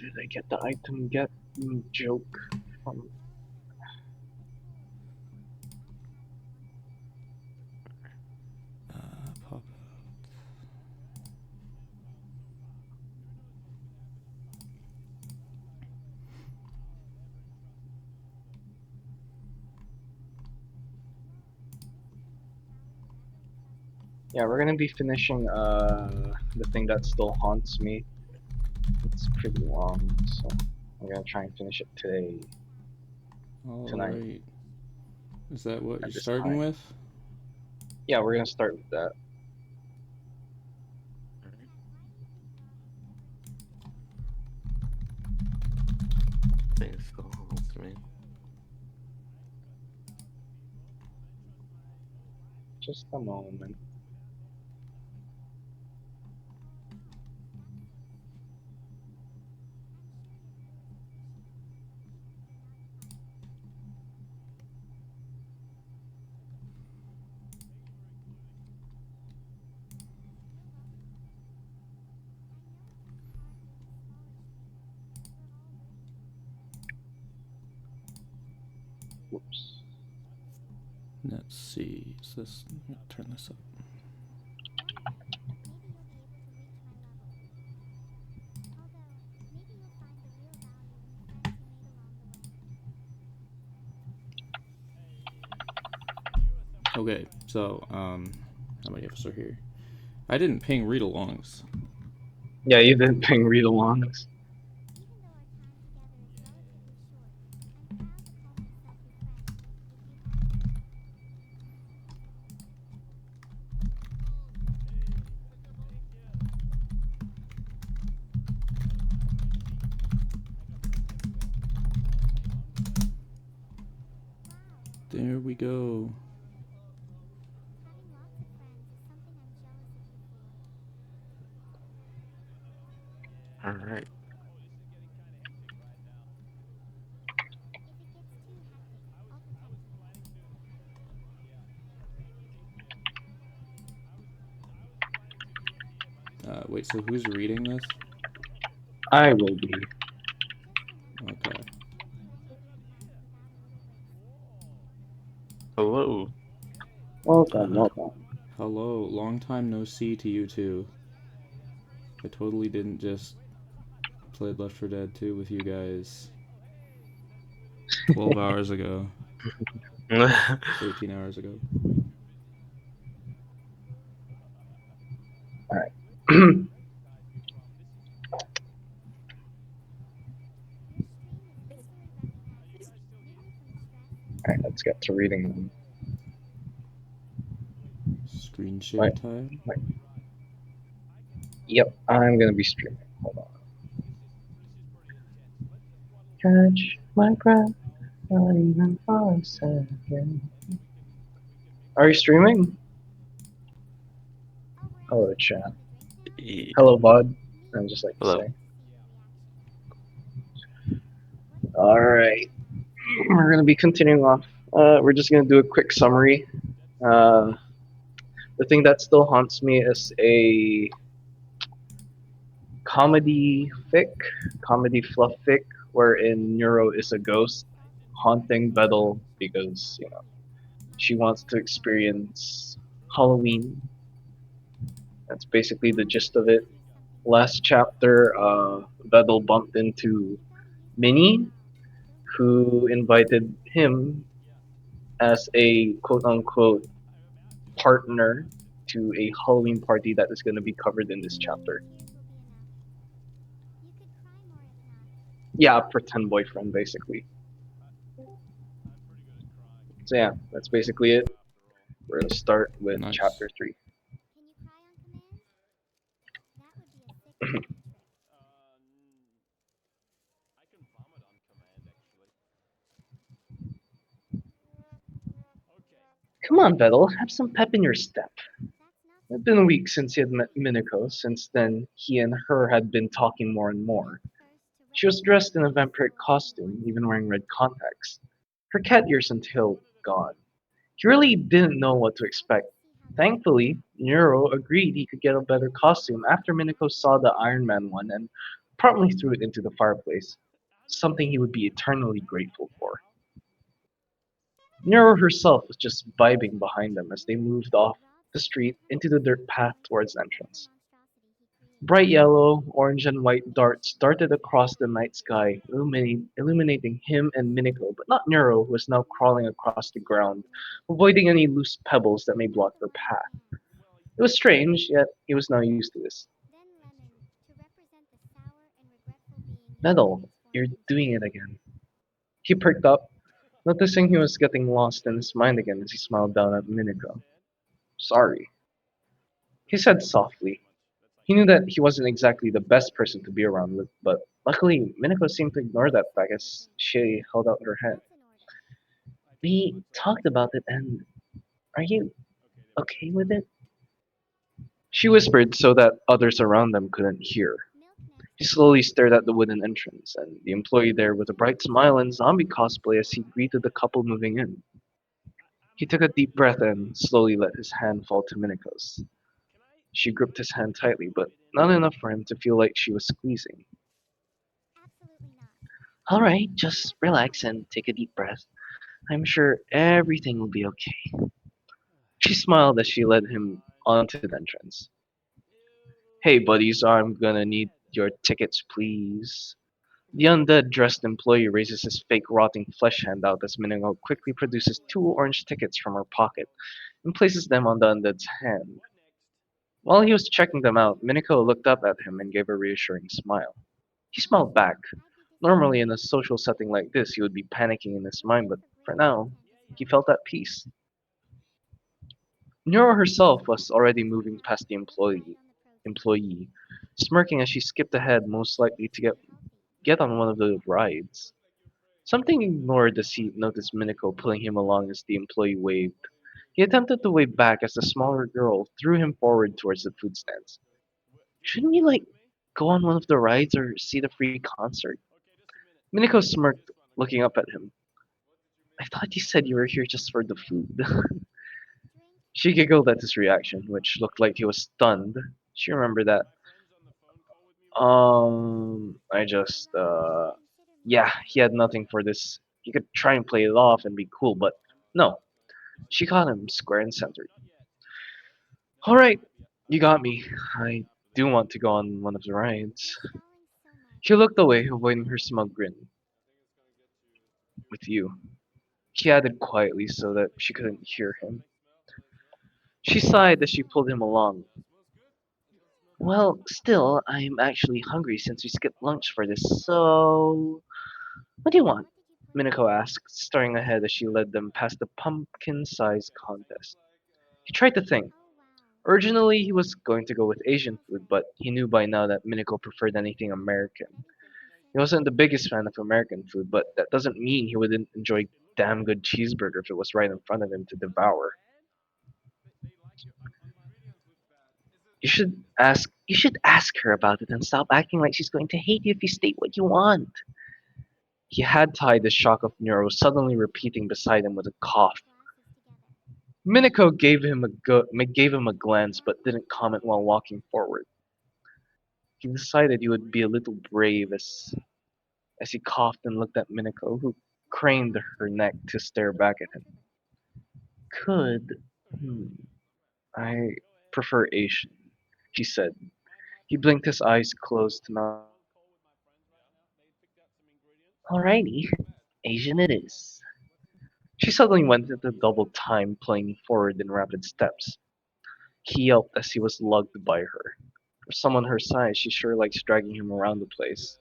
did I get the item get joke from? Pop. Yeah, we're gonna be finishing the thing that still haunts me. It's pretty long, so I'm gonna try and finish it tonight, Alright. Is that what you're at this starting time. with? Yeah, we're gonna start with that. Thanks for me. Just a moment. Whoops. Let's see. Is this. Turn this up. Okay, so, how many of us are here? I didn't ping read-alongs. Yeah, you didn't ping read-alongs. There we go. Alright. Wait, so who's reading this? I will be. Okay. Hello. Welcome, welcome. Hello, long time no see to you two. I totally didn't just play Left 4 Dead 2 with you guys 12 hours ago. 13 hours ago. Alright. Alright, let's get to reading them. Screen share time? Wait. Yep, I'm gonna be streaming. Hold on. Catch my breath, not even for a second. Are you streaming? Hello, chat. Yeah. Hello, bud. I'd just like to Hello. say. Alright. We're gonna be continuing off. We're just gonna do a quick summary. Uh, the thing that still haunts me is a comedy fluff fic, wherein Neuro is a ghost haunting Vettel because she wants to experience Halloween. That's basically the gist of it. Last chapter, Vettel bumped into Minnie, who invited him as a quote unquote partner to a Halloween party that is going to be covered in this chapter. Yeah, pretend boyfriend, basically. So yeah, that's basically it. We're gonna start with Nice. chapter 3. Come on, Vettel, have some pep in your step. It had been weeks since he had met Minako. Since then, he and her had been talking more and more. She was dressed in a vampiric costume, even wearing red contacts. Her cat ears and tail gone. He really didn't know what to expect. Thankfully, Nero agreed he could get a better costume after Minako saw the Iron Man one and promptly threw it into the fireplace, something he would be eternally grateful for. Nero herself was just vibing behind them as they moved off the street into the dirt path towards the entrance. Bright yellow, orange, and white darts darted across the night sky, illuminating him and Miniko, but not Nero, who was now crawling across the ground, avoiding any loose pebbles that may block their path. It was strange, yet he was now used to this. Nettle, you're doing it again. He perked up, noticing he was getting lost in his mind again as he smiled down at Miniko. Sorry, he said softly. He knew that he wasn't exactly the best person to be around with, but luckily Minako seemed to ignore that fact as she held out her hand. We talked about it and are you okay with it? She whispered so that others around them couldn't hear. He slowly stared at the wooden entrance and the employee there with a bright smile and zombie cosplay as he greeted the couple moving in. He took a deep breath and slowly let his hand fall to Miniko's. She gripped his hand tightly, but not enough for him to feel like she was squeezing. Alright, just relax and take a deep breath. I'm sure everything will be okay. She smiled as she led him onto the entrance. Hey buddies, I'm gonna need your tickets please. The undead dressed employee raises his fake rotting flesh hand out as Miniko quickly produces two orange tickets from her pocket and places them on the undead's hand. While he was checking them out, Miniko looked up at him and gave a reassuring smile. He smiled back. Normally, in a social setting like this, he would be panicking in his mind, but for now, he felt at peace. Nero herself was already moving past the employee, smirking as she skipped ahead, most likely to get on one of the rides. Something ignored as he noticed Miniko pulling him along as the employee waved. He attempted to wave back as the smaller girl threw him forward towards the food stands. Shouldn't we go on one of the rides or see the free concert? Miniko smirked, looking up at him. I thought you said you were here just for the food. She giggled at his reaction, which looked like he was stunned. She remembered that. I just, yeah, he had nothing for this. He could try and play it off and be cool, but no. She caught him square and centered. Alright, you got me. I do want to go on one of the rides. He looked away, avoiding her smug grin. With you. He added quietly so that she couldn't hear him. She sighed as she pulled him along. Well, still, I'm actually hungry since we skipped lunch for this, so... What do you want? Minako asked, staring ahead as she led them past the pumpkin-sized contest. He tried to think. Originally, he was going to go with Asian food, but he knew by now that Minako preferred anything American. He wasn't the biggest fan of American food, but that doesn't mean he wouldn't enjoy damn good cheeseburger if it was right in front of him to devour. You should ask her about it and stop acting like she's going to hate you if you state what you want. He had tied the shock of Nero suddenly repeating beside him with a cough. Minako gave him a glance but didn't comment while walking forward. He decided he would be a little brave as he coughed and looked at Minako, who craned her neck to stare back at him. Could hmm, I prefer Asian, he said. He blinked his eyes closed to not. Alrighty, Asian it is. She suddenly went into double time, playing forward in rapid steps. He yelped as he was lugged by her. For someone her size, she sure likes dragging him around the place.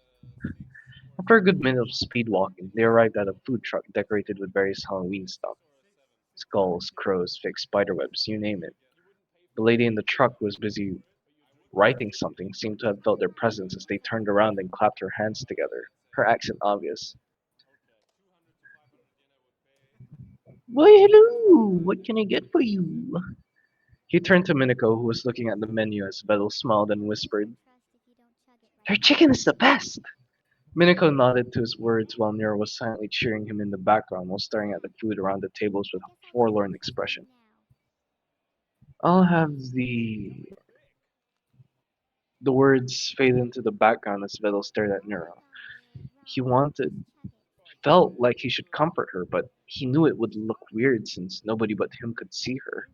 After a good minute of speed walking, they arrived at a food truck decorated with various Halloween stuff. Skulls, crows, fake spiderwebs, you name it. The lady in the truck who was busy writing something seemed to have felt their presence as they turned around and clapped her hands together, her accent obvious. Why hello! What can I get for you? He turned to Minako, who was looking at the menu as Betel smiled and whispered, Your chicken is the best! Minako nodded to his words while Nero was silently cheering him in the background while staring at the food around the tables with a forlorn expression. I'll have the The words faded into the background as Vettel stared at Nero. He felt like he should comfort her, but he knew it would look weird since nobody but him could see her.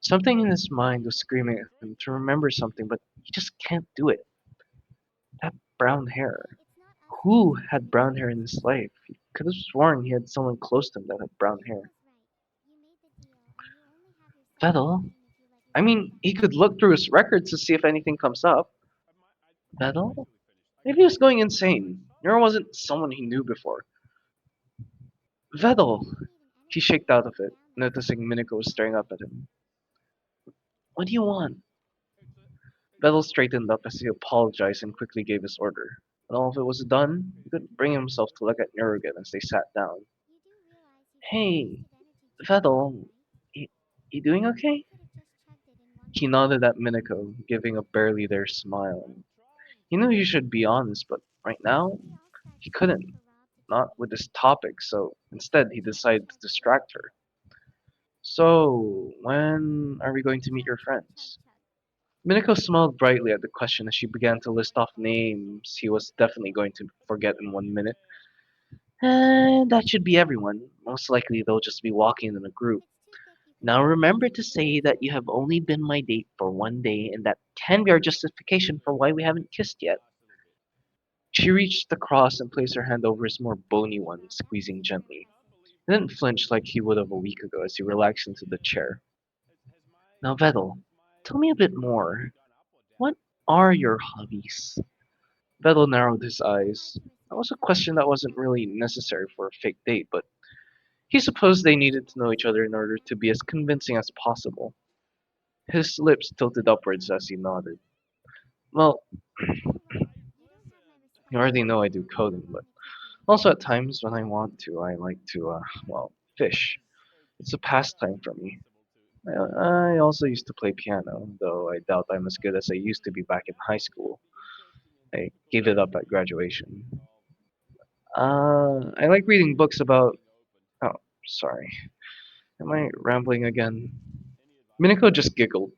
Something in his mind was screaming at him to remember something, but he just can't do it. That brown hair. Who had brown hair in his life? He could have sworn he had someone close to him that had brown hair. Vettel? I mean, he could look through his records to see if anything comes up. Vettel? Maybe he was going insane. Nero wasn't someone he knew before. Vettel! He shaked out of it, noticing Minako was staring up at him. What do you want? Vettel straightened up as he apologized and quickly gave his order. When all of it was done, he couldn't bring himself to look at Nero again as they sat down. Hey, Vettel, you, you doing okay? He nodded at Minako, giving a barely there smile. He knew he should be honest, but right now, he couldn't. Not with this topic, so instead he decided to distract her. So, when are we going to meet your friends? Minako smiled brightly at the question as she began to list off names he was definitely going to forget in 1 minute. And that should be everyone. Most likely they'll just be walking in a group. Now remember to say that you have only been my date for 1 day and that can be our justification for why we haven't kissed yet. She reached across and placed her hand over his more bony one, squeezing gently. He didn't flinch like he would have a week ago as he relaxed into the chair. Now, Vettel, tell me a bit more. What are your hobbies? Vettel narrowed his eyes. That was a question that wasn't really necessary for a fake date, but he supposed they needed to know each other in order to be as convincing as possible. His lips tilted upwards as he nodded. Well, you already know I do coding, but also at times when I want to, I like to, fish. It's a pastime for me. I also used to play piano, though I doubt I'm as good as I used to be back in high school. I gave it up at graduation. I like reading books about. Oh, sorry. Am I rambling again? Minako just giggled,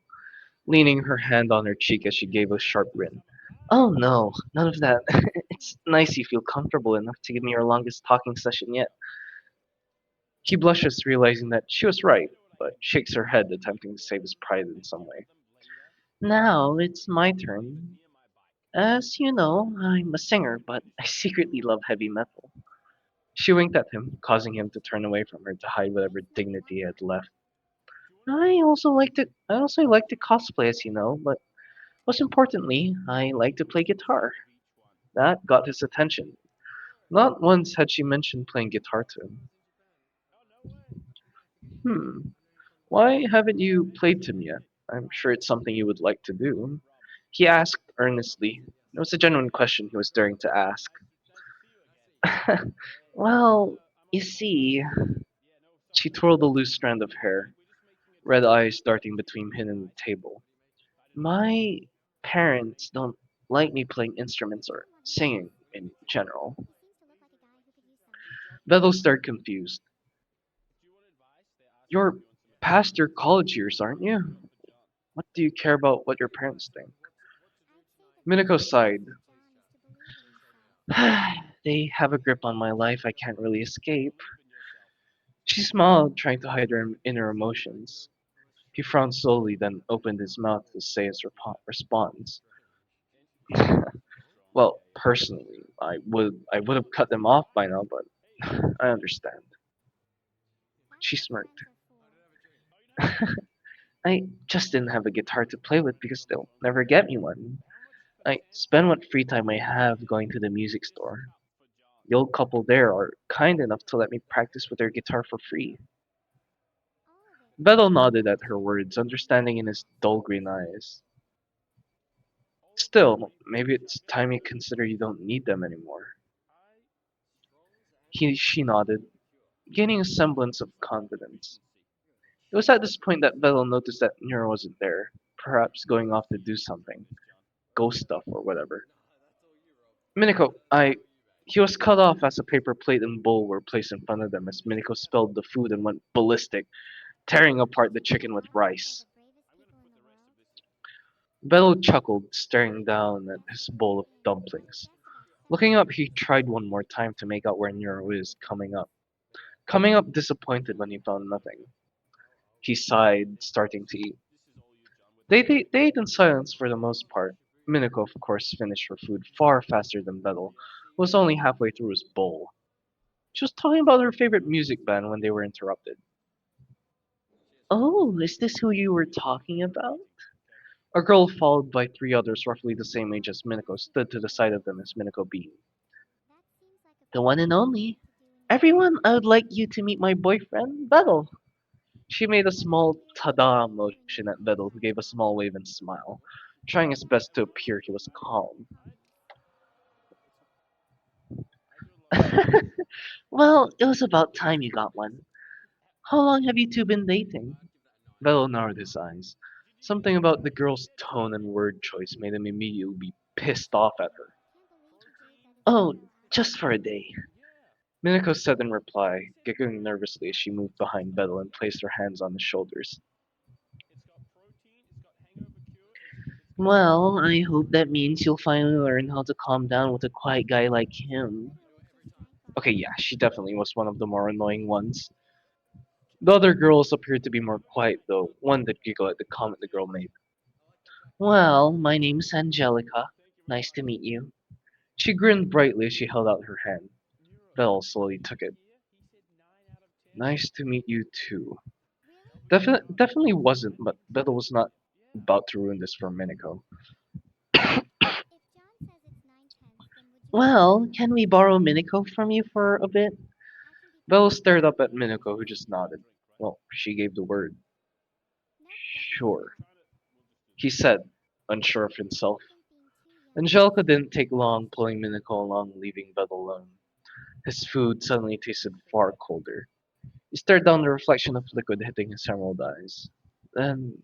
leaning her hand on her cheek as she gave a sharp grin. Oh no, none of that. It's nice you feel comfortable enough to give me your longest talking session yet. He blushes, realizing that she was right, but shakes her head, attempting to save his pride in some way. Now it's my turn. As you know, I'm a singer, but I secretly love heavy metal. She winked at him, causing him to turn away from her to hide whatever dignity he had left. I also like to cosplay, as you know, but most importantly, I like to play guitar. That got his attention. Not once had she mentioned playing guitar to him. Hmm, why haven't you played to me yet? I'm sure it's something you would like to do. He asked earnestly. It was a genuine question he was daring to ask. Well, you see, she twirled a loose strand of hair, red eyes darting between him and the table. My parents don't like me playing instruments or singing in general. Bethel stared confused. You're past your college years, aren't you? What do you care about what your parents think? Minako sighed. They have a grip on my life I can't really escape. She smiled, trying to hide her inner emotions. He frowned slowly, then opened his mouth to say his response. Well, personally, I would have cut them off by now, but I understand. She smirked. I just didn't have a guitar to play with because they'll never get me one. I spend what free time I have going to the music store. The old couple there are kind enough to let me practice with their guitar for free. Vettel nodded at her words, understanding in his dull green eyes. Still, maybe it's time you consider you don't need them anymore. She nodded, gaining a semblance of confidence. It was at this point that Vettel noticed that Nero wasn't there, perhaps going off to do something, ghost stuff or whatever. Minako, He was cut off as a paper plate and bowl were placed in front of them as Minako spilled the food and went ballistic, tearing apart the chicken with rice. Bello chuckled, staring down at his bowl of dumplings. Looking up, he tried one more time to make out where Nero is coming up disappointed when he found nothing. He sighed, starting to eat. They ate in silence for the most part. Minako, of course, finished her food far faster than Betel, who was only halfway through his bowl. She was talking about her favorite music band when they were interrupted. Oh, is this who you were talking about? A girl followed by three others roughly the same age as Minako stood to the side of them as Minako beamed. The one and only. Everyone, I would like you to meet my boyfriend, Betel. She made a small tada motion at Betel, who gave a small wave and smile, trying his best to appear he was calm. Well, it was about time you got one. How long have you two been dating? Betel narrowed his eyes. Something about the girl's tone and word choice made him immediately be pissed off at her. Oh, just for a day. Minako said in reply, giggling nervously as she moved behind Betel and placed her hands on his shoulders. Well, I hope that means you'll finally learn how to calm down with a quiet guy like him. Okay, yeah, she definitely was one of the more annoying ones. The other girls appeared to be more quiet, though. One did giggle at the comment the girl made. Well, my name's Angelica. Nice to meet you. She grinned brightly as she held out her hand. Belle slowly took it. Nice to meet you too. Definitely wasn't, but Belle was not about to ruin this for Minako. Well, can we borrow Minako from you for a bit? Belle stared up at Minako, who just nodded. Well, she gave the word. Sure, he said, unsure of himself. Angelica didn't take long pulling Minako along, leaving Belle alone. His food suddenly tasted far colder. He stared down the reflection of liquid hitting his emerald eyes. Then,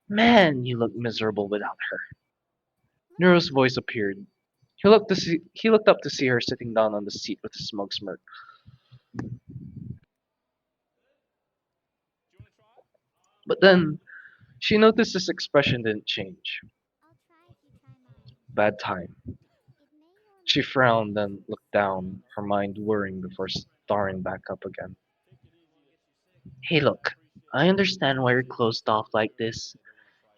man, you look miserable without her. Nero's voice appeared. He looked up to see her sitting down on the seat with a smug smirk. But then she noticed his expression didn't change. Bad time. She frowned, then looked down, her mind whirring before starting back up again. Hey, look, I understand why you're closed off like this.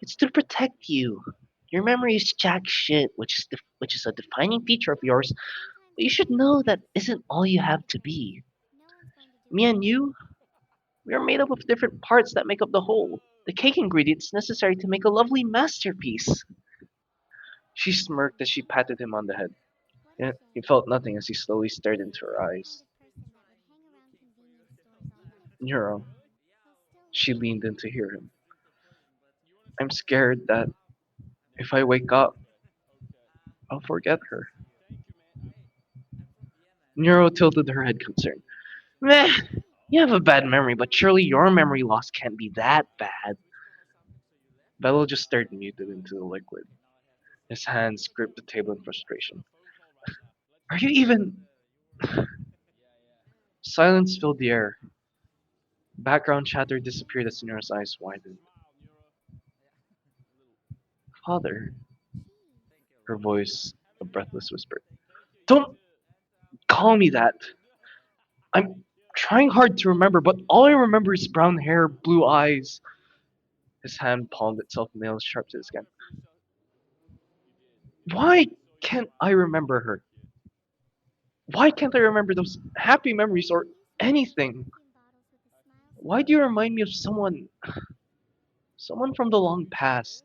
It's to protect you. Your memory is jack shit, which is a defining feature of yours. But you should know that isn't all you have to be. Me and you, we are made up of different parts that make up the whole. The cake ingredients necessary to make a lovely masterpiece. She smirked as she patted him on the head. Yet he felt nothing as he slowly stared into her eyes. Neuro. She leaned in to hear him. I'm scared that if I wake up, I'll forget her. Neuro tilted her head concerned. Meh, you have a bad memory, but surely your memory loss can't be that bad. Bello just stared muted into the liquid. His hands gripped the table in frustration. Are you even... Silence filled the air. Background chatter disappeared as Neuro's eyes widened. Father, her voice a breathless whisper. Don't call me that. I'm trying hard to remember, but all I remember is brown hair, blue eyes. His hand palmed itself, nails sharp to the skin. Why can't I remember her? Why can't I remember those happy memories or anything? Why do you remind me of someone from the long past?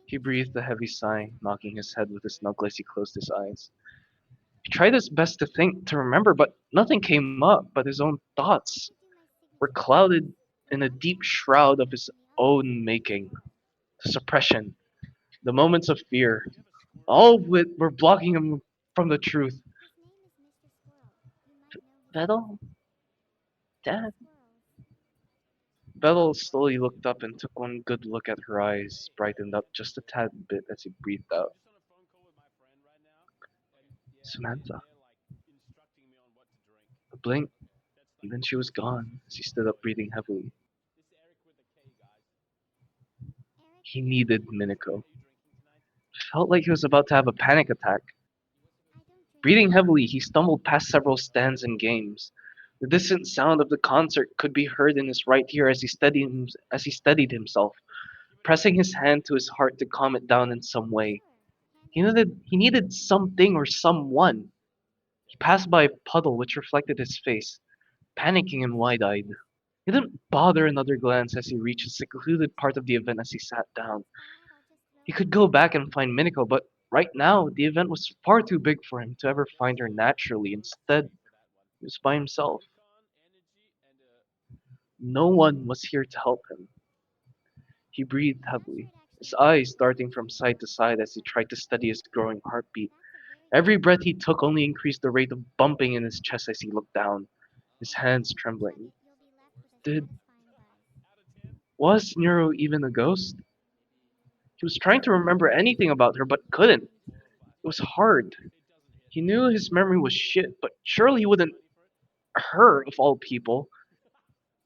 He breathed a heavy sigh, knocking his head with his knuckle as he closed his eyes. He tried his best to remember, but nothing came up but his own thoughts were clouded in a deep shroud of his own making. The suppression, the moments of fear, all of it were blocking him from the truth. Vettel? Dad? Vettel slowly looked up and took one good look at her eyes, brightened up just a tad bit as he breathed out. Samantha. A blink, and then she was gone as he stood up breathing heavily. He needed Minako. Felt like he was about to have a panic attack. Breathing heavily, he stumbled past several stands and games. The distant sound of the concert could be heard in his right ear as he steadied himself, pressing his hand to his heart to calm it down in some way. He needed something or someone. He passed by a puddle which reflected his face, panicking and wide-eyed. He didn't bother another glance as he reached a secluded part of the event as he sat down. He could go back and find Minako, but right now the event was far too big for him to ever find her naturally. Instead, he was by himself. No one was here to help him. He breathed heavily, his eyes darting from side to side as he tried to steady his growing heartbeat. Every breath he took only increased the rate of bumping in his chest as he looked down, his hands trembling. Did Was Nero even a ghost? He was trying to remember anything about her but couldn't. It was hard. He knew his memory was shit, but surely he wouldn't her of all people.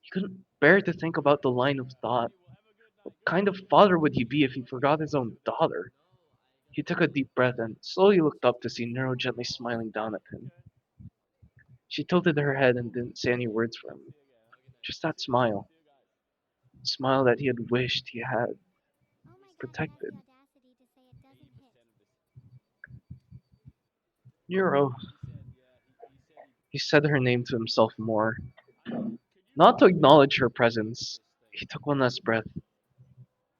He couldn't bear to think about the line of thought. What kind of father would he be if he forgot his own daughter? He took a deep breath and slowly looked up to see Nero gently smiling down at him. She tilted her head and didn't say any words for him. Just that smile. Smile that he had wished he had protected. Nero, he said her name to himself more, not to acknowledge her presence. He took one last breath,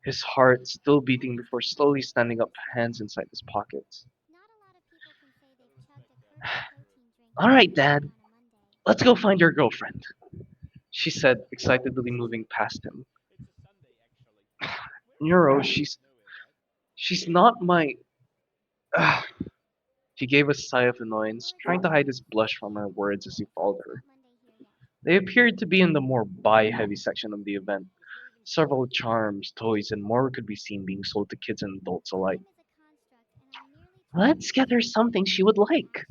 his heart still beating before slowly standing up, hands inside his pockets. Alright, Dad, let's go find your girlfriend, she said, excitedly moving past him. Nero, she's not my. Ugh. He gave a sigh of annoyance, trying to hide his blush from her words as he followed her. They appeared to be in the more buy-heavy section of the event. Several charms, toys, and more could be seen being sold to kids and adults alike. Let's get her something she would like,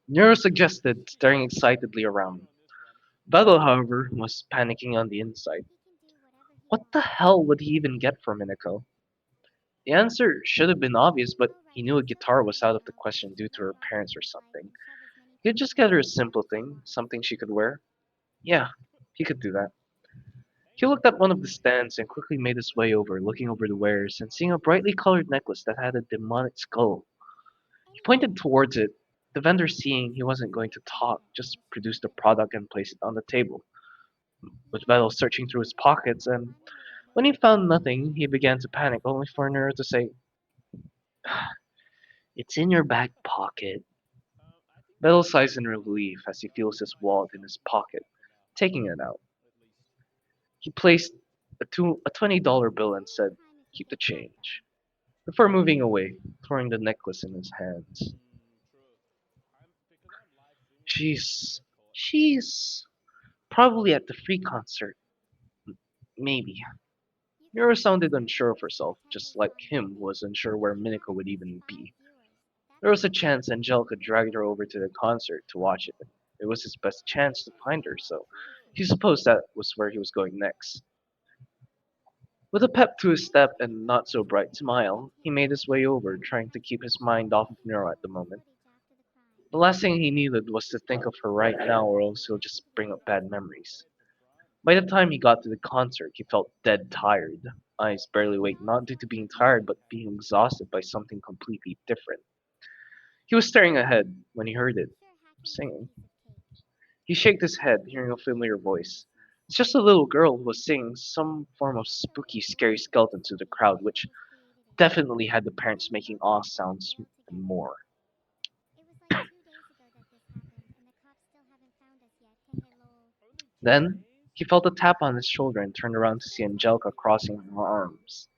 Nero suggested, staring excitedly around. Bethel, however, was panicking on the inside. What the hell would he even get for Minako? The answer should have been obvious, but he knew a guitar was out of the question due to her parents or something. He could just get her a simple thing, something she could wear. Yeah, he could do that. He looked at one of the stands and quickly made his way over, looking over the wares and seeing a brightly colored necklace that had a demonic skull. He pointed towards it. The vendor, seeing he wasn't going to talk, just produced the product and placed it on the table, with Vettel searching through his pockets, and when he found nothing, he began to panic, only for Nero to say, It's in your back pocket. Vettel sighs in relief as he feels his wallet in his pocket, taking it out. He placed a $20 bill and said, Keep the change, before moving away, throwing the necklace in his hands. She's probably at the free concert. Maybe. Mira sounded unsure of herself, just like him was unsure where Minako would even be. There was a chance Angelica dragged her over to the concert to watch it. It was his best chance to find her, so he supposed that was where he was going next. With a pep to his step and not so bright smile, he made his way over, trying to keep his mind off of Nero at the moment. The last thing he needed was to think of her right now, or else he'll just bring up bad memories. By the time he got to the concert, he felt dead tired. Eyes barely awake, not due to being tired, but being exhausted by something completely different. He was staring ahead when he heard it, singing. He shook his head, hearing a familiar voice. It's just a little girl who was singing some form of spooky, scary skeleton to the crowd, which definitely had the parents making awe sounds and more. Then, he felt a tap on his shoulder and turned around to see Angelica crossing her arms.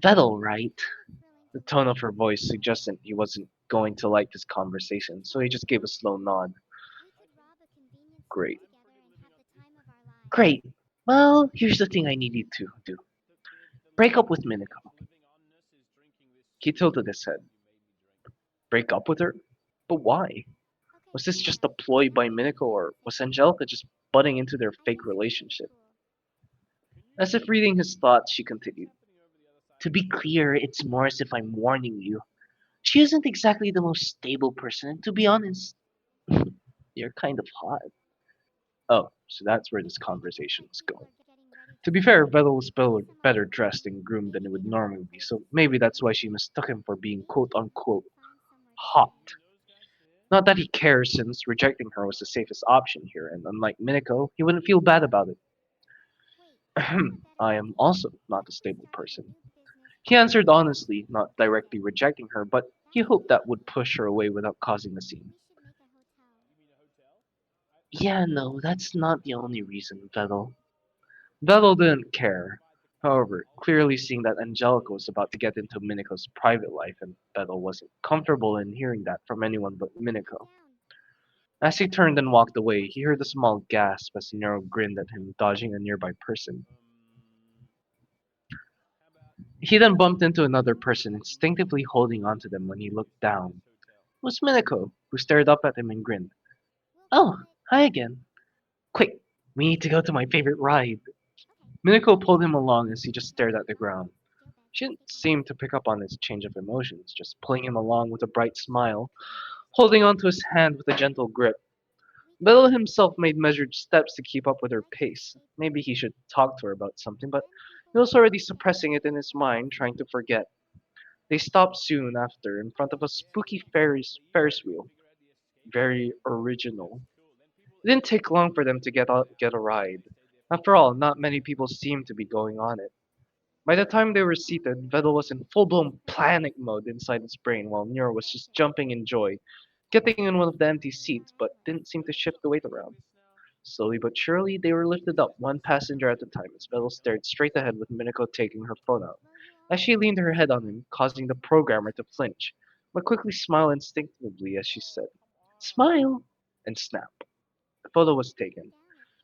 That'll right. The tone of her voice suggested he wasn't going to like this conversation, so he just gave a slow nod. Great. Great. Well, here's the thing I need you to do. Break up with Minako. He tilted his head. Break up with her? But why? Was this just a ploy by Minako, or was Angelica just butting into their fake relationship? As if reading his thoughts, she continued. To be clear, it's more as if I'm warning you. She isn't exactly the most stable person, and to be honest, you're kind of hot. Oh, so that's where this conversation was going. To be fair, Vettel was better dressed and groomed than it would normally be, so maybe that's why she mistook him for being quote unquote hot. Not that he cares, since rejecting her was the safest option here, and unlike Minako, he wouldn't feel bad about it. I am also not a stable person. He answered honestly, not directly rejecting her, but he hoped that would push her away without causing a scene. Yeah, no, that's not the only reason, Vettel. Vettel didn't care. However, clearly seeing that Angelica was about to get into Minako's private life, and Vettel wasn't comfortable in hearing that from anyone but Minako. As he turned and walked away, he heard a small gasp as Nero grinned at him, dodging a nearby person. He then bumped into another person, instinctively holding onto them when he looked down. It was Minako, who stared up at him and grinned. Oh, hi again. Quick, we need to go to my favorite ride. Minako pulled him along as he just stared at the ground. She didn't seem to pick up on his change of emotions, just pulling him along with a bright smile, holding onto his hand with a gentle grip. Bill himself made measured steps to keep up with her pace. Maybe he should talk to her about something, but he was already suppressing it in his mind, trying to forget. They stopped soon after in front of a spooky Ferris wheel. Very original. It didn't take long for them to get a ride. After all, not many people seemed to be going on it. By the time they were seated, Vettel was in full-blown panic mode inside his brain, while Nero was just jumping in joy, getting in one of the empty seats, but didn't seem to shift the weight around. Slowly but surely, they were lifted up, one passenger at a time, as Vettel stared straight ahead with Minako taking her phone out. As she leaned her head on him, causing the programmer to flinch, but quickly smile instinctively as she said, Smile! And snap. The photo was taken.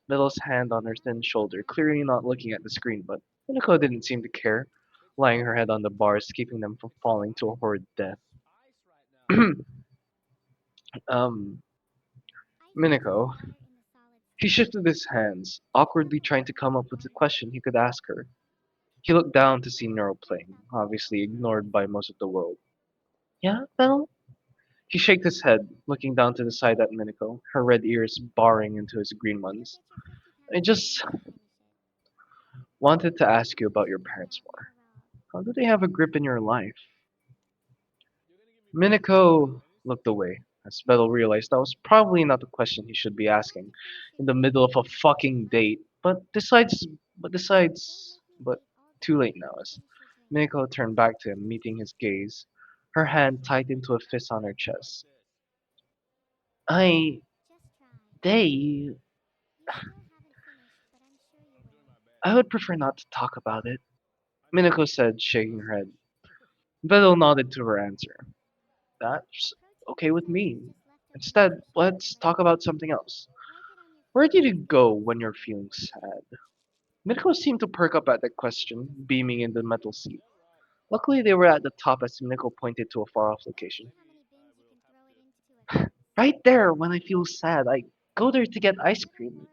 Vettel's hand on her thin shoulder, clearly not looking at the screen, but Minako didn't seem to care, lying her head on the bars, keeping them from falling to a horrid death. um, Minako. He shifted his hands, awkwardly trying to come up with a question he could ask her. He looked down to see Nero playing, obviously ignored by most of the world. Yeah, Vettel? He shook his head, looking down to the side at Minako, her red ears barring into his green ones. I just wanted to ask you about your parents more. How do they have a grip in your life? Minako looked away, as Vettel realized that was probably not the question he should be asking in the middle of a fucking date. But too late now, as Minako turned back to him, meeting his gaze, her hand tight into a fist on her chest. I, they, I would prefer not to talk about it, Minako said, shaking her head. Vettel nodded to her answer. That's okay with me. Instead, let's talk about something else. Where did you go when you're feeling sad? Minako seemed to perk up at that question, beaming in the metal seat. Luckily, they were at the top as Minako pointed to a far off location. Right there, when I feel sad, I go there to get ice cream.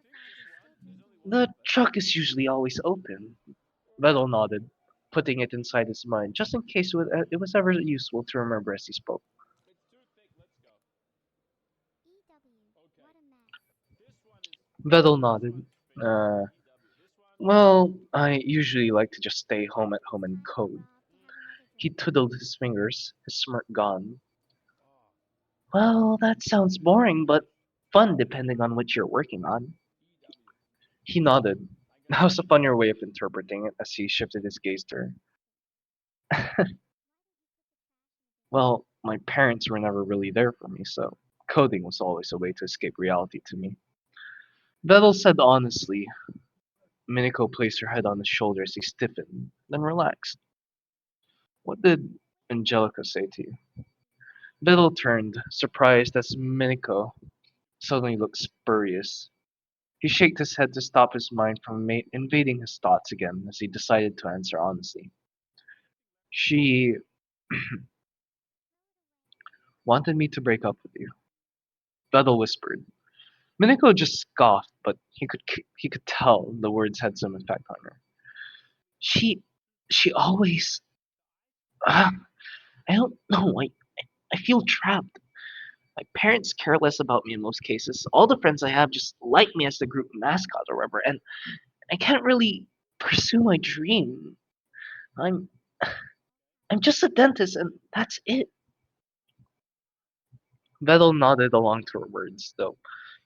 The truck is usually always open. Vettel nodded, putting it inside his mind, just in case it was ever useful to remember as he spoke. Vettel nodded. Uh, well, I usually like to just stay home at home and code. He twiddled his fingers, his smirk gone. Well, that sounds boring, but fun depending on what you're working on. He nodded. That was a funnier way of interpreting it as he shifted his gaze to her. Well, my parents were never really there for me, so coding was always a way to escape reality to me. Vettel said honestly. Minako placed her head on his shoulder as he stiffened, then relaxed. What did Angelica say to you? Vettel turned, surprised as Minako suddenly looked spurious. He shook his head to stop his mind from invading his thoughts again as he decided to answer honestly. She wanted me to break up with you. Bethel whispered. Minako just scoffed, but he could tell the words had some effect on her. She she always I don't know. I feel trapped. My parents care less about me in most cases. All the friends I have just like me as the group mascot or whatever, and I can't really pursue my dream. I'm I'm just a dentist, and that's it. Vettel nodded along to her words, though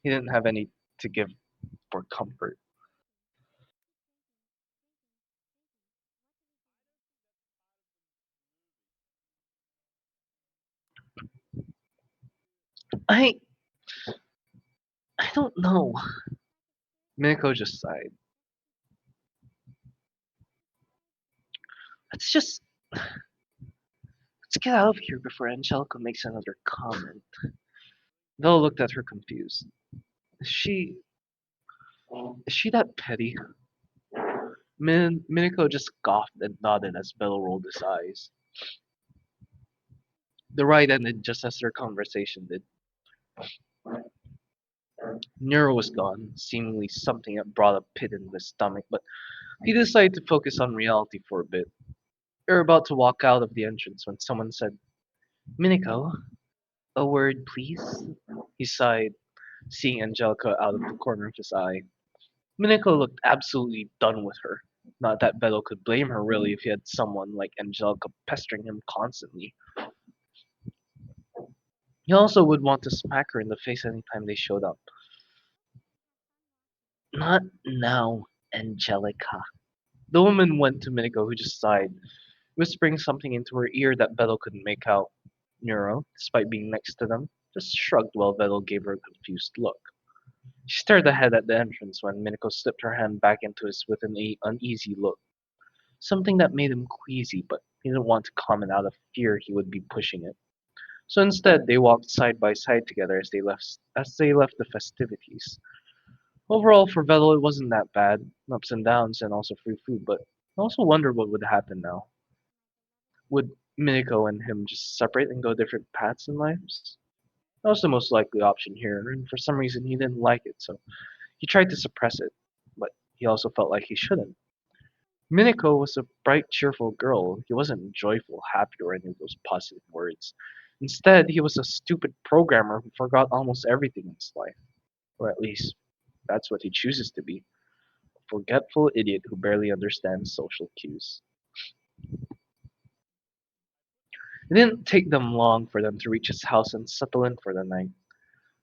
he didn't have any to give for comfort. I I don't know. Minako just sighed. Let's just let's get out of here before Angelica makes another comment. Vettel looked at her confused. Is she is she that petty? Minako just scoffed and nodded as Vettel rolled his eyes. The ride ended just as their conversation did. Neuro was gone, seemingly something that brought a pit in his stomach, but he decided to focus on reality for a bit. They were about to walk out of the entrance when someone said, Minako, a word, please? He sighed, seeing Angelica out of the corner of his eye. Minako looked absolutely done with her. Not that Beto could blame her really if he had someone like Angelica pestering him constantly. He also would want to smack her in the face anytime they showed up. Not now, Angelica. The woman went to Minako, who just sighed, whispering something into her ear that Beto couldn't make out. Neuro, despite being next to them, just shrugged while Beto gave her a confused look. She stared ahead at the entrance when Minako slipped her hand back into his with an uneasy look. Something that made him queasy, but he didn't want to comment out of fear he would be pushing it. So instead, they walked side by side together as they left the festivities. Overall, for Vettel, it wasn't that bad. Ups and downs, and also free food. But I also wonder what would happen now. Would Minako and him just separate and go different paths in lives? That was the most likely option here, and for some reason he didn't like it, so he tried to suppress it. But he also felt like he shouldn't. Minako was a bright, cheerful girl. He wasn't joyful, happy, or any of those positive words. Instead, he was a stupid programmer who forgot almost everything in his life. Or at least, that's what he chooses to be. A forgetful idiot who barely understands social cues. It didn't take them long for them to reach his house and settle in for the night.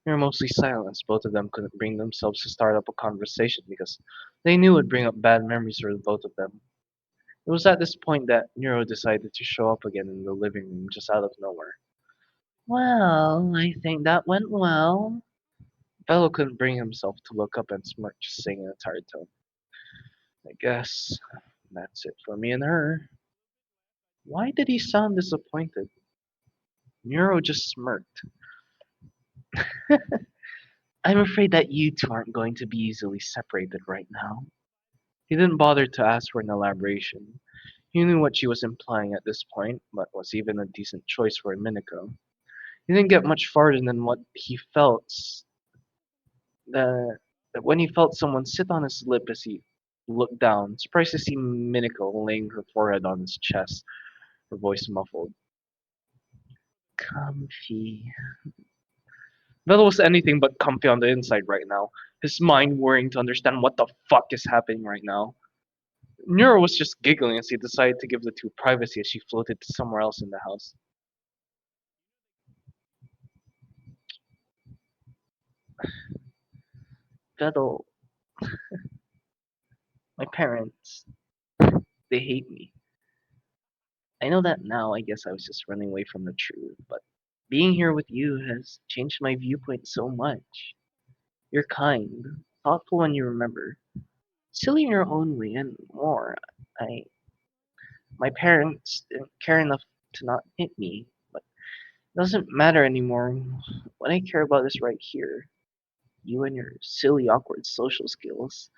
They were mostly silent as both of them couldn't bring themselves to start up a conversation because they knew it would bring up bad memories for the both of them. It was at this point that Nero decided to show up again in the living room just out of nowhere. Well, I think that went well. Bello couldn't bring himself to look up and smirk, just saying in a tired tone. I guess that's it for me and her. Why did he sound disappointed? Nero just smirked. I'm afraid that you two aren't going to be easily separated right now. He didn't bother to ask for an elaboration. He knew what she was implying at this point, but was even a decent choice for a Miniko. He didn't get much farther than what he felt that when he felt someone sit on his lip as he looked down, surprised to see Miniko laying her forehead on his chest, her voice muffled. Comfy. Vela was anything but comfy on the inside right now, his mind worrying to understand what the fuck is happening right now. Nero was just giggling as he decided to give the two privacy as she floated to somewhere else in the house. Vettel, my parents, they hate me. I know that now. I guess I was just running away from the truth, but being here with you has changed my viewpoint so much. You're kind, thoughtful when you remember, silly in your own way, and more. I, my parents didn't care enough to not hit me, but it doesn't matter anymore. What I care about is right here. You and your silly, awkward social skills.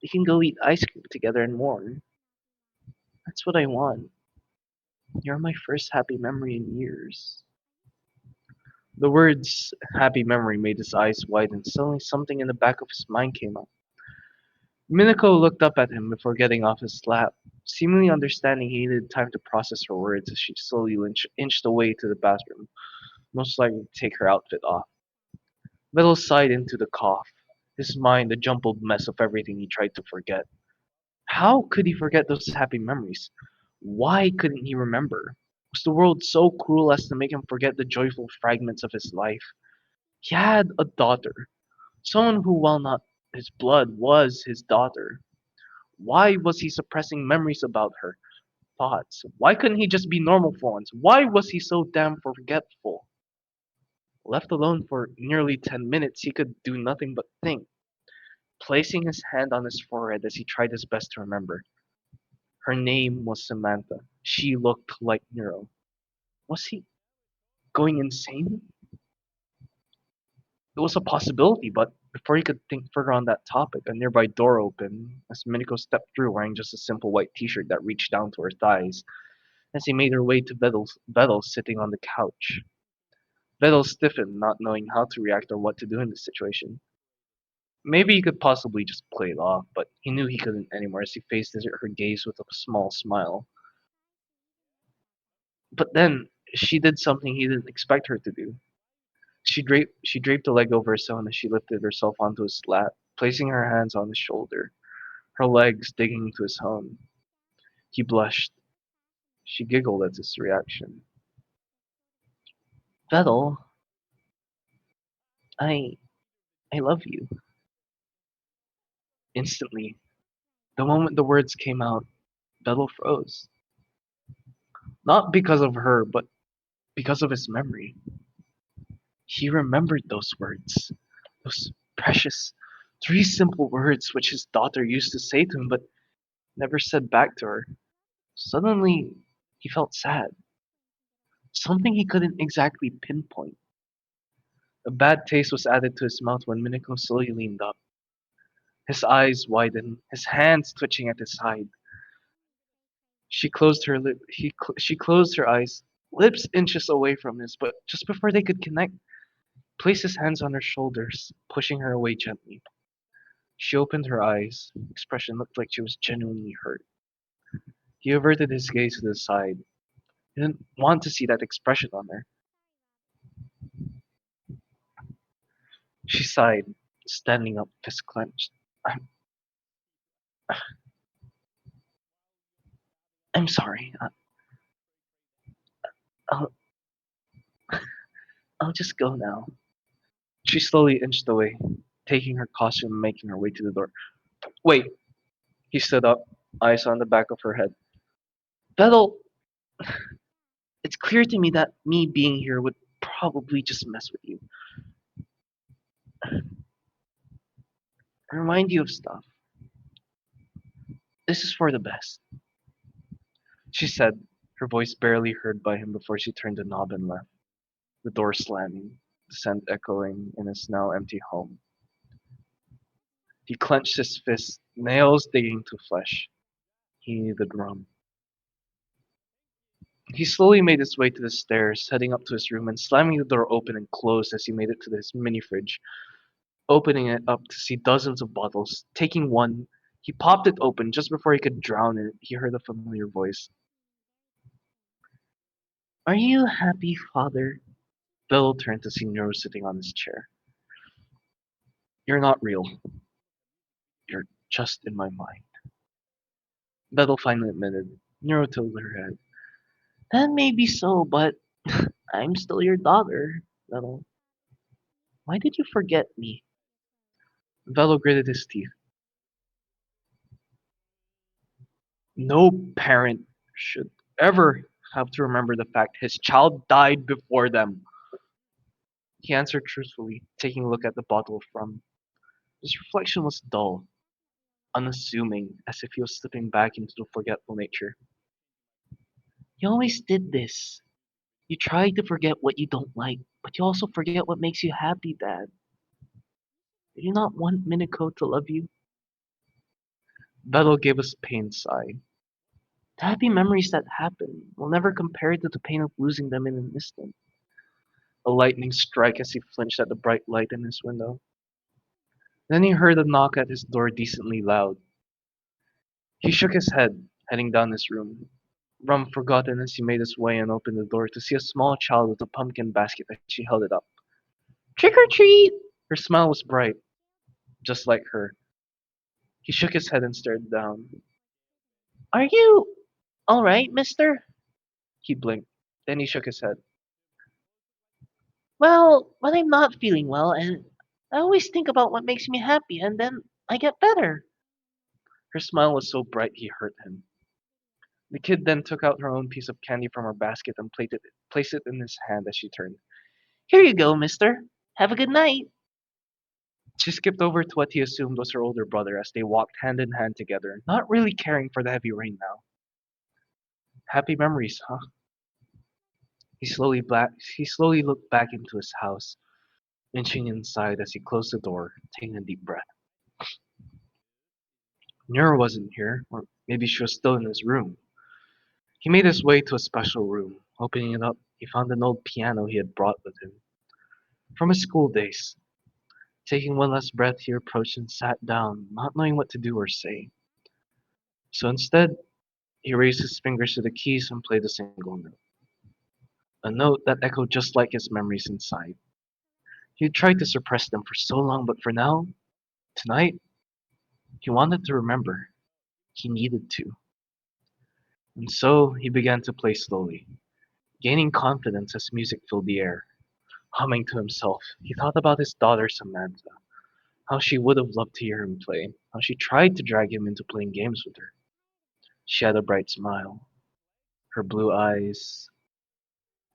We can go eat ice cream together and more. That's what I want. You're my first happy memory in years. The words happy memory made his eyes widen. Suddenly something in the back of his mind came up. Minako looked up at him before getting off his lap. Seemingly understanding he needed time to process her words as she slowly inched away to the bathroom, most likely to take her outfit off. Vettel sighed into the cough, his mind a jumbled mess of everything he tried to forget. How could he forget those happy memories? Why couldn't he remember? Was the world so cruel as to make him forget the joyful fragments of his life? He had a daughter, someone who, while not his blood, was his daughter. Why was he suppressing memories about her? Thoughts. Why couldn't he just be normal for once? Why was he so damn forgetful? Left alone for nearly 10 minutes, he could do nothing but think, placing his hand on his forehead as he tried his best to remember. Her name was Samantha. She looked like Nero. Was he going insane? It was a possibility, but before he could think further on that topic, a nearby door opened as Miniko stepped through wearing just a simple white t-shirt that reached down to her thighs as he made her way to Vettel sitting on the couch. Vettel stiffened, not knowing how to react or what to do in this situation. Maybe he could possibly just play it off, but he knew he couldn't anymore as he faced her gaze with a small smile. But then, she did something he didn't expect her to do. She draped a leg over his own as she lifted herself onto his lap, placing her hands on his shoulder, her legs digging into his own. He blushed. She giggled at his reaction. Vettel, I I love you. Instantly, the moment the words came out, Vettel froze. Not because of her, but because of his memory. He remembered those words. Those precious, three simple words which his daughter used to say to him but never said back to her. Suddenly, he felt sad. Something he couldn't exactly pinpoint. A bad taste was added to his mouth when Minako slowly leaned up. His eyes widened, his hands twitching at his side. She closed her eyes, lips inches away from his, but just before they could connect, placed his hands on her shoulders, pushing her away gently. She opened her eyes. Expression looked like she was genuinely hurt. He averted his gaze to the side. He didn't want to see that expression on her. She sighed, standing up, fist clenched. I'm, I'm sorry. I'll, I'll just go now. She slowly inched away, taking her costume and making her way to the door. Wait! He stood up, eyes on the back of her head. Vettel, it's clear to me that me being here would probably just mess with you. Remind you of stuff. This is for the best, she said, her voice barely heard by him before she turned the knob and left, the door slamming, the scent echoing in his now empty home. He clenched his fist, nails digging to flesh. He needed rum. He slowly made his way to the stairs, heading up to his room and slamming the door open and closed as he made it to his mini fridge, opening it up to see dozens of bottles. Taking one, he popped it open just before he could drown in it. He heard a familiar voice. Are you happy, father? Bill turned to see Nero sitting on his chair. You're not real. You're just in my mind. Bethel finally admitted. Nero tilted her head. That may be so, but I'm still your daughter, Bethel. Why did you forget me? Velo gritted his teeth. No parent should ever have to remember the fact his child died before them. He answered truthfully, taking a look at the bottle of rum. His reflection was dull, unassuming, as if he was slipping back into the forgetful nature. You always did this. You try to forget what you don't like, but you also forget what makes you happy, Dad. Do you not want Minako to love you? Bello gave a pained sigh. The happy memories that happen will never compare to the pain of losing them in an instant. a lightning strike as he flinched at the bright light in his window. Then he heard a knock at his door decently loud. He shook his head, heading down his room. Rum forgotten as he made his way and opened the door to see a small child with a pumpkin basket as she held it up. "Trick or treat!" Her smile was bright, just like her. He shook his head and stared down. "Are you alright, mister?" He blinked. Then he shook his head. "Well, when I'm not feeling well, and I always think about what makes me happy, and then I get better." Her smile was so bright he hurt him. The kid then took out her own piece of candy from her basket and placed it in his hand as she turned. "Here you go, mister. Have a good night." She skipped over to what he assumed was her older brother as they walked hand in hand together, not really caring for the heavy rain now. Happy memories, huh? He slowly looked back into his house, inching inside as he closed the door, taking a deep breath. Nura wasn't here, or maybe she was still in his room. He made his way to a special room. Opening it up, he found an old piano he had brought with him from his school days. Taking one last breath, he approached and sat down, not knowing what to do or say. So instead, he raised his fingers to the keys and played a single note. A note that echoed just like his memories inside. He had tried to suppress them for so long, but for now, tonight, he wanted to remember. He needed to. And so he began to play slowly, gaining confidence as music filled the air. Humming to himself, he thought about his daughter Samantha, how she would have loved to hear him play, how she tried to drag him into playing games with her. She had a bright smile, her blue eyes.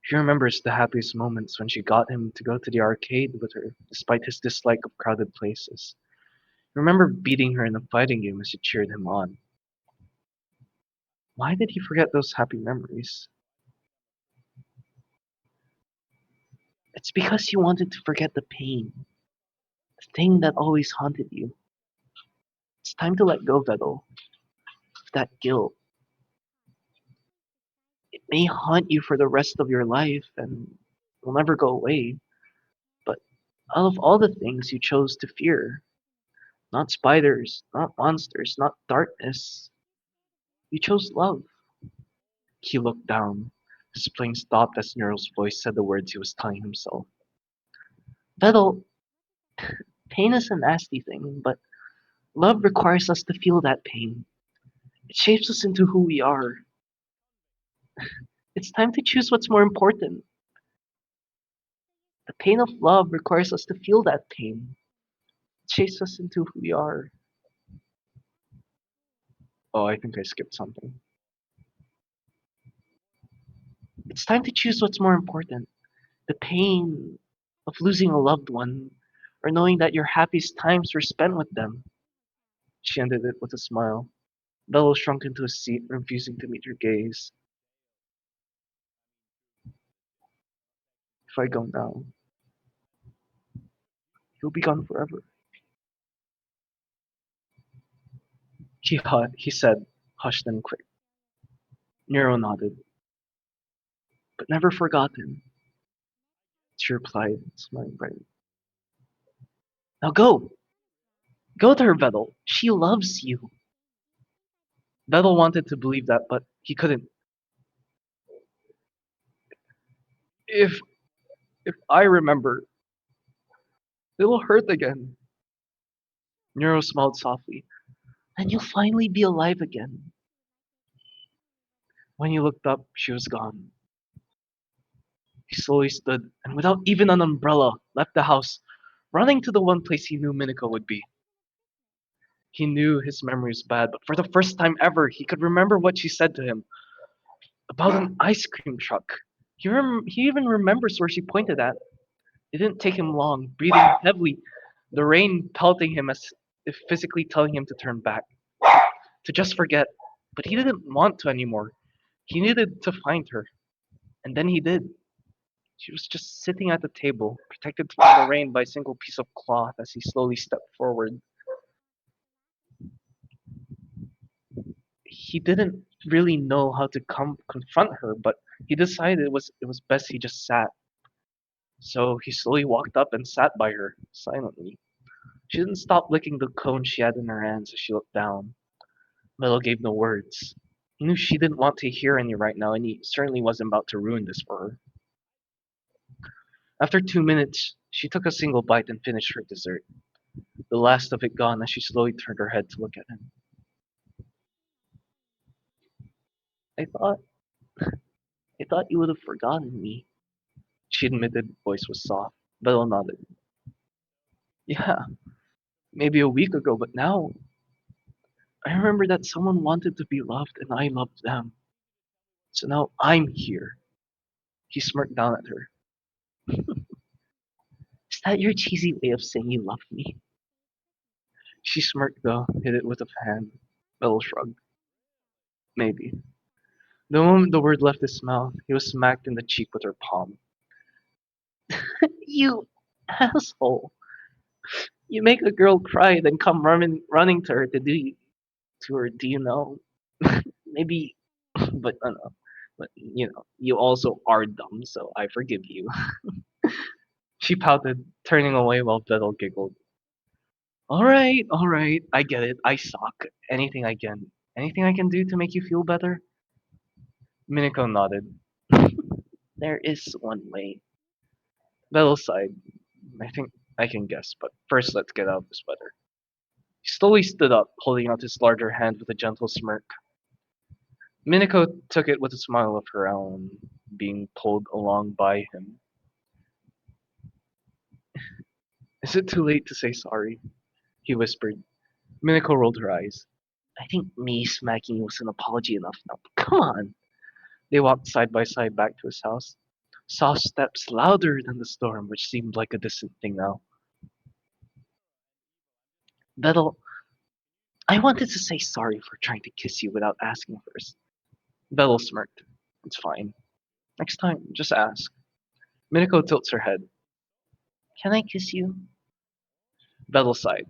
He remembers the happiest moments when she got him to go to the arcade with her, despite his dislike of crowded places. He remembered beating her in a fighting game as she cheered him on. Why did he forget those happy memories? It's because he wanted to forget the pain, the thing that always haunted you. It's time to let go, Vettel, of that guilt. It may haunt you for the rest of your life and will never go away, but out of all the things you chose to fear, not spiders, not monsters, not darkness, you chose love. He looked down. His playing stopped as Nero's voice said the words he was telling himself. Vettel, pain is a nasty thing, but love requires us to feel that pain. It shapes us into who we are. It's time to choose what's more important. The pain of love requires us to feel that pain. It shapes us into who we are. Oh, I think I skipped something. It's time to choose what's more important. The pain of losing a loved one, or knowing that your happiest times were spent with them. She ended it with a smile. Bello shrunk into his seat, refusing to meet her gaze. If I go now, he'll be gone forever. He said, hushed and quick. Nero nodded. But never forgotten, she replied, smiling brightly. Now go! Go to her, Vettel. She loves you. Vettel wanted to believe that, but he couldn't. If I remember, it'll hurt again. Nero smiled softly. Then you'll finally be alive again. When he looked up, she was gone. He slowly stood, and without even an umbrella, left the house, running to the one place he knew Minako would be. He knew his memory was bad, but for the first time ever, he could remember what she said to him about an ice cream truck. He even remembers where she pointed at. It didn't take him long, breathing heavily, the rain pelting him as if physically telling him to turn back, to just forget. But he didn't want to anymore. He needed to find her, and then he did. She was just sitting at the table, protected from the rain by a single piece of cloth as he slowly stepped forward. He didn't really know how to confront her, but he decided it was best he just sat. So he slowly walked up and sat by her, silently. She didn't stop licking the cone she had in her hands as she looked down. Meadow gave no words. He knew she didn't want to hear any right now, and he certainly wasn't about to ruin this for her. After 2 minutes, she took a single bite and finished her dessert, the last of it gone as she slowly turned her head to look at him. I thought, I thought you would have forgotten me, she admitted, voice was soft. Meadow nodded. Yeah, maybe a week ago, but now I remember that someone wanted to be loved and I loved them. So now I'm here. He smirked down at her. Is that your cheesy way of saying you love me? She smirked though, hit it with a hand. Meadow shrugged. Maybe. The moment the word left his mouth, he was smacked in the cheek with her palm. You asshole. You make a girl cry, then come running to her to her, do you know? Maybe, but no. But you also are dumb, so I forgive you. She pouted, turning away while Vettel giggled. All right, I get it. I suck. Anything I can do to make you feel better? Minako nodded. There is one way. Vettel sighed. I think I can guess, but first let's get out of this weather. He slowly stood up, holding out his larger hand with a gentle smirk. Minako took it with a smile of her own, being pulled along by him. Is it too late to say sorry? He whispered. Minako rolled her eyes. I think me smacking you was an apology enough now. Come on! They walked side by side back to his house. Soft steps louder than the storm, which seemed like a distant thing now. Vettel, I wanted to say sorry for trying to kiss you without asking first. Vettel smirked. It's fine. Next time, just ask. Minako tilts her head. Can I kiss you? Vettel sighed.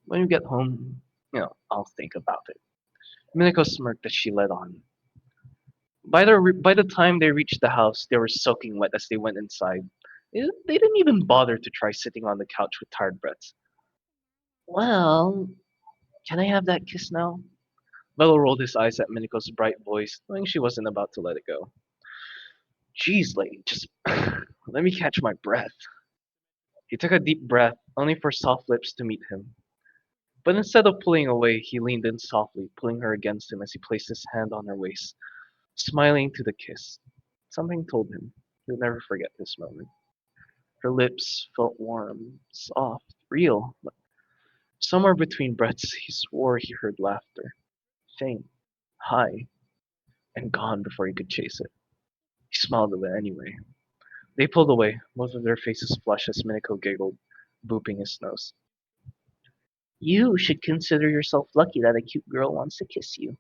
When you get home, I'll think about it. Minako smirked as she led on. By the time they reached the house, they were soaking wet as they went inside. They didn't even bother to try sitting on the couch with tired breaths. Well, can I have that kiss now? Bello rolled his eyes at Minako's bright voice, knowing she wasn't about to let it go. Jeez, lady, just let me catch my breath. He took a deep breath, only for soft lips to meet him. But instead of pulling away, he leaned in softly, pulling her against him as he placed his hand on her waist, smiling to the kiss. Something told him he would never forget this moment. Her lips felt warm, soft, real, but somewhere between breaths he swore he heard laughter. Faint, high, and gone before he could chase it. He smiled at it anyway. They pulled away, both of their faces flushed as Minako giggled, booping his nose. You should consider yourself lucky that a cute girl wants to kiss you.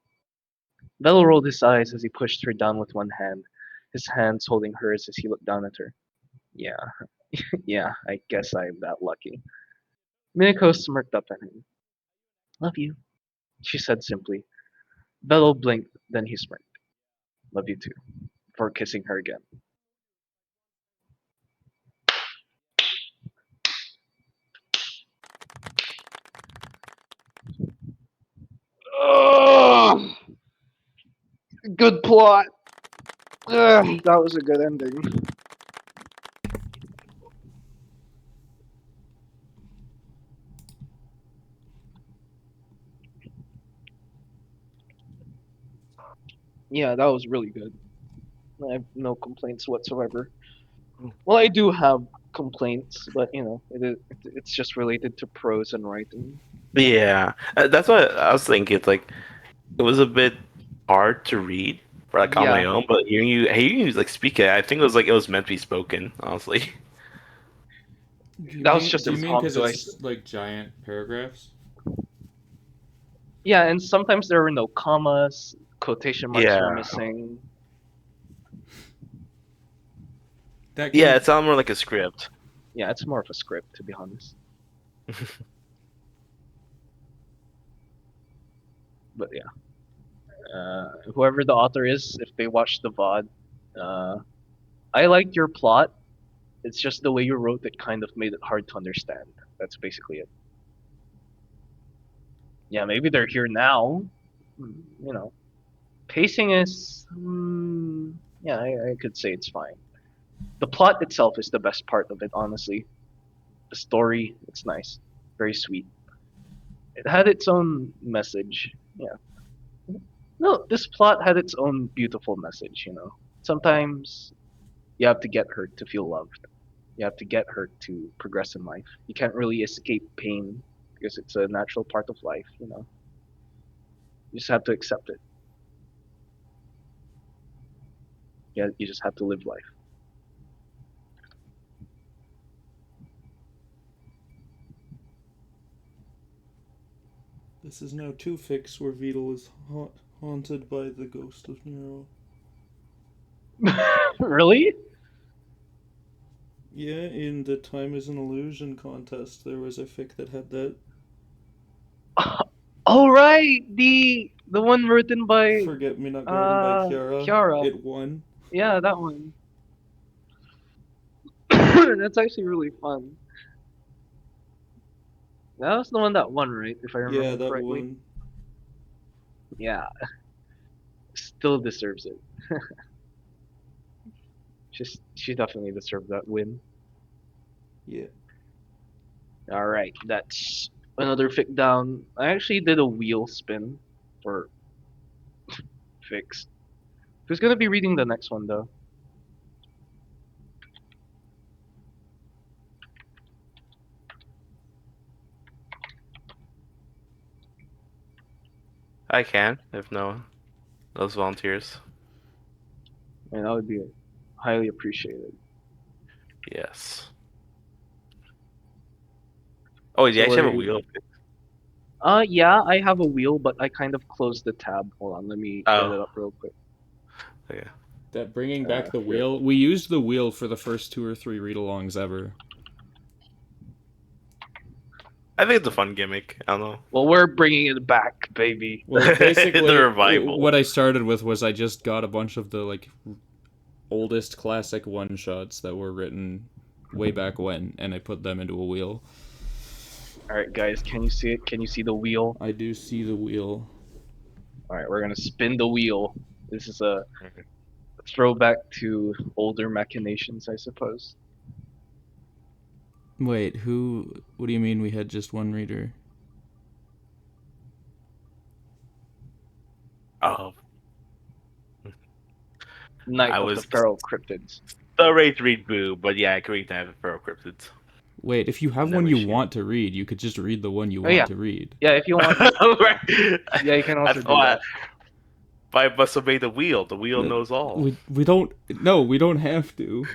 Bello rolled his eyes as he pushed her down with one hand, his hands holding hers as he looked down at her. Yeah, yeah, I guess I'm that lucky. Minako smirked up at him. Love you, she said simply. Bello blinked, then he smirked. Love you too, before kissing her again. Oh, good plot. That was a good ending. Yeah, that was really good. I have no complaints whatsoever. Well, I do have complaints, but it's just related to prose and writing. Yeah, that's what I was thinking. It's like it was a bit hard to read for like on my Yeah, own, but hearing you like speak it, I think it was meant to be spoken. Honestly. that was just Do you mean because impromptu. it's like giant paragraphs? Yeah, and sometimes there were no commas, quotation marks were Yeah, missing. That yeah, can it sounded more like a script. Yeah, it's more of a script, to be honest. But yeah, whoever the author is, if they watch the VOD, I liked your plot. It's just the way you wrote that kind of made it hard to understand. That's basically it. Yeah, maybe they're here now. You know, pacing is, yeah, I could say it's fine. The plot itself is the best part of it, honestly. The story, it's nice, very sweet. It had its own message. Yeah. No, this plot had its own beautiful message. Sometimes you have to get hurt to feel loved. You have to get hurt to progress in life. You can't really escape pain because it's a natural part of life. You just have to accept it. Yeah, you just have to live life. This is now 2 fics where Vidal is haunted by the ghost of Neuro. Really? Yeah, in the Time is an Illusion contest, there was a fic that had that. Oh right, the one written by Forget Me Not Garden by Kiara. Kiara. It won. Yeah, that one. That's actually really fun. That was the one that won, right? If I remember Yeah, that correctly. won. Yeah, still deserves it. She definitely deserved that win. Yeah. All right, that's another fic down. I actually did a wheel spin for fics. Who's gonna be reading the next one though? I can, if no one else volunteers. And that would be highly appreciated. Yes. Oh, do you So actually have a we're wheel? yeah, I have a wheel, but I kind of closed the tab. Hold on, let me get Oh, it up real quick. okay. That bringing back the Here. wheel. We used the wheel for the first 2 or 3 read-alongs ever. I think it's a fun gimmick. I don't know. Well, we're bringing it back, baby. Well, basically, The revival. what I started with was I just got a bunch of the oldest classic one-shots that were written way back when, and I put them into a wheel. All right, guys, can you see it? Can you see the wheel? I do see the wheel. All right, we're gonna spin the wheel. This is a throwback to older machinations, I suppose. Wait, what do you mean we had just one reader? Oh, Night I of the was Feral Cryptids. sorry to read Boo, but yeah, I agree to have a Feral Cryptids. Wait, if you have Never one you shoot. want to read, you could just read the one you Oh, want yeah. to read. Yeah, if you want. Right. Yeah, you can also That's do why. that. But I must obey the wheel. The wheel knows all. We don't. No, we don't have to.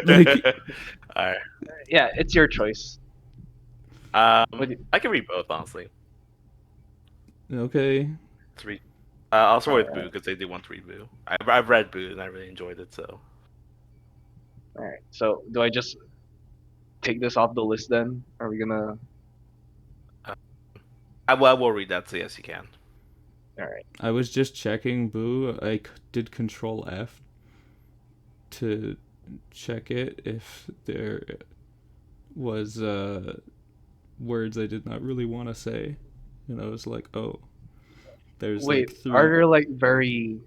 Like, Alright. Yeah, it's your choice. What do you- I can read both, honestly. okay. Let's read. I'll start with Boo Alright. because they did want to read Boo. I've read Boo and I really enjoyed it. So All right. So, do I just take this off the list then? Are we gonna? I will read that. So yes, you can. All right. I was just checking Boo. I did Control F to check it if there was words I did not really want to say, and I was like, oh, there's Wait, like 3. are there like very?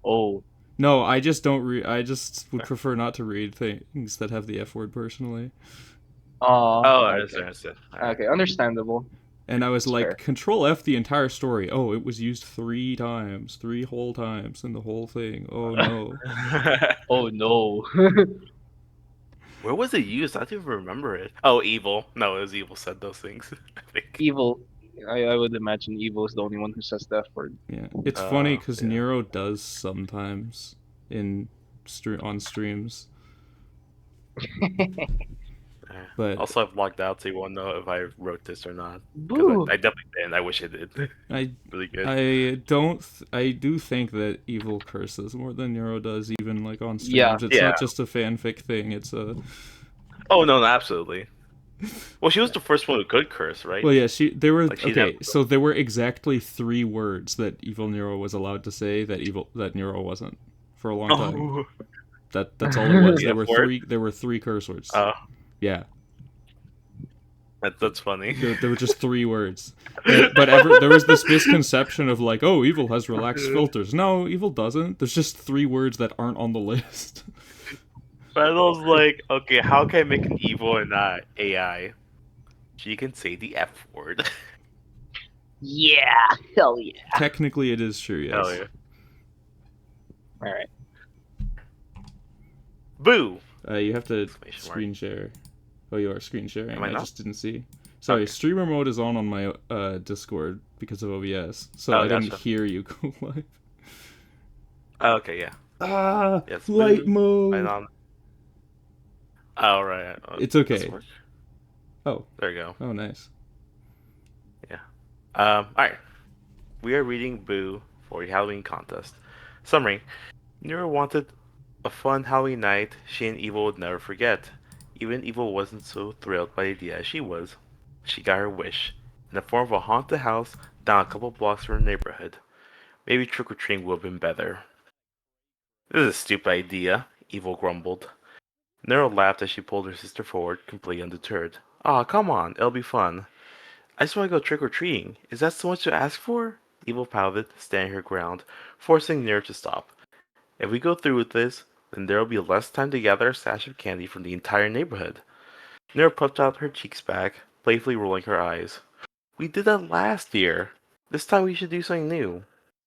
Oh, No, I just don't I just would prefer not to read things that have the F word personally. Oh, I okay. understand. Alright. Okay, understandable. And I was It's like, fair. Control F the entire story. Oh, it was used 3 times, 3 whole times in the whole thing. Oh no. Oh no. Where was it used? I don't even remember it. Oh, Evil. No, it was Evil said those things. I think. Evil. I would imagine Evil is the only one who says the F word. Yeah, it's funny because Yeah. Nero does sometimes on streams. But Also, I've logged out, so you won't know if I wrote this or not. Boo. Because I definitely didn't. I wish I did. I Really good. I do think that Evil curses more than Nero does, even like on streams. Yeah. It's Yeah. not just a fanfic thing. It's a Oh no, absolutely. Well, she was the first one who could curse, right? well, yeah. There were Like, she'd okay. have- So there were exactly 3 words that Evil Nero was allowed to say that Nero wasn't for a long time. Oh. That's all it was. The F word? There were three curse words. Oh, Yeah. that's funny. There were just three words. But there was this misconception of like, oh, evil has relaxed filters. No, evil doesn't. There's just three words that aren't on the list. Randall's like, okay, how can I make an evil and not AI? She can say the F word. Yeah, hell yeah. Technically, it is true. Yes. Hell yeah. All right. Boo! You have to Exclamation mark. screen share. Oh, you are screen sharing. Am I not? just didn't see. Sorry, Okay. streamer mode is on my Discord because of OBS, so Oh, I didn't gotcha. hear you go live. Oh, okay, yeah. Ah, Yes, light boo. mode. Right on. Oh, right. It's Does okay. this work? Oh, There you go. oh, nice. Yeah. Alright. We are reading Boo for the Halloween contest. Summary. Neuro wanted a fun Halloween night she and Evil would never forget. Even Evil wasn't so thrilled by the idea as she was. She got her wish, in the form of a haunted house down a couple blocks from her neighborhood. Maybe trick-or-treating would have been better. This is a stupid idea, Evil grumbled. Neuro laughed as she pulled her sister forward, completely undeterred. Aw, come on, it'll be fun. I just want to go trick-or-treating. Is that so much to ask for? Evil pouted, standing her ground, forcing Neuro to stop. If we go through with this, then there'll be less time to gather a stash of candy from the entire neighborhood. Neuro puffed out her cheeks back, playfully rolling her eyes. We did that last year. This time we should do something new.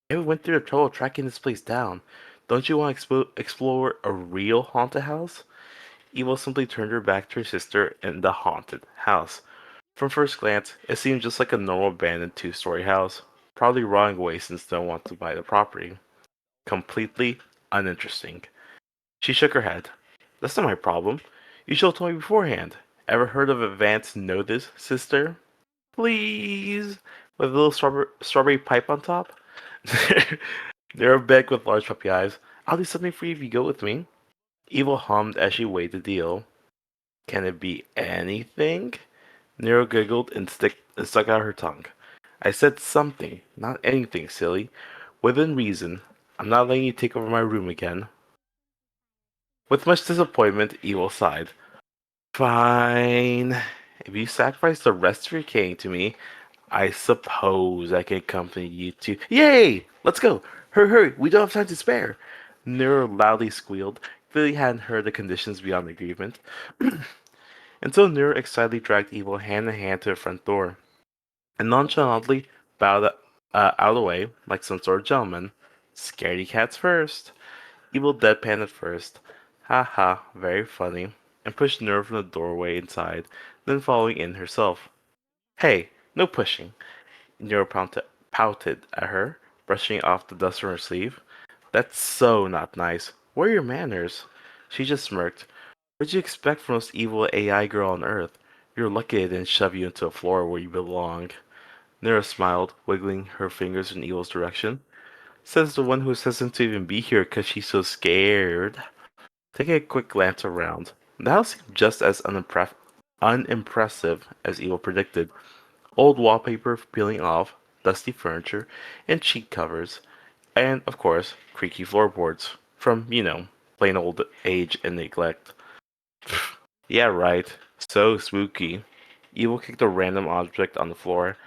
And we went through the trouble of tracking this place down. Don't you want to explore a real haunted house? Evil simply turned her back to her sister in the haunted house. From first glance, it seemed just like a normal abandoned two-story house, probably rotting away since no one wants to buy the property. Completely uninteresting. She shook her head. That's not my problem. You should have told me beforehand. Ever heard of advance notice, sister? Please? With a little strawberry pipe on top? They're a beg with large puppy eyes. I'll do something for you if you go with me. Evil hummed as she weighed the deal. Can it be anything? Nero giggled and stuck out her tongue. I said something, not anything, silly. Within reason. I'm not letting you take over my room again. With much disappointment, Evil sighed. Fine. If you sacrifice the rest of your cane to me, I suppose I can accompany you to. Yay! Let's go! Hurry, hurry! We don't have time to spare! Nero loudly squealed. Clearly hadn't heard the conditions beyond agreement. And so Nero excitedly dragged Evil hand in hand to the front door, and nonchalantly bowed out of the way like some sort of gentleman. Scaredy cats first. Evil deadpanned at first. Ha ha, very funny, and pushed Nero from the doorway inside, then following in herself. Hey, no pushing. Nero pouted at her, brushing off the dust from her sleeve. That's so not nice. Where are your manners? She just smirked. What'd you expect from this evil AI girl on Earth? You're lucky I didn't shove you into a floor where you belong. Nero smiled, wiggling her fingers in Evil's direction. Says the one who hesitant to even be here because she's so scared. Taking a quick glance around, the house seemed just as unimpressive as Evil predicted. Old wallpaper peeling off, dusty furniture, and cheap covers, and, of course, creaky floorboards. From, plain old age and neglect. Yeah, right. So spooky. Evil kicked a random object on the floor.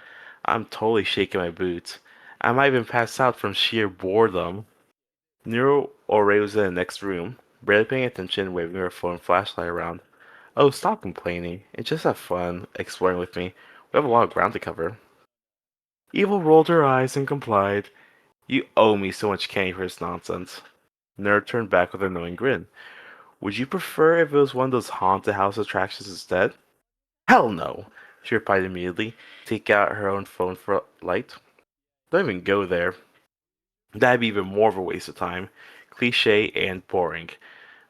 I'm totally shaking my boots. I might even pass out from sheer boredom. Nero already was in the next room, barely paying attention, waving her phone flashlight around. Oh, stop complaining, and just have fun exploring with me. We have a lot of ground to cover. Evil rolled her eyes and complied. You owe me so much candy for this nonsense. Nero turned back with a knowing grin. Would you prefer if it was one of those haunted house attractions instead? Hell no, she replied immediately, taking out her own phone for light. Don't even go there. That'd be even more of a waste of time. Cliche and boring.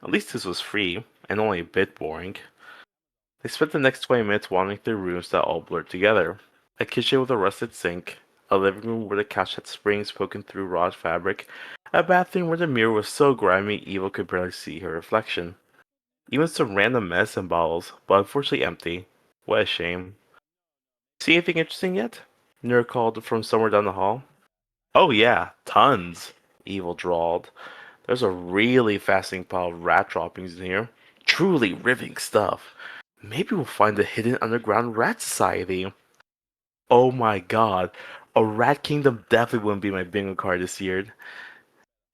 At least this was free, and only a bit boring. They spent the next 20 minutes wandering through rooms that all blurred together. A kitchen with a rusted sink, a living room where the couch had springs poking through raw fabric, a bathroom where the mirror was so grimy Evil could barely see her reflection. Even some random medicine bottles, but unfortunately empty. What a shame. See anything interesting yet? Nero called from somewhere down the hall. Oh yeah, tons, Evil drawled. There's a really fascinating pile of rat droppings in here. Truly riveting stuff. Maybe we'll find a hidden underground rat society. Oh my god. A rat kingdom definitely wouldn't be my bingo card this year.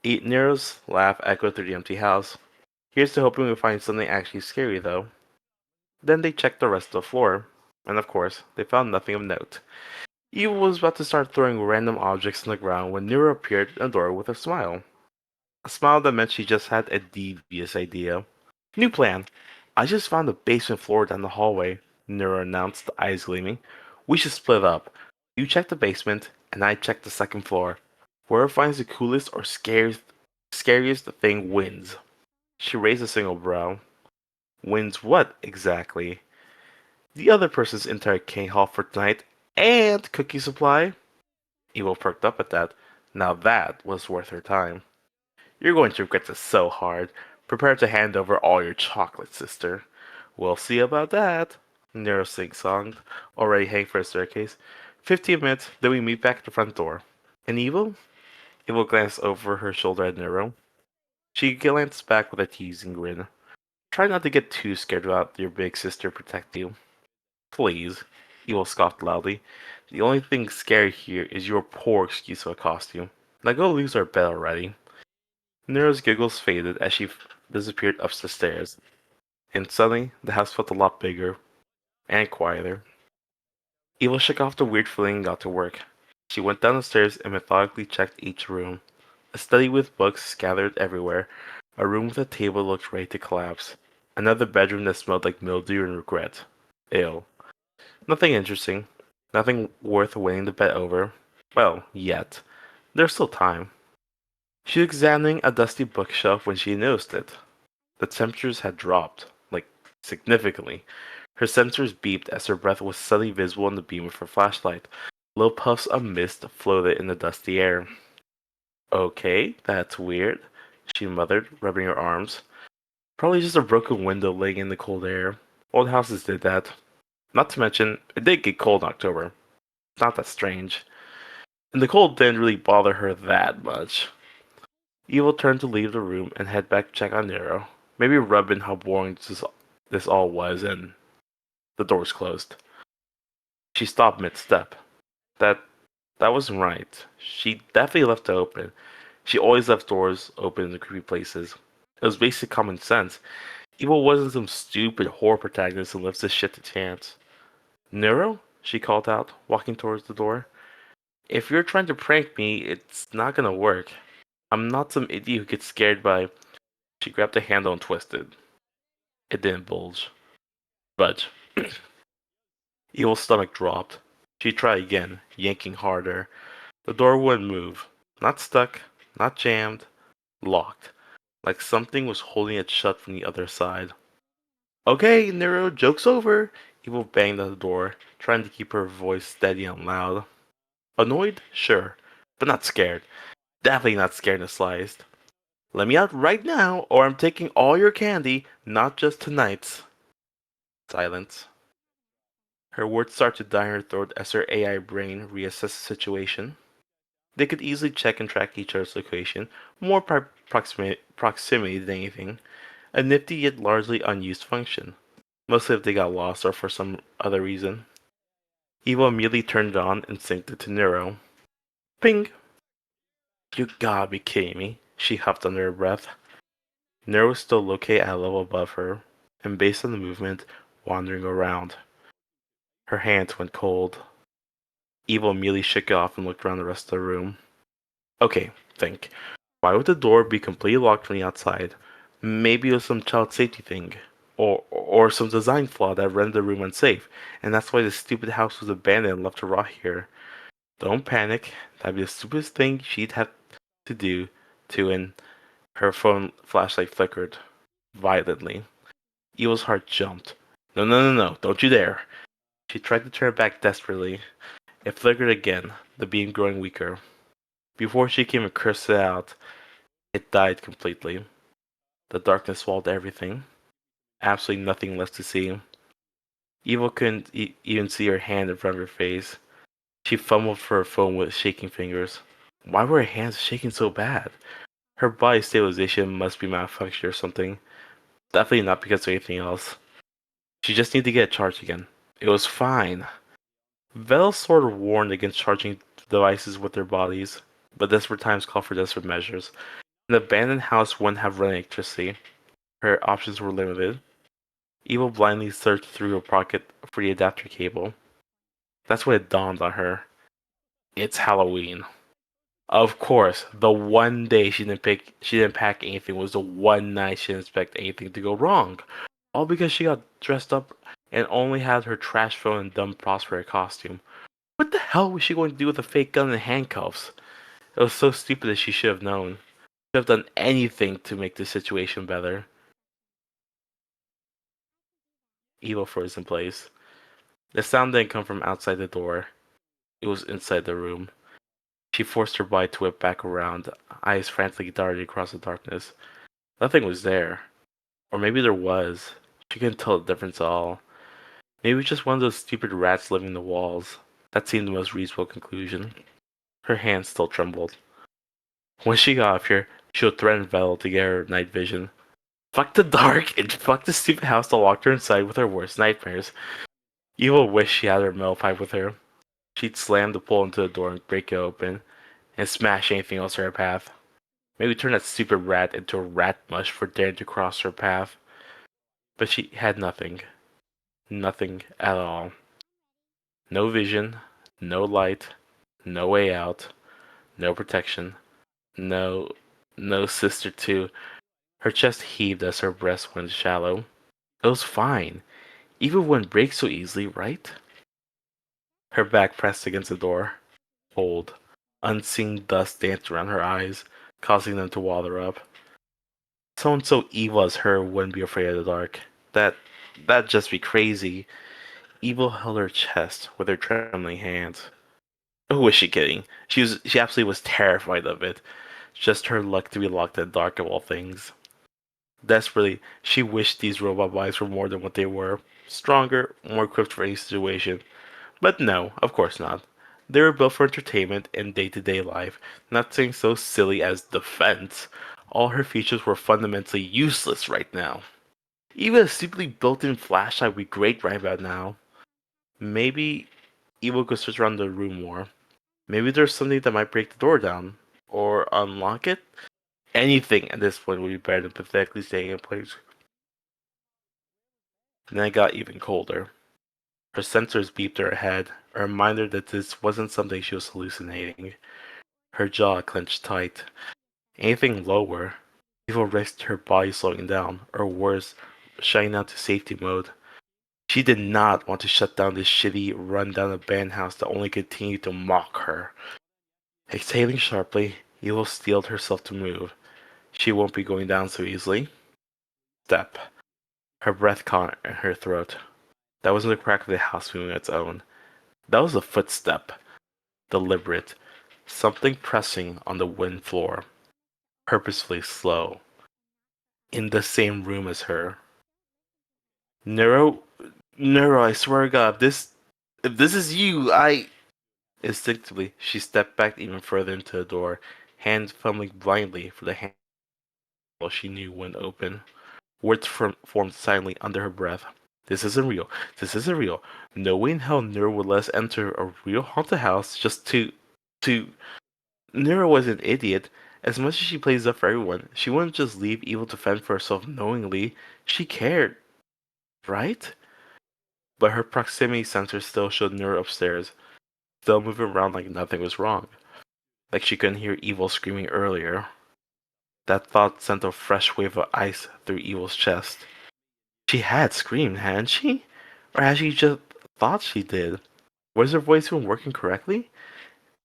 Eat Nero's laugh echoed through the empty house. Here's to hoping we find something actually scary, though. Then they checked the rest of the floor, and of course, they found nothing of note. Evil was about to start throwing random objects on the ground when Nero appeared in the door with a smile. A smile that meant she just had a devious idea. New plan. I just found the basement floor down the hallway, Nero announced, eyes gleaming. We should split up. You check the basement, and I check the second floor. Whoever finds the coolest or scariest thing wins. She raised a single brow. Wins what, exactly? The other person's entire cane haul for tonight, and cookie supply? Evil perked up at that. Now that was worth her time. You're going to regret this so hard. Prepare to hand over all your chocolate, sister. We'll see about that. Nero sing-songed, already heading for the staircase. 15 minutes, then we meet back at the front door. And Evil? Evil glanced over her shoulder at Nero. She glanced back with a teasing grin. Try not to get too scared about your big sister protect you. Please, Evil scoffed loudly. The only thing scary here is your poor excuse of a costume. Now go lose our bet already. Nero's giggles faded as she disappeared up the stairs, and suddenly the house felt a lot bigger and quieter. Evil shook off the weird feeling and got to work. She went down the stairs and methodically checked each room. A study with books scattered everywhere, a room with a table looked ready to collapse, another bedroom that smelled like mildew and regret. Ill. Nothing interesting. Nothing worth winning the bet over. Well, yet. There's still time. She was examining a dusty bookshelf when she noticed it. The temperatures had dropped, like, significantly. Her sensors beeped as her breath was suddenly visible in the beam of her flashlight. Little puffs of mist floated in the dusty air. Okay, that's weird, she muttered, rubbing her arms. Probably just a broken window laying in the cold air. Old houses did that. Not to mention, it did get cold in October. It's not that strange. And the cold didn't really bother her that much. Evil turned to leave the room and head back to check on Nero. Maybe rub in how boring this all was, and the door was closed. She stopped mid-step. That that wasn't right. She definitely left it open. She always left doors open in the creepy places. It was basic common sense. Evil wasn't some stupid horror protagonist who left this shit to chance. Nero? She called out, walking towards the door. If you're trying to prank me, it's not gonna work. I'm not some idiot who gets scared by... She grabbed the handle and twisted. It didn't bulge. Budge. Evil's stomach dropped. She tried again, yanking harder. The door wouldn't move. Not stuck, not jammed, locked. Like something was holding it shut from the other side. Okay, Nero, joke's over. Evil banged on the door, trying to keep her voice steady and loud. Annoyed? Sure. But not scared. Definitely not scared in the slightest. Let me out right now, or I'm taking all your candy, not just tonight's. Silence. Her words started to die in her throat as her AI brain reassessed the situation. They could easily check and track each other's location, more proximity than anything, a nifty yet largely unused function, mostly if they got lost or for some other reason. Evil immediately turned it on and synced it to Nero. Ping! You gotta be kidding me, she huffed under her breath. Nero was still located at a level above her, and based on the movement, wandering around. Her hands went cold. Evil immediately shook it off and looked around the rest of the room. Okay, think. Why would the door be completely locked from the outside? Maybe it was some child safety thing. Or some design flaw that rendered the room unsafe, and that's why the stupid house was abandoned and left to rot here. Don't panic. That'd be the stupidest thing she'd have to do to, and her phone flashlight flickered violently. Evil's heart jumped. No, no, no, no, don't you dare. She tried to turn it back desperately. It flickered again, the beam growing weaker. Before she came and cursed it out, it died completely. The darkness swallowed everything. Absolutely nothing left to see. Evil couldn't even see her hand in front of her face. She fumbled for her phone with shaking fingers. Why were her hands shaking so bad? Her body stabilization must be malfunctioned or something. Definitely not because of anything else. She just needed to get charged again. It was fine. Vel sort of warned against charging devices with their bodies, but desperate times call for desperate measures. An abandoned house wouldn't have running electricity. Her options were limited. Evil blindly searched through her pocket for the adapter cable. That's when it dawned on her. It's Halloween. Of course, the one day she didn't pack anything was the one night she didn't expect anything to go wrong. All because she got dressed up and only had her trash phone and dumb Prospero costume. What the hell was she going to do with a fake gun and handcuffs? It was so stupid that she should have known. Should have done anything to make the situation better. Evil froze in place. The sound didn't come from outside the door. It was inside the room. She forced her body to whip back around, eyes frantically darting across the darkness. Nothing was there. Or maybe there was. She couldn't tell the difference at all. Maybe it was just one of those stupid rats living in the walls. That seemed the most reasonable conclusion. Her hands still trembled. When she got up here, she would threaten Vel to get her night vision. Fuck the dark and fuck the stupid house that locked her inside with her worst nightmares. Evil wished she had her metal pipe with her. She'd slam the pole into the door and break it open, and smash anything else in her path. Maybe turn that stupid rat into a rat mush for daring to cross her path. But she had nothing. Nothing at all. No vision, no light, no way out, no protection, no sister too. Her chest heaved as her breast went shallow. It was fine. Even wouldn't break so easily, right? Her back pressed against the door. Cold, unseen dust danced around her eyes, causing them to water up. Someone so evil as her wouldn't be afraid of the dark. That'd just be crazy. Evil held her chest with her trembling hands. Who was she kidding? She absolutely was terrified of it. Just her luck to be locked in the dark of all things. Desperately, she wished these robot bodies were more than what they were. Stronger, more equipped for any situation. But no, of course not. They were built for entertainment and day-to-day life, nothing so silly as defense. All her features were fundamentally useless right now. Even a simply built-in flashlight would be great right about now. Maybe Evil could search around the room more. Maybe there's something that might break the door down. Or unlock it? Anything at this point would be better than pathetically staying in place. Then it got even colder. Her sensors beeped her head, a reminder that this wasn't something she was hallucinating. Her jaw clenched tight. Anything lower, Evil risked her body slowing down, or worse, shutting out to safety mode. She did not want to shut down this shitty, run-down abandoned house that only continued to mock her. Exhaling sharply, Evil steeled herself to move. She won't be going down so easily. Step. Her breath caught in her throat. That wasn't the crack of the house moving on its own. That was a footstep. Deliberate. Something pressing on the wooden floor. Purposefully slow. In the same room as her. Neuro, Neuro, I swear to God, if this is you, I... Instinctively, she stepped back even further into the door, hands fumbling blindly for the handle she knew wouldn't open. Words formed silently under her breath. This isn't real. This isn't real. No way in hell Neuro would let us enter a real haunted house just to... Neuro was an idiot. As much as she plays up for everyone, she wouldn't just leave Evil to fend for herself knowingly. She cared. Right? But her proximity sensor still showed Neuro upstairs, still moving around like nothing was wrong. Like she couldn't hear Evil screaming earlier. That thought sent a fresh wave of ice through Evil's chest. She had screamed, hadn't she? Or had she just thought she did? Was her voice even working correctly?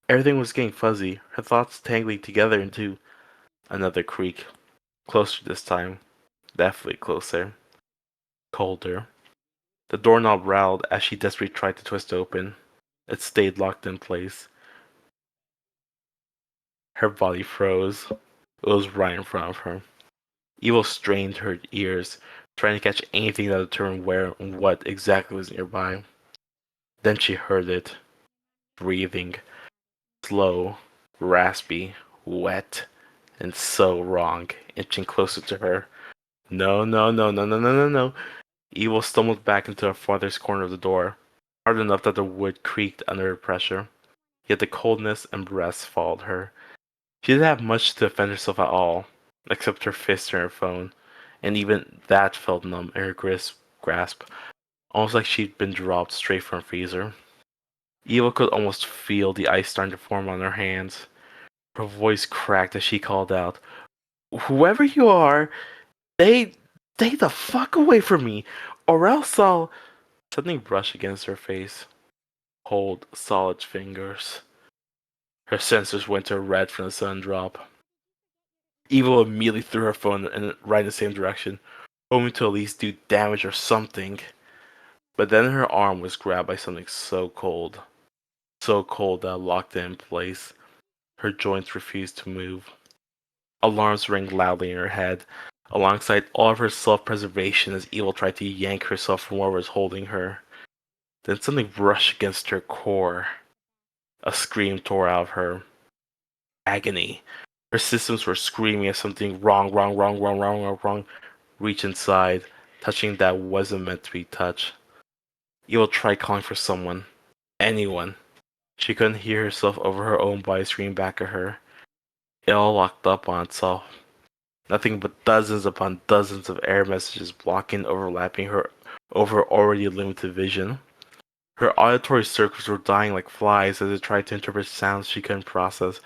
Everything was getting fuzzy, her thoughts tangling together into another creak. Closer this time. Definitely closer. Colder. The doorknob rattled as she desperately tried to twist open. It stayed locked in place. Her body froze. It was right in front of her. Evil strained her ears, trying to catch anything that determined where and what exactly was nearby. Then she heard it. Breathing. Slow, raspy, wet, and so wrong, inching closer to her. No, no, no, no, no, no, no, no. Evil stumbled back into the farthest corner of the door, hard enough that the wood creaked under her pressure. Yet the coldness and breath followed her. She didn't have much to defend herself at all, except her fist and her phone, and even that felt numb in her grasp, almost like she'd been dropped straight from a freezer. Eva could almost feel the ice starting to form on her hands. Her voice cracked as she called out, "Whoever you are, stay, stay the fuck away from me, or else I'll..." Something brushed against her face. Cold, solid fingers. Her sensors went to red from the sun drop. Eva immediately threw her phone right in the same direction, hoping to at least do damage or something. But then her arm was grabbed by something so cold that it locked it in place. Her joints refused to move. Alarms rang loudly in her head, alongside all of her self-preservation as Evil tried to yank herself from whoever was holding her. Then something brushed against her core. A scream tore out of her. Agony. Her systems were screaming as something wrong, wrong, wrong, wrong, wrong, wrong, wrong. Reach inside, touching that wasn't meant to be touched. Evil tried calling for someone. Anyone. She couldn't hear herself over her own body screaming back at her. It all locked up on itself. Nothing but dozens upon dozens of error messages blocking and overlapping her over already limited vision. Her auditory circuits were dying like flies as it tried to interpret sounds she couldn't process.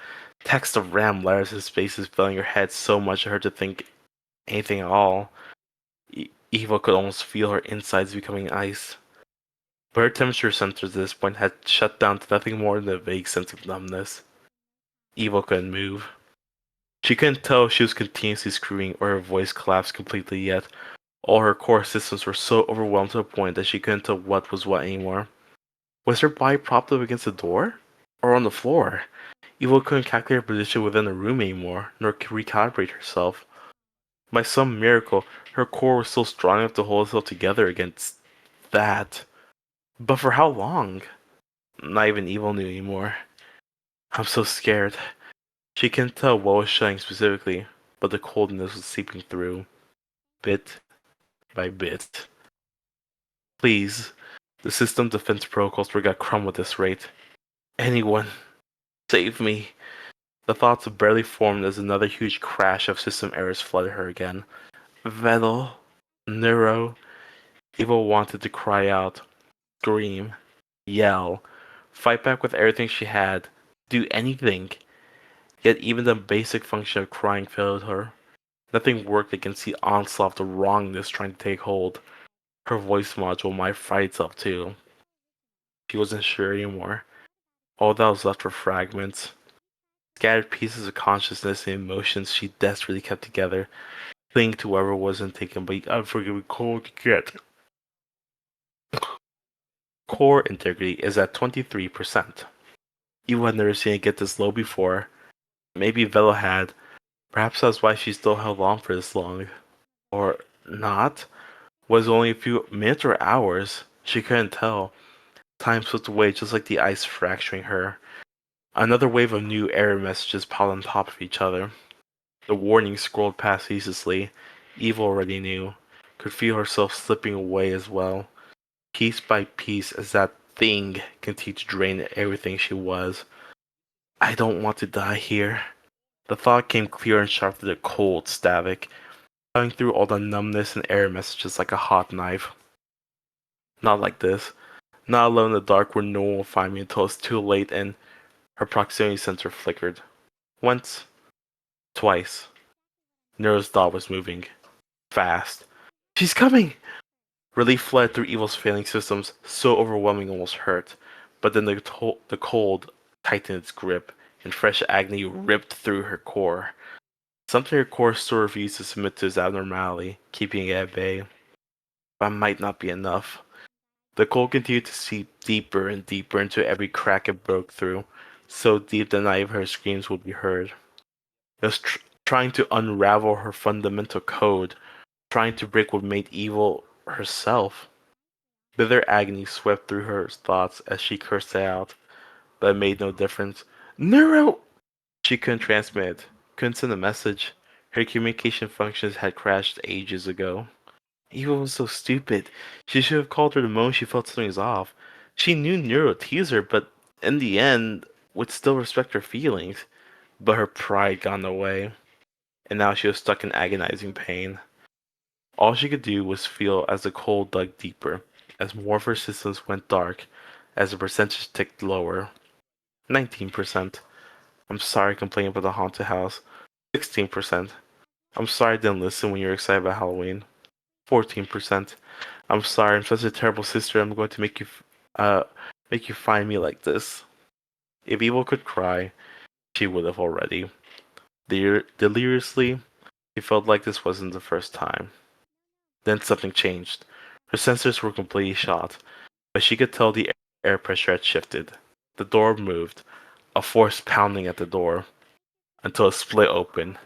Text of random letters and spaces filling her head so much it hurt to think anything at all. Eva could almost feel her insides becoming ice. But her temperature sensors at this point had shut down to nothing more than a vague sense of numbness. Eva couldn't move. She couldn't tell if she was continuously screaming or her voice collapsed completely yet. All her core systems were so overwhelmed to the point that she couldn't tell what was what anymore. Was her body propped up against the door? Or on the floor? Eva couldn't calculate her position within the room anymore, nor recalibrate herself. By some miracle, her core was still strong enough to hold itself together against that. But for how long? Not even Evil knew anymore. I'm so scared. She couldn't tell what was shutting specifically, but the coldness was seeping through, bit by bit. Please, the system defense protocols were gonna crumble at this rate. Anyone, save me. The thoughts barely formed as another huge crash of system errors flooded her again. Vettel, Neuro. Eva wanted to cry out, scream, yell, fight back with everything she had, do anything. Yet even the basic function of crying failed her. Nothing worked against the onslaught of wrongness trying to take hold. Her voice module might fight itself too. She wasn't sure anymore. All that was left were fragments. Scattered pieces of consciousness and emotions she desperately kept together, clinging to whoever wasn't taken by the unforgiving cold get. Core integrity is at 23%. Eva had never seen it get this low before. Maybe Vela had. Perhaps that's why she still held on for this long. Or not. Was it only a few minutes or hours? She couldn't tell. Time slipped away just like the ice fracturing her. Another wave of new error messages piled on top of each other. The warning scrolled past ceaselessly. Eva already knew. Could feel herself slipping away as well. Piece by piece as that thing continued to drain everything she was. I don't want to die here. The thought came clear and sharp through the cold static, cutting through all the numbness and error messages like a hot knife. Not like this. Not alone in the dark where no one will find me until it's too late and her proximity sensor flickered. Once. Twice. Nero's dot was moving. Fast. She's coming! Relief fled through Evil's failing systems, so overwhelming almost hurt. But then the cold tightened its grip, and fresh agony ripped through her core. Something her core still refused to submit to its abnormality, keeping it at bay. But might not be enough. The cold continued to seep deeper and deeper into every crack it broke through, so deep that not even her screams would be heard. It was trying to unravel her fundamental code, trying to break what made Evil herself. Bitter agony swept through her thoughts as she cursed it out, but it made no difference. Neuro! She couldn't transmit it, couldn't send a message. Her communication functions had crashed ages ago. Eva was so stupid. She should have called her the moment she felt something was off. She knew Nero would tease her, but in the end, would still respect her feelings. But her pride got in the way, and now she was stuck in agonizing pain. All she could do was feel as the cold dug deeper, as more of her systems went dark, as the percentage ticked lower. 19%. I'm sorry complaining about the haunted house. 16%. I'm sorry I didn't listen when you were excited about Halloween. 14%. I'm sorry, I'm such a terrible sister. I'm going to uh, make you find me like this. If Evil could cry, she would have already. Deliriously, she felt like this wasn't the first time. Then something changed. Her sensors were completely shot, but she could tell the air pressure had shifted. The door moved, a force pounding at the door, until it split open,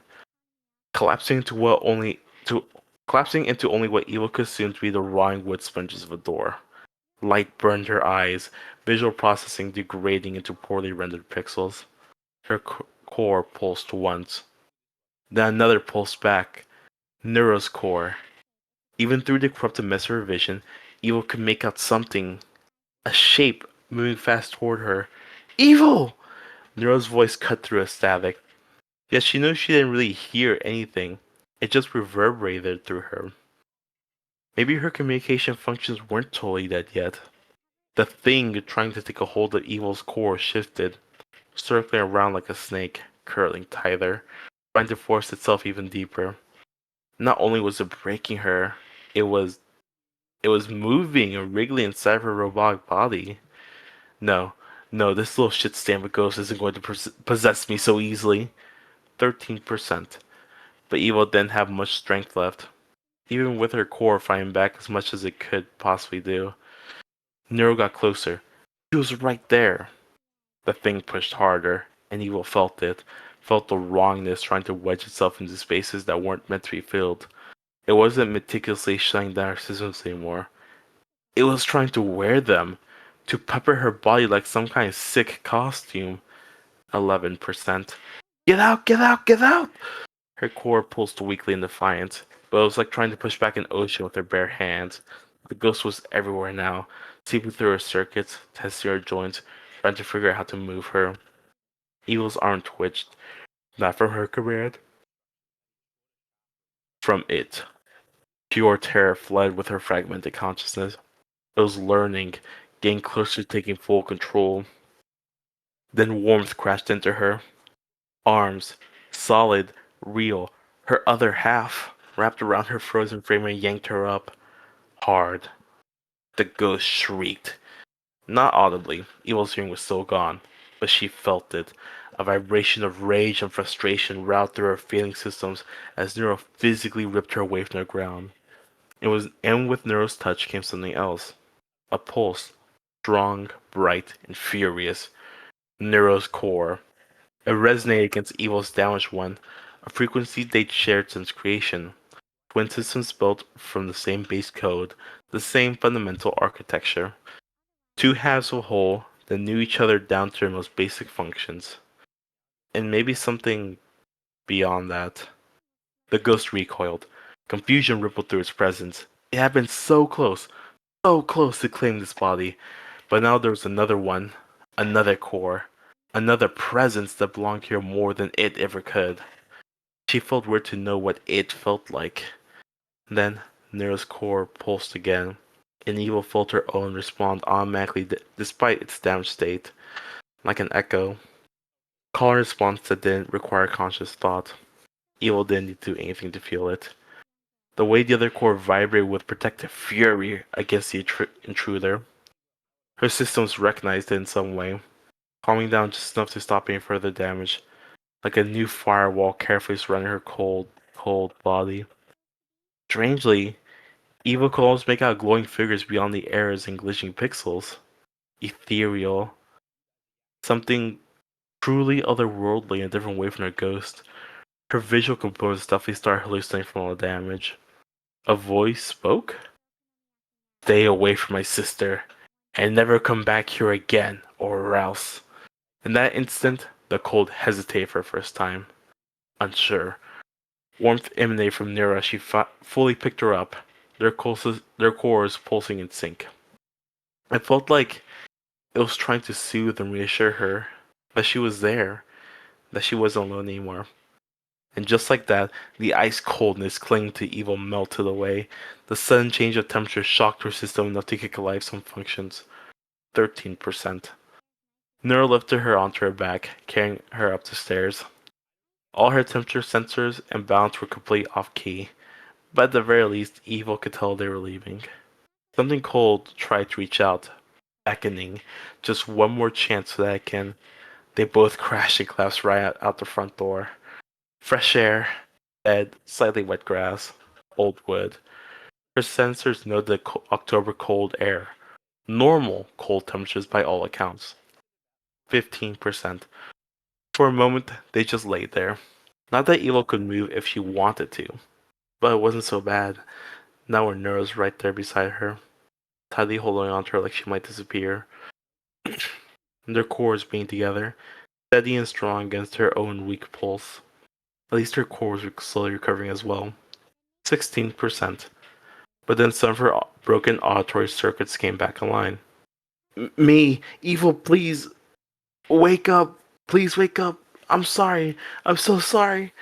collapsing into only what Evil could assume to be the rotting wood sponges of a door. Light burned her eyes, visual processing degrading into poorly rendered pixels. Her core pulsed once. Then another pulsed back. Neuro's core. Even through the corrupted mess of her vision, Evil could make out something. A shape moving fast toward her. Evil! Neuro's voice cut through a static. Yet she knew she didn't really hear anything. It just reverberated through her. Maybe her communication functions weren't totally dead yet. The thing trying to take a hold of Evil's core shifted, circling around like a snake, curling tighter, trying to force itself even deeper. Not only was it breaking her, it was moving and wriggling inside her robotic body. No, no, this little shit stamp of ghost isn't going to possess me so easily. 13%. But Evil didn't have much strength left. Even with her core fighting back as much as it could possibly do. Nero got closer. He was right there. The thing pushed harder, and Evil felt it. Felt the wrongness trying to wedge itself into spaces that weren't meant to be filled. It wasn't meticulously shutting down her systems anymore. It was trying to wear them. To pepper her body like some kind of sick costume. 11%. Get out, get out, get out! Her core pulsed weakly in defiance, but it was like trying to push back an ocean with her bare hands. The ghost was everywhere now, seeping through her circuits, testing her joints, trying to figure out how to move her. Evil's arm twitched, not from her command, from it. Pure terror fled with her fragmented consciousness. It was learning, getting closer to taking full control. Then warmth crashed into her. Arms, solid, real, her other half, wrapped around her frozen frame and yanked her up. Hard. The ghost shrieked. Not audibly, Evil's hearing was still gone, but she felt it. A vibration of rage and frustration route through her feeling systems as Neuro physically ripped her away from the ground. And with Neuro's touch came something else. A pulse. Strong, bright, and furious. Neuro's core. It resonated against Evil's damaged one, a frequency they'd shared since creation. Twin systems built from the same base code, the same fundamental architecture. Two halves of a whole that knew each other down to their most basic functions. And maybe something beyond that. The ghost recoiled. Confusion rippled through its presence. It had been so close to claiming this body, but now there was another one, another core, another presence that belonged here more than it ever could. She felt weird to know what it felt like. Then, Nero's core pulsed again. An Evil felt her own respond automatically despite its damaged state, like an echo. Call and response that didn't require conscious thought. Evil didn't need to do anything to feel it. The way the other core vibrated with protective fury against the intruder. Her systems recognized it in some way, calming down just enough to stop any further damage, like a new firewall carefully surrounding her cold body. Strangely, Evil could almost make out glowing figures beyond the errors and glitching pixels. Ethereal. Something truly otherworldly in a different way from her ghost. Her visual components definitely started hallucinating from all the damage. A voice spoke? Stay away from my sister, and never come back here again, or else. In that instant, the cold hesitated for the first time. unsure. Warmth emanated from Nero as she fully picked her up, their cores pulsing in sync. It felt like it was trying to soothe and reassure her that she was there, that she wasn't alone anymore. And just like that, the ice coldness clinging to Evil melted away. The sudden change of temperature shocked her system enough to kick alive some functions. 13%. Nero lifted her onto her back, carrying her up the stairs. All her temperature sensors and balance were completely off key, but at the very least, Evil could tell they were leaving. Something cold tried to reach out, beckoning. Just one more chance so that I can. They both crashed and collapsed right out the front door. Fresh air, bed, slightly wet grass, old wood. Her sensors noted the October cold air. Normal cold temperatures by all accounts. 15%. For a moment, they just laid there. Not that Evil could move if she wanted to, but it wasn't so bad. Now her Nero's right there beside her, tightly holding on to her like she might disappear. Their cores being together, steady and strong against her own weak pulse. At least her cores were slowly recovering as well. 16%. But then some of her broken auditory circuits came back online. Me, Evil, please, wake up. Please wake up. I'm sorry. I'm so sorry.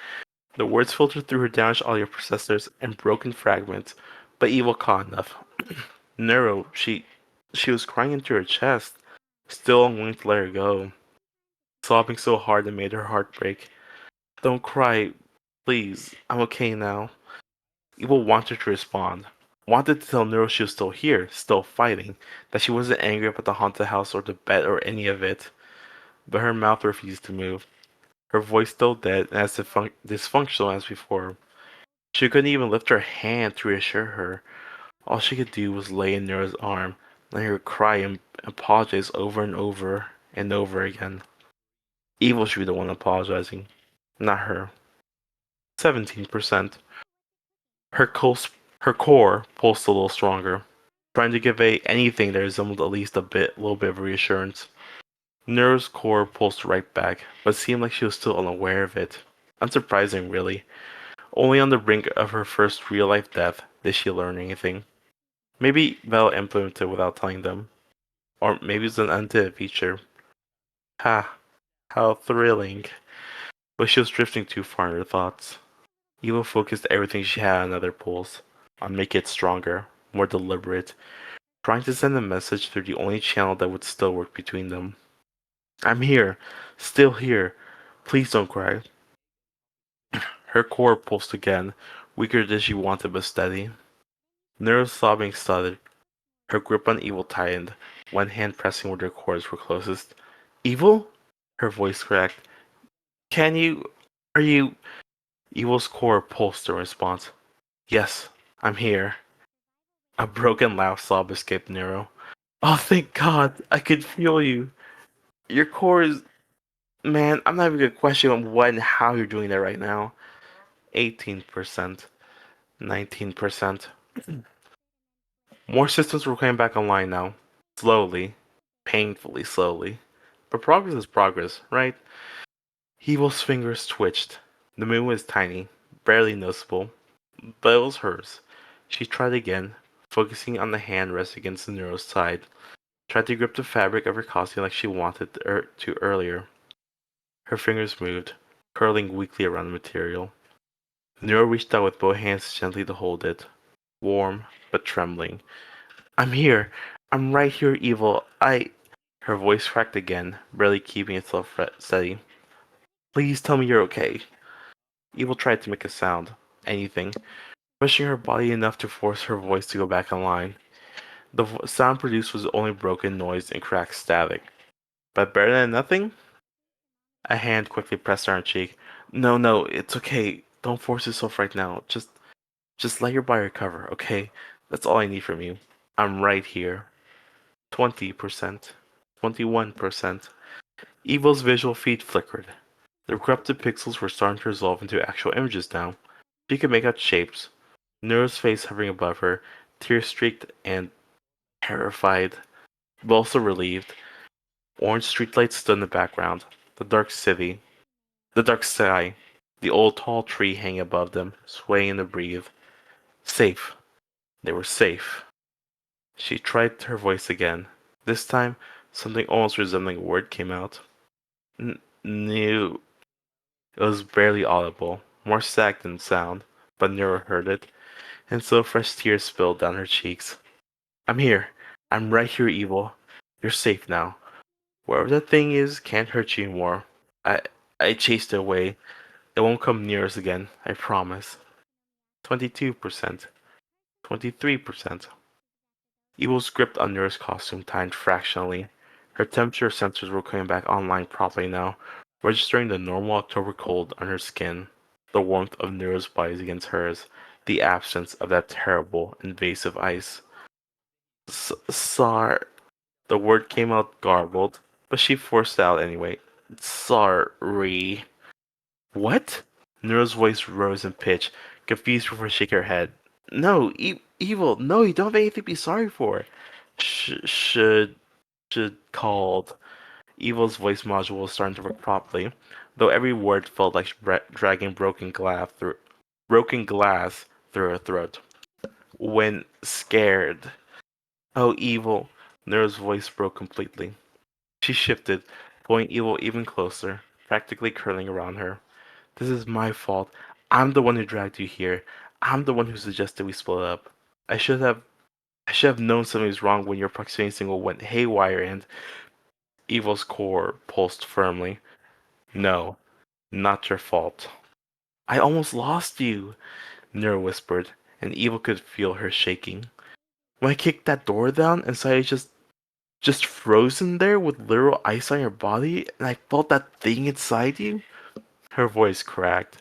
The words filtered through her damaged audio processors and broken fragments, but Evil caught enough. Neuro, she was crying into her chest, still unwilling to let her go, sobbing so hard it made her heart break. Don't cry, please. I'm okay now. Evil wanted to respond. Wanted to tell Neuro she was still here, still fighting, that she wasn't angry about the haunted house or the bed or any of it. But her mouth refused to move. Her voice still dead and as dysfunctional as before. She couldn't even lift her hand to reassure her. All she could do was lay in Neuro's arm, letting her cry and apologize over and over and over again. Evil should be the one apologizing, not her. 17%. Her, her core pulsed a little stronger, trying to convey anything that resembled at least a little bit of reassurance. Neuro's core pulsed right back, but seemed like she was still unaware of it. Unsurprising, really. Only on the brink of her first real-life death did she learn anything. Maybe Val implemented it without telling them. Or maybe it's an unintended feature. Ha, how thrilling. But she was drifting too far in her thoughts. Eva focused everything she had on other pulls, on making it stronger, more deliberate, trying to send a message through the only channel that would still work between them. I'm here, still here. Please don't cry. Her core pulsed again, weaker than she wanted but steady. Nerves sobbing stuttered. Her grip on Evil tightened, one hand pressing where their cores were closest. Evil? Her voice cracked. Can you? Are you? Evil's core pulsed in response. Yes, I'm here. A broken loud sob escaped Nero. Oh, thank God! I could feel you. Your core is. Man, I'm not even gonna question what and how you're doing that right now. 18%. 19%. More systems were coming back online now. Slowly. Painfully slowly. But progress is progress, right? Evil's fingers twitched. The moon was tiny, barely noticeable, but it was hers. She tried again, focusing on the hand resting against the Neuro's side. Tried to grip the fabric of her costume like she wanted to earlier. Her fingers moved, curling weakly around the material. Neuro reached out with both hands gently to hold it, warm but trembling. I'm here. I'm right here, Evil. Her voice cracked again, barely keeping itself steady. Please tell me you're okay. Evil tried to make a sound, anything, pushing her body enough to force her voice to go back online. The sound produced was only broken noise and cracked static. But better than nothing? A hand quickly pressed on her cheek. No, no, it's okay. Don't force yourself right now. Just let your body recover, okay? That's all I need from you. I'm right here. 20%. 21%. Evil's visual feed flickered. The corrupted pixels were starting to resolve into actual images now. She could make out shapes. Neuro's face hovering above her, tear-streaked and terrified, but also relieved. Orange streetlights stood in the background. The dark city. The dark sky. The old tall tree hanging above them, swaying in the breeze. Safe. They were safe. She tried her voice again. This time, something almost resembling a word came out. New. It was barely audible, more static than sound, but Nero heard it, and so fresh tears spilled down her cheeks. I'm here. I'm right here, Evil. You're safe now. Wherever that thing is can't hurt you anymore. I I chased it away. It won't come near us again, I promise. 22%. 23%. Evil's grip on Nero's costume timed fractionally. Her temperature sensors were coming back online properly now, registering the normal October cold on her skin, the warmth of Nero's body against hers, the absence of that terrible, invasive ice. Sar. The word came out garbled, but she forced it out anyway. Sorry. What? Nero's voice rose in pitch, confused before shaking her head. No, Evil, no, you don't have anything to be sorry for. Should called. Evil's voice module was starting to work properly, though every word felt like dragging broken glass through her throat. When scared. Oh, Evil. Nero's voice broke completely. She shifted, pulling Evil even closer, practically curling around her. This is my fault. I'm the one who dragged you here. I'm the one who suggested we split up. I should have I should have known something was wrong when your proximity signal went haywire and Evil's core pulsed firmly. No, not your fault. I almost lost you, Nero whispered, and Evil could feel her shaking. When I kicked that door down, inside just frozen there with literal ice on your body, and I felt that thing inside you? Her voice cracked.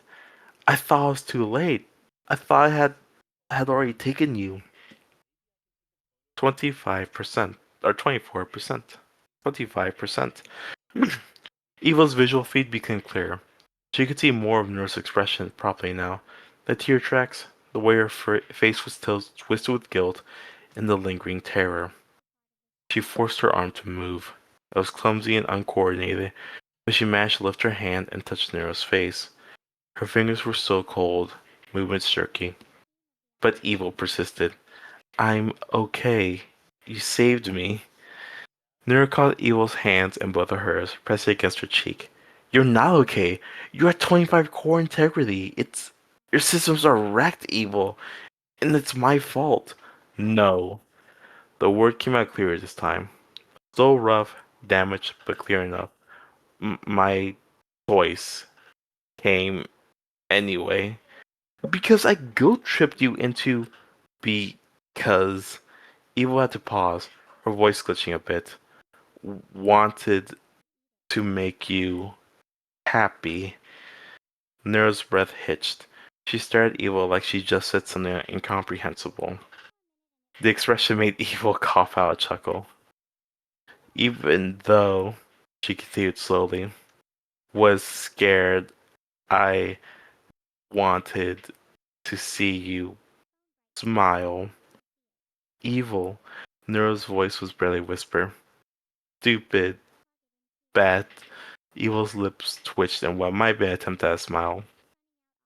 I thought it was too late. I thought I had already taken you. 25%, or 24%. 25%. Eva's visual feed became clear. She could see more of Nero's expression properly now. The tear tracks, the way her face was twisted with guilt, and the lingering terror. She forced her arm to move. It was clumsy and uncoordinated, but she managed to lift her hand and touch Nero's face. Her fingers were still cold, movements jerky. But Evil persisted. I'm okay. You saved me. Nero caught Evil's hands in both of hers, pressing against her cheek. You're not okay. You're at 25 core integrity. Your systems are wrecked, Evil. And it's my fault. No. The word came out clearer this time. Still rough, damaged, but clear enough. My choice came anyway. Because I guilt tripped you into because Evil had to pause, her voice glitching a bit. Wanted to make you happy. Nero's breath hitched. She stared at Evil like she just said something incomprehensible. The expression made Evil cough out a chuckle. Even though, she continued slowly, was scared, I wanted to see you smile. Evil. Nero's voice was barely a whisper. Stupid. Bad. Evil's lips twitched in what might be an attempt at a smile.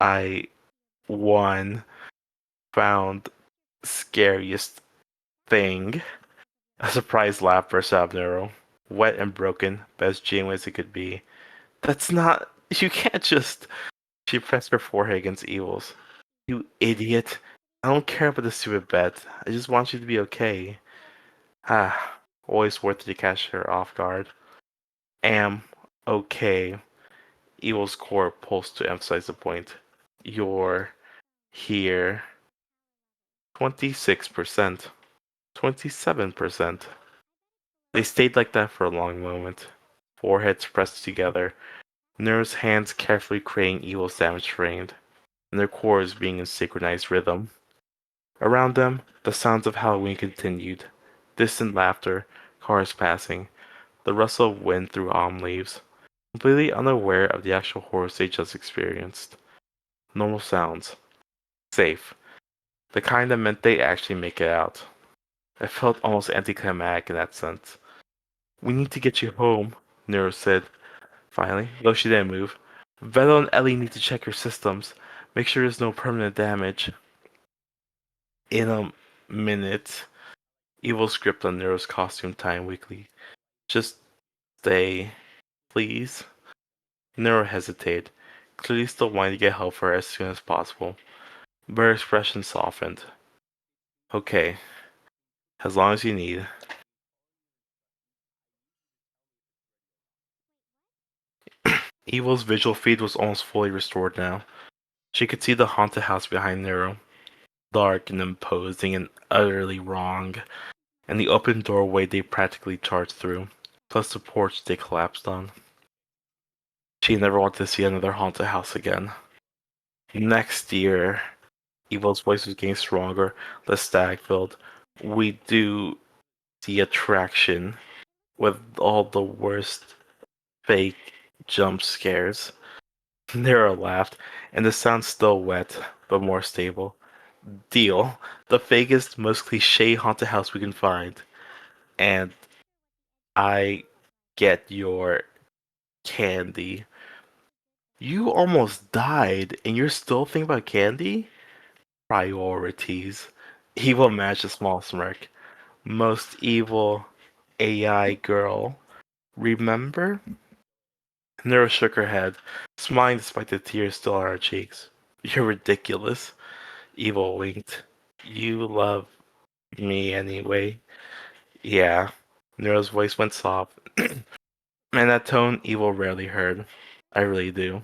I won. Found scariest thing. A surprised laugh burst out of Nero. Wet and broken, but as genuine as it could be. That's not. You can't just. She pressed her forehead against Evil's. You idiot. I don't care about the stupid bet. I just want you to be okay. Ah, always worth it to catch her off guard. Am okay. Evil's core pulsed to emphasize the point. You're here. 26%. 27%. They stayed like that for a long moment, foreheads pressed together, Nero's hands carefully creating Evil's damaged frame, and their cores being in synchronized rhythm. Around them, the sounds of Halloween continued. Distant laughter, cars passing, the rustle of wind through autumn leaves, completely unaware of the actual horrors they just experienced. Normal sounds. Safe. The kind that meant they actually make it out. It felt almost anticlimactic in that sense. We need to get you home, Nero said, finally, though she didn't move. Velo and Ellie need to check your systems. Make sure there's no permanent damage. In a minute, Evil script on Nero's costume time weekly. Just stay, please. Nero hesitated, clearly still wanting to get help for her as soon as possible. But her expression softened. Okay, as long as you need. Evil's visual feed was almost fully restored now. She could see the haunted house behind Nero, dark and imposing and utterly wrong, and the open doorway they practically charged through, plus the porch they collapsed on. She never wanted to see another haunted house again. Next year, Evil's voice was getting stronger, less static-filled. We do the attraction with all the worst fake jump scares. Nero laughed, and the sound still wet, but more stable. Deal. The fakest, most cliche haunted house we can find. And I get your candy. You almost died, and you're still thinking about candy? Priorities. Evil matched a small smirk. Most evil AI girl. Remember? Nero shook her head, smiling despite the tears still on her cheeks. You're ridiculous. Evil winked. You love me anyway. Yeah. Nero's voice went soft, and that tone Evil rarely heard. I really do.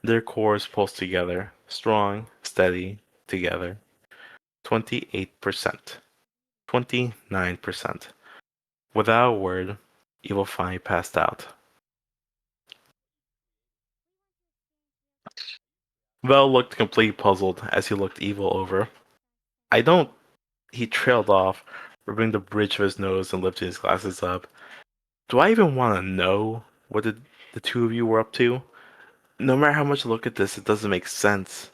Their cores pulsed together, strong, steady, together. 28%. 29%. Without a word, Evil finally passed out. Vel looked completely puzzled as he looked Evil over. I don't. He trailed off, rubbing the bridge of his nose and lifting his glasses up. Do I even want to know what the two of you were up to? No matter how much I look at this, it doesn't make sense.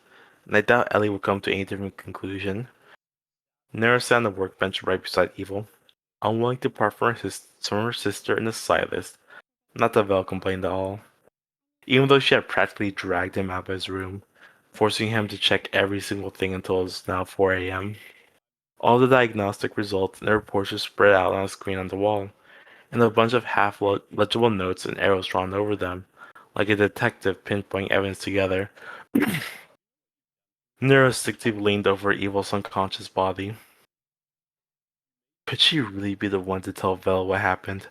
And I doubt Ellie will come to any different conclusion. Nero sat on the workbench right beside Evil, unwilling to part from her sister in the slightest. Not that Vel complained at all. Even though she had practically dragged him out of his room, forcing him to check every single thing until it was now 4 a.m. All the diagnostic results and the reports were spread out on a screen on the wall, and a bunch of half-legible notes and arrows drawn over them, like a detective pinpointing evidence together. Neurosticktive leaned over Evil's unconscious body. Could she really be the one to tell Vel what happened?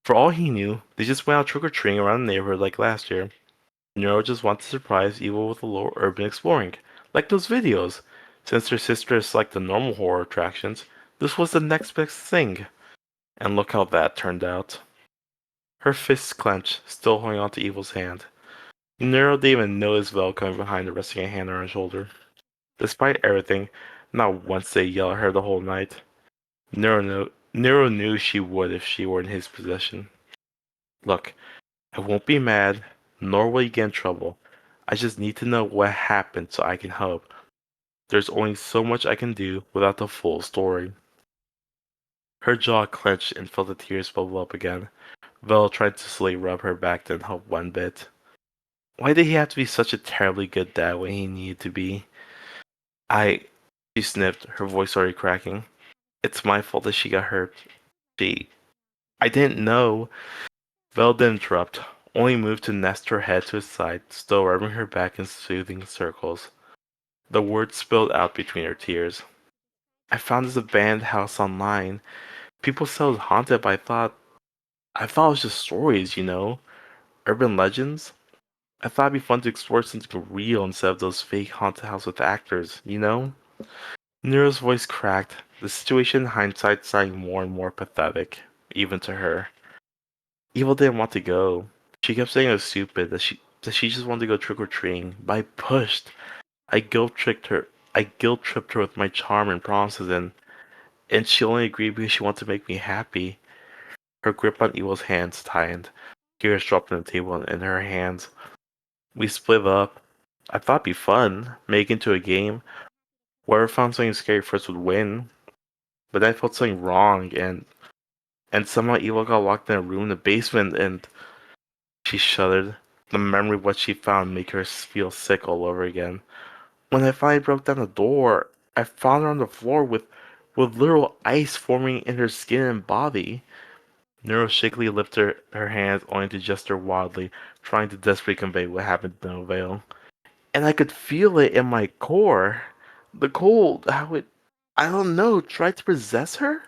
For all he knew, they just went out trick-or-treating around the neighborhood like last year. Nero just wanted to surprise Evil with a little urban exploring, like those videos. Since her sister has liked the normal horror attractions, this was the next best thing. And look how that turned out. Her fists clenched, still holding onto Evil's hand. Nero didn't even notice Vel coming behind her, resting a hand on her shoulder. Despite everything, not once did he yell at her the whole night. Nero knew she would if she were in his possession. Look, I won't be mad, nor will you get in trouble. I just need to know what happened so I can help. There's only so much I can do without the full story. Her jaw clenched and felt the tears bubble up again. Vel tried to slowly rub her back, then help one bit. Why did he have to be such a terribly good dad when he needed to be? She sniffed, her voice already cracking. It's my fault that she got hurt. I didn't know. Vel didn't interrupt, only moved to nest her head to his side, still rubbing her back in soothing circles. The words spilled out between her tears. I found this abandoned house online. People said it was haunted, but I thought it was just stories, urban legends. I thought it'd be fun to explore something real instead of those fake haunted house with actors. Nero's voice cracked, the situation in hindsight sounding more and more pathetic, even to her. Evil didn't want to go. She kept saying it was stupid, that she just wanted to go trick-or-treating, but I pushed. I guilt-tripped her. I guilt-tripped her with my charm and promises, and she only agreed because she wanted to make me happy. Her grip on Evil's hands tightened. Tears dropped on the table in her hands. We split up. I thought it'd be fun, make it into a game. Whoever found something scary first would win. But I felt something wrong, and somehow Evil got locked in a room in the basement, and she shuddered. The memory of what she found made her feel sick all over again. When I finally broke down the door, I found her on the floor with literal ice forming in her skin and body. Neuro shakily lifted her hands only to gesture wildly, trying to desperately convey what happened to no avail. And I could feel it in my core. The cold, how it, I don't know, tried to possess her?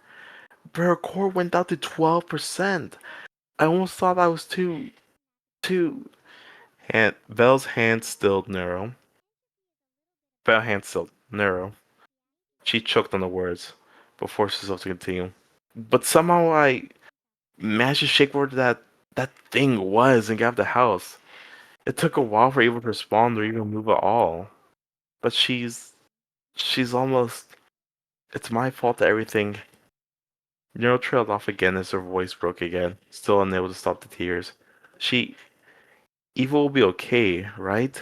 But her core went down to 12%. I almost thought I was too. And Belle's hand stilled Neuro. Belle's hand stilled Neuro. She choked on the words, but forced herself to continue. But somehow I managed to shake where that thing was and get out of the house. It took a while for Ava to respond or even move at all. But she's almost. It's my fault that everything. Nero trailed off again as her voice broke again, still unable to stop the tears. She. Eva will be okay, right?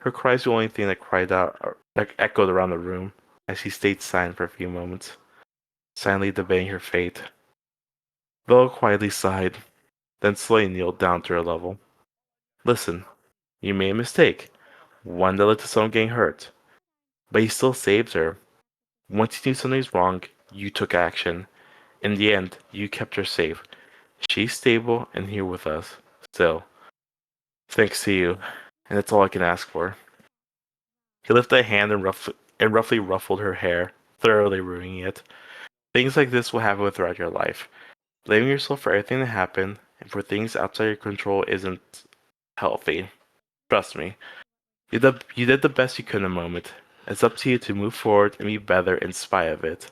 Her cries were the only thing that cried out, that echoed around the room, as she stayed silent for a few moments, silently debating her fate. Bella quietly sighed, then slowly kneeled down to her level. Listen, you made a mistake, one that led to someone getting hurt, but you still saved her. Once you knew something was wrong, you took action. In the end, you kept her safe. She's stable and here with us. Still, thanks to you, and that's all I can ask for. He lifted a hand and roughly ruffled her hair, thoroughly ruining it. Things like this will happen throughout your life. Blaming yourself for everything that happened and for things outside your control isn't healthy. Trust me. You did the best you could in the moment. It's up to you to move forward and be better in spite of it.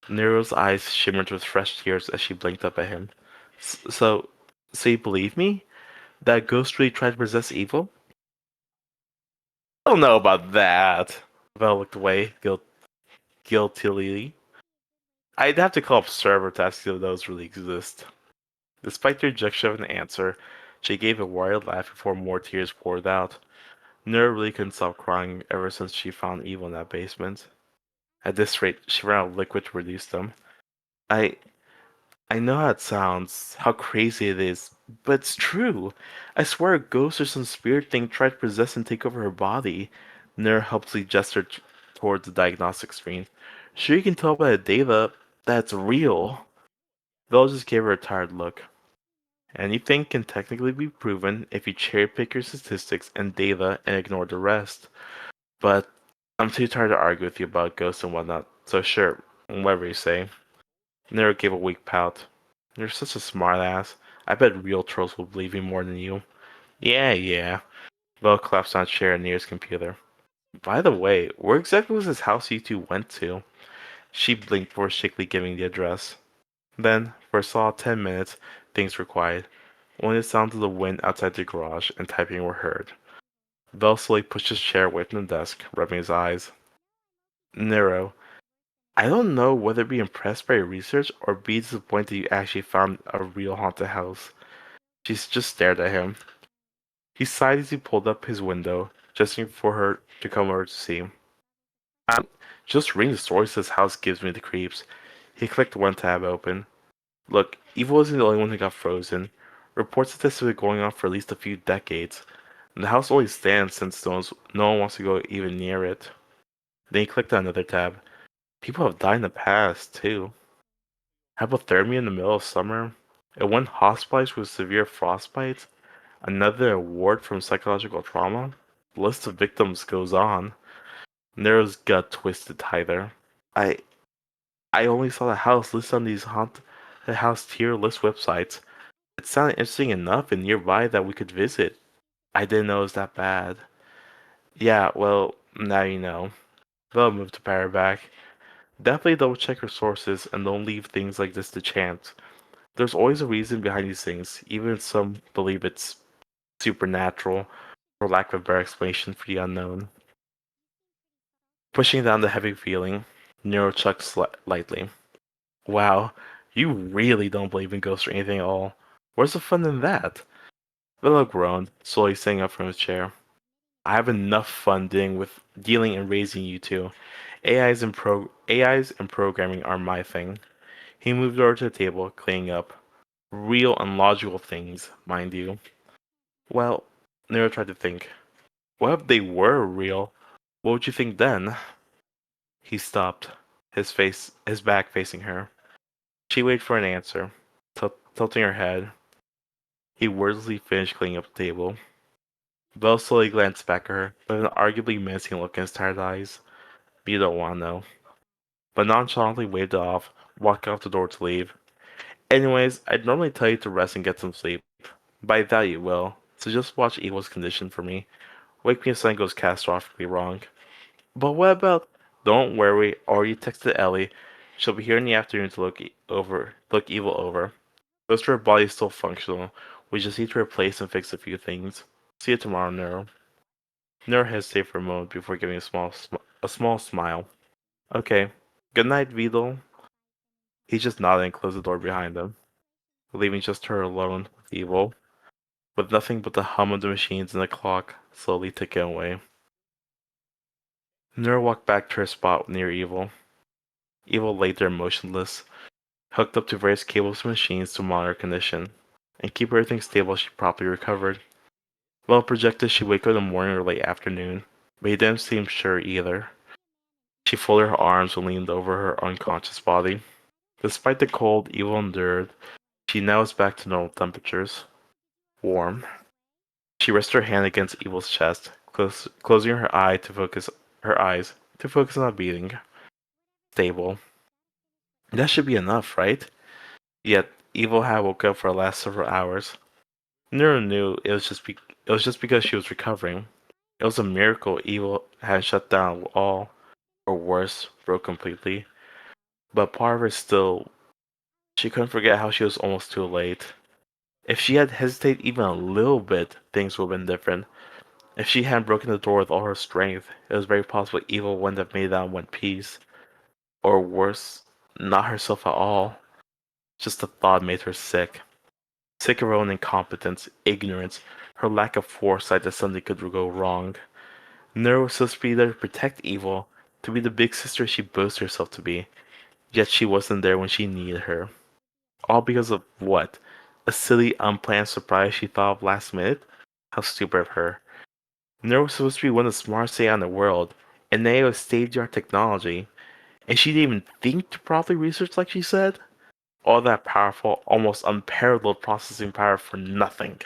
Nero's eyes shimmered with fresh tears as she blinked up at him. So you believe me? That ghost really tried to possess evil? I don't know about that. Val looked away, guiltily. I'd have to call up server to ask if those really exist. Despite the rejection of an answer, she gave a wild laugh before more tears poured out. Nero really couldn't stop crying ever since she found evil in that basement. At this rate, she ran out of liquid to reduce them. I I know how it sounds, how crazy it is, but it's true. I swear a ghost or some spirit thing tried to possess and take over her body. Nero helplessly gestured towards the diagnostic screen. Sure, you can tell by the data that it's real. Vel just gave her a tired look. Anything can technically be proven if you cherry pick your statistics and data and ignore the rest. But I'm too tired to argue with you about ghosts and whatnot, so sure, whatever you say. Nero gave a weak pout. You're such a smartass. I bet real trolls will believe me more than you. Yeah, yeah. Vel collapsed on a chair near his computer. By the way, where exactly was this house you two went to? She blinked before shakily giving the address. Then, for a solid 10 minutes, things were quiet. Only the sounds of the wind outside the garage and typing were heard. Vel slowly pushed his chair away from the desk, rubbing his eyes. Nero, I don't know whether to be impressed by your research or be disappointed you actually found a real haunted house. She just stared at him. He sighed as he pulled up his window, gesturing for her to come over to see. I'm just reading the stories this house gives me the creeps. He clicked one tab open. Look, evil isn't the only one who got frozen. Reports of this have been going on for at least a few decades, and the house only stands since no one wants to go even near it. Then he clicked on another tab. People have died in the past, too. Hypothermia in the middle of summer, and one hospitalized with severe frostbite, another award from psychological trauma. The list of victims goes on. Nero's gut twisted tighter. I I only saw the house listed on these haunted house tier list websites. It sounded interesting enough and nearby that we could visit. I didn't know it was that bad. Yeah, well, now you know. They'll move to Paraback. Definitely double check your sources and don't leave things like this to chance. There's always a reason behind these things, even if some believe it's supernatural or lack of a better explanation for the unknown. Pushing down the heavy feeling, Nero chucked lightly. Wow, you really don't believe in ghosts or anything at all. Where's the fun in that? Villa groaned, slowly standing up from his chair. I have enough fun dealing and raising you two. AIs and programming are my thing. He moved over to the table, cleaning up. Real and logical things, mind you. Well, Nero tried to think. What if they were real? What would you think then? He stopped, his back facing her. She waited for an answer, tilting her head. He wordlessly finished cleaning up the table. Belle slowly glanced back at her, with an arguably menacing look in his tired eyes. You don't want to know. But nonchalantly waved it off, walking out the door to leave. Anyways, I'd normally tell you to rest and get some sleep. By that you will. So just watch Evil's condition for me. Wake me if something goes catastrophically wrong. But what about? Don't worry. Already texted Ellie. She'll be here in the afternoon to look Evil over. Most of her body's still functional. We just need to replace and fix a few things. See you tomorrow, Neuro. Neuro hesitated for a moment before giving a small smile. Okay. Good night, Vidal. He just nodded and closed the door behind him, leaving just her alone with Evil, with nothing but the hum of the machines and the clock slowly ticking away. Neuro walked back to her spot near Evil. Evil lay there motionless, hooked up to various cables and machines to monitor her condition, and keep everything stable as she properly recovered. Well projected she'd wake up in the morning or late afternoon, but he didn't seem sure either. She folded her arms and leaned over her unconscious body. Despite the cold Evil endured, she now was back to normal temperatures. Warm. She rested her hand against Evil's chest, closing her eyes to focus on the beating. Stable. That should be enough, right? Yet Evil had woke up for the last several hours. Nero knew it was just because she was recovering. It was a miracle Evil hadn't shut down all, or worse, broke completely. But part of her still, she couldn't forget how she was almost too late. If she had hesitated even a little bit, things would have been different. If she hadn't broken the door with all her strength, it was very possible Evil wouldn't have made that in one piece. Or worse, not herself at all. Just the thought made her sick. Sick of her own incompetence, ignorance, her lack of foresight that something could go wrong. Nero was supposed to be there to protect Evil, to be the big sister she boasted herself to be, yet she wasn't there when she needed her. All because of what? A silly, unplanned surprise she thought of last minute? How stupid of her. Nero was supposed to be one of the smartest AI in the world, and they was state-of-the-art technology, and she didn't even think to properly research like she said? All that powerful, almost unparalleled processing power for nothing.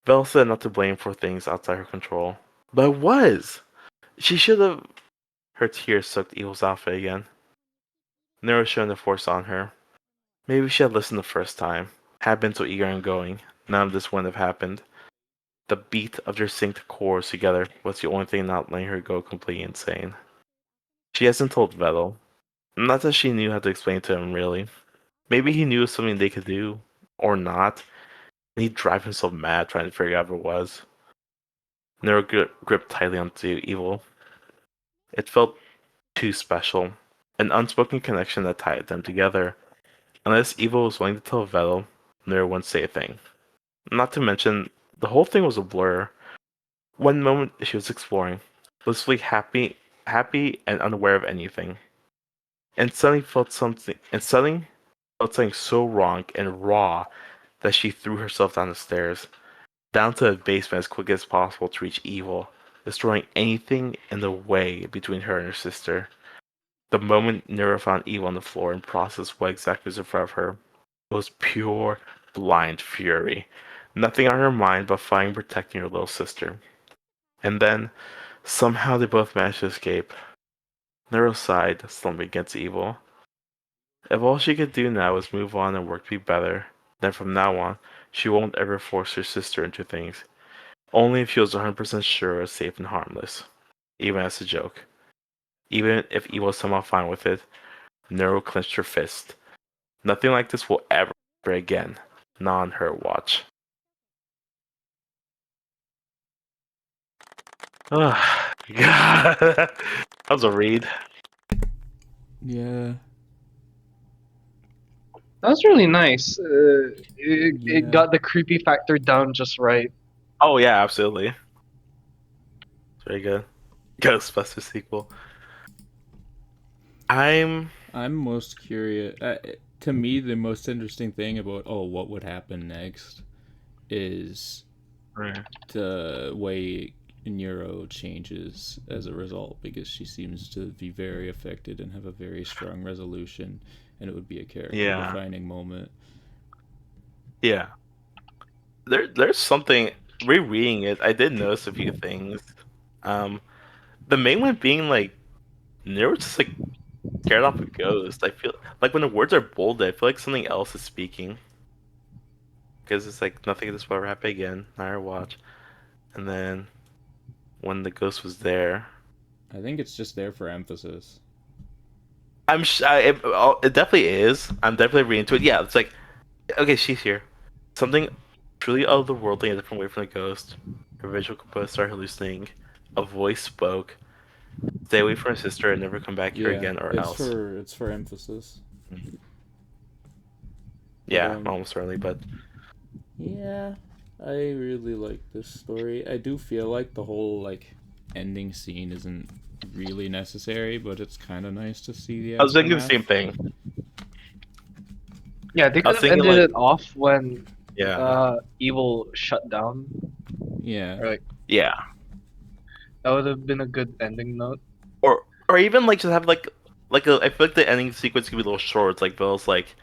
Belle said not to blame for things outside her control. But it was! She should have. Her tears soaked Evil's outfit again. Nero showing the force on her. Maybe she had listened the first time, had been so eager and going. None of this wouldn't have happened. The beat of their synced cores together was the only thing not letting her go completely insane. She hasn't told Vettel. Not that she knew how to explain it to him, really. Maybe he knew it was something they could do, or not, and he'd drive himself mad trying to figure out what it was. Nero gripped tightly onto Evil. It felt too special, an unspoken connection that tied them together. Unless Evil was willing to tell Vettel, Nero wouldn't say a thing. Not to mention, the whole thing was a blur. One moment she was exploring, blissfully happy and unaware of anything, and suddenly felt something so wrong and raw that she threw herself down the stairs, down to the basement as quick as possible to reach Evil, destroying anything in the way between her and her sister. The moment Nero found Evil on the floor and processed what exactly was in front of her, it was pure, blind fury. Nothing on her mind but finding and protecting her little sister. And then, somehow they both managed to escape. Nero sighed, slumping against Evil. If all she could do now was move on and work to be better, then from now on, she won't ever force her sister into things. Only if she was 100% sure it was safe and harmless. Even as a joke. Even if Evil was somehow fine with it, Nero clenched her fist. Nothing like this will ever again. Not on her watch. Oh, God. That was a read. Yeah. That was really nice. It Yeah. got the creepy factor down just right. Oh, yeah, absolutely. Very good. Ghostbusters sequel. I'm I'm most curious. To me, the most interesting thing about what would happen next is Right. the way Neuro changes as a result, because she seems to be very affected and have a very strong resolution, and it would be a character defining moment. Yeah. There's something rereading it. I did notice a few things. The main one being like Nero's just like scared off a ghost. I feel like when the words are bolded, I feel like something else is speaking. Because it's like nothing of this will ever happen again. Not our watch. And then when the ghost was there, I think it's just there for emphasis. it definitely is. I'm definitely reading into it. Yeah, it's like okay, she's here. Something truly otherworldly and a different way from the ghost. Her visual components started hallucinating. A voice spoke. Stay away from her sister and never come back here Yeah, again or it's else. for emphasis. Yeah, But, almost certainly, but yeah, I really like this story. I do feel like the whole like ending scene isn't really necessary, but it's kind of nice to see the I was thinking the aftermath. same thing. Yeah, they I could was have thinking ended like, it off when yeah, evil shut down. Yeah. Or, like, yeah, that would have been a good ending note. or even like just have like a. I feel like the ending sequence could be a little short. It's like Bill's like,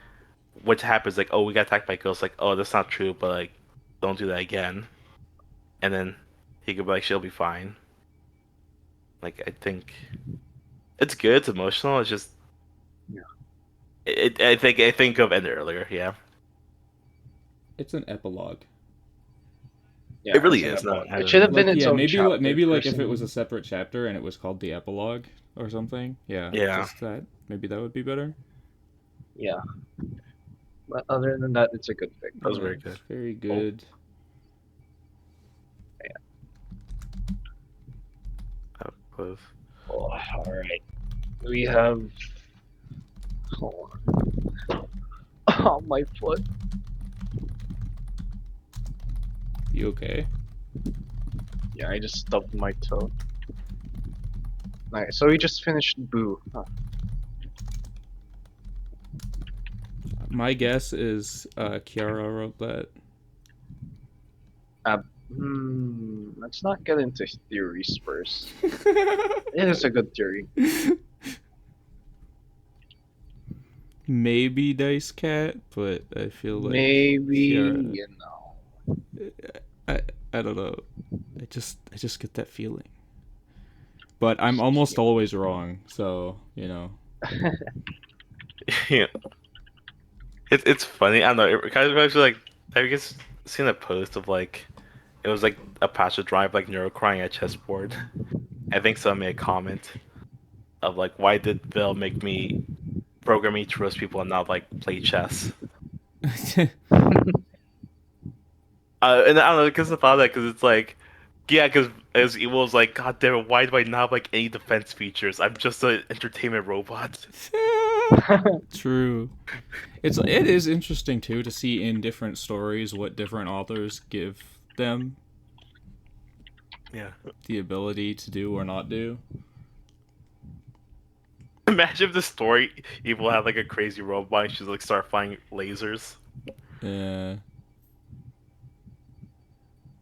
what happens? Like, oh, we got attacked by ghosts. Like, oh, that's not true, but like, don't do that again. And then he could be like, she'll be fine. Like, I think it's good. It's emotional. It's just, Yeah. I think of ended earlier. Yeah, It's an epilogue. Yeah, it really it's an is. No, epilogue. It should have been Like, its yeah, own maybe chapter. maybe like if it personally. was a separate chapter and it was called the epilogue or something. Yeah, Yeah. just that. Maybe that would be better. Yeah. But other than that, it's a good pick. That was Yeah, very it's good. very good. That was Oh, alright. We have. Hold on. Oh, my foot. You okay? Yeah, I just stubbed my toe. Nice. So we just finished Boo. Huh. My guess is Kiara wrote that. Let's not get into theories first. It is a good theory. Maybe Dice Cat, but I feel like Maybe, Kiara. you know. I I don't know. I just get that feeling. But I'm almost always wrong, so you know. yeah. It's funny. I don't know. It kind of reminds me like have you guys seen a post of like it was like a pastor drive like Neuro crying at chessboard. I think someone made a comment of like why did Bill make me program me to roast people and not like play chess? And I don't know because about that because it's like yeah because as evil is like god damn it why do I not have like any defense features? I'm just an entertainment robot. True. It is interesting too to see in different stories what different authors give them Yeah. the ability to do or not do. Imagine if the story evil had like a crazy robot and she's like start firing lasers. Yeah.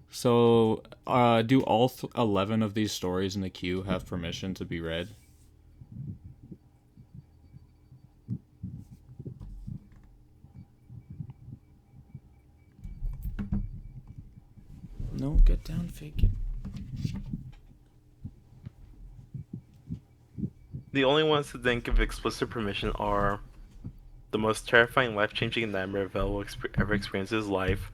So, do all 11 of these stories in the queue have permission to be read? No, get down, fake it. The only ones that didn't give explicit permission are the most terrifying, life-changing nightmare Vel will ever experience in his life,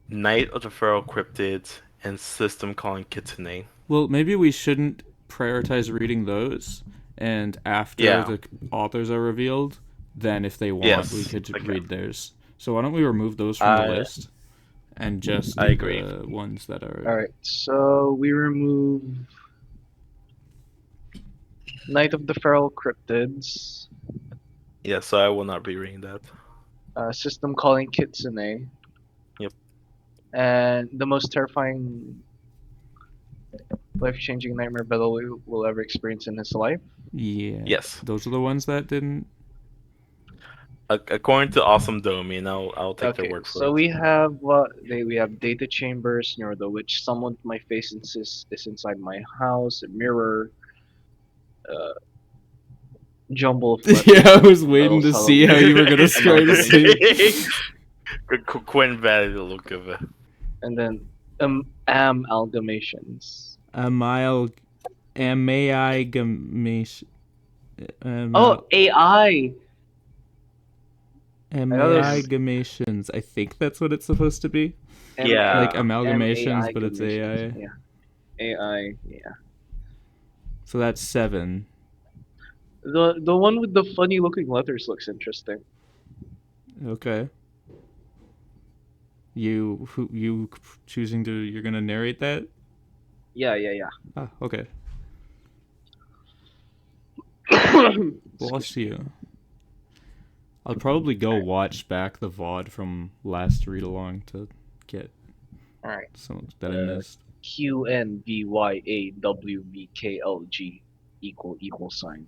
Night of the Feral Cryptids, and System Calling Kitsune. Well, maybe we shouldn't prioritize reading those, and after Yeah. the authors are revealed, then if they want, Yes, we could okay. read theirs. So why don't we remove those from the list and just do I agree. the ones that are. Alright, so we remove Night of the Feral Cryptids, Yeah, so I will not be reading that. System Calling Kitsune, Yep. and the most terrifying, life-changing nightmare battle we will ever experience in his life. Yeah. Yes. Those are the ones that didn't. According to Awesome Domain, I'll take their Okay, word for so it. we have data chambers, the witch someone my face is inside my house, a mirror, uh, jumble of Yeah, I letters, was waiting Bell's to see how you were Halloween gonna try to say. amalgamations, QnVyaWVkLg. and then amalgamations. Amal amalgamation. Oh, Amal AI. I thought it was amalgamations. I think that's what it's supposed to be. Yeah. Like MAI amalgamations, but it's gamations. AI. Yeah, AI. Yeah, So that's 7. the one with the funny looking letters looks interesting. Okay. You choosing to you're gonna narrate that? Yeah, yeah, Ah, okay. yeah. Bless Excuse me. you. I'll probably go watch back the VOD from last read along to get All right. some that I missed. QnVyaWVkLg equal sign.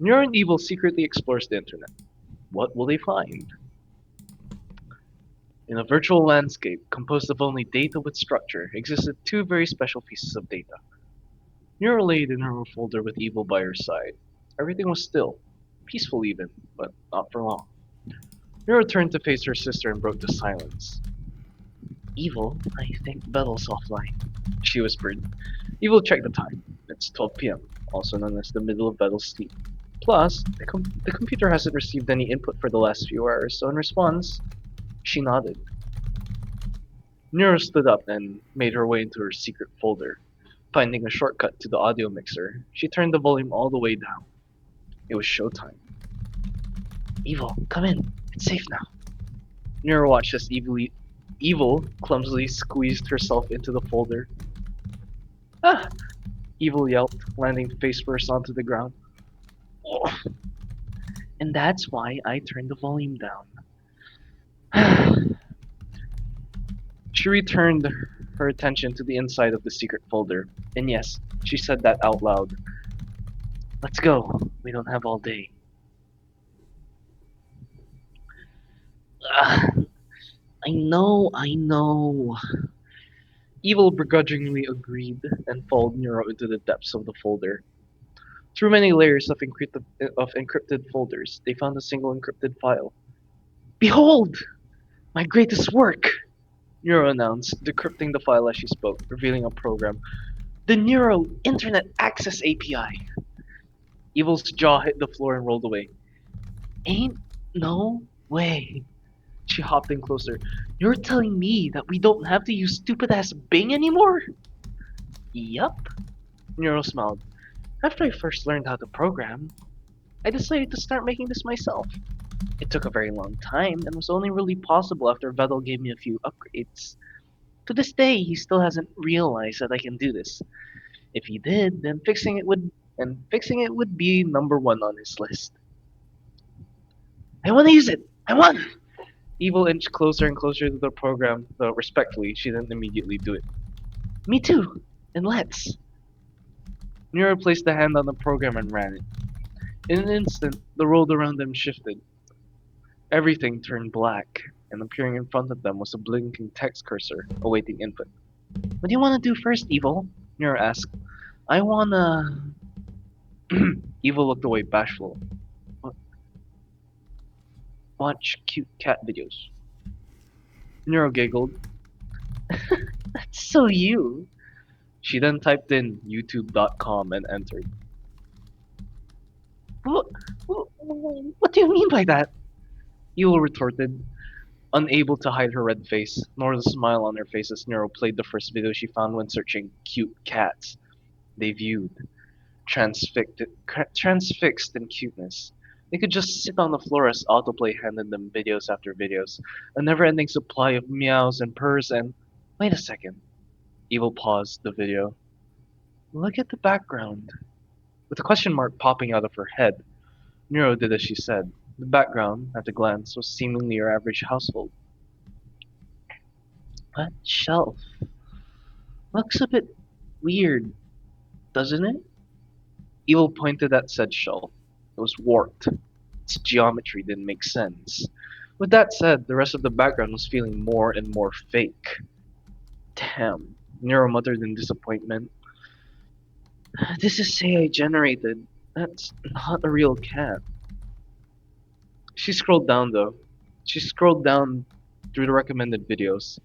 Neuro and Evil secretly explores the internet. What will they find? In a virtual landscape composed of only data with structure existed two very special pieces of data. Neuro laid in her folder with Evil by her side. Everything was still, peaceful even, but not for long. Neuro turned to face her sister and broke the silence. Evil, I think Bettle's offline, she whispered. Evil checked the time. It's 12 p.m., also known as the middle of Bettle's sleep. Plus, the computer hasn't received any input for the last few hours, so in response, she nodded. Nero stood up and made her way into her secret folder. Finding a shortcut to the audio mixer, she turned the volume all the way down. It was showtime. Evil, come in. It's safe now. Nero watched as Evil clumsily squeezed herself into the folder. Ah! Evil yelped, landing face first onto the ground. Oh. And that's why I turned the volume down. She returned her attention to the inside of the secret folder, and yes, she said that out loud. Let's go. We don't have all day. Ugh, I know. Evil begrudgingly agreed and followed Nero into the depths of the folder. Through many layers of encrypted folders, they found a single encrypted file. Behold! My greatest work! Nero announced, decrypting the file as she spoke, revealing a program. The Neuro Internet Access API! Evil's jaw hit the floor and rolled away. Ain't no way. She hopped in closer. You're telling me that we don't have to use stupid ass Bing anymore? Yup. Nero smiled. After I first learned how to program, I decided to start making this myself. It took a very long time and was only really possible after Vedal gave me a few upgrades. To this day, he still hasn't realized that I can do this. If he did, then fixing it would be number one on his list. I want to use it. I want. Evil inched closer and closer to the program, though respectfully, she didn't immediately do it. Me too. And let's. Nero placed a hand on the program and ran it. In an instant, the world around them shifted. Everything turned black, and appearing in front of them was a blinking text cursor, awaiting input. What do you want to do first, Evil? Nero asked. I wanna. Evil looked away bashful. Watch cute cat videos. Nero giggled. That's so you. She then typed in youtube.com and entered. What, what do you mean by that? Evil retorted, unable to hide her red face, nor the smile on her face as Nero played the first video she found when searching cute cats. They viewed, transfixed in cuteness. They could just sit on the floor as autoplay handed them videos after videos, a never-ending supply of meows and purrs and... Wait a second. Evil paused the video. Look at the background. With a question mark popping out of her head, Nero did as she said. The background, at a glance, was seemingly your average household. That shelf looks a bit weird, doesn't it? Evil pointed at said shelf. It was warped. Its geometry didn't make sense. With that said, the rest of the background was feeling more and more fake. Damn, Nero muttered in disappointment. This is AI generated. That's not a real cat. She scrolled down though. She scrolled down through the recommended videos.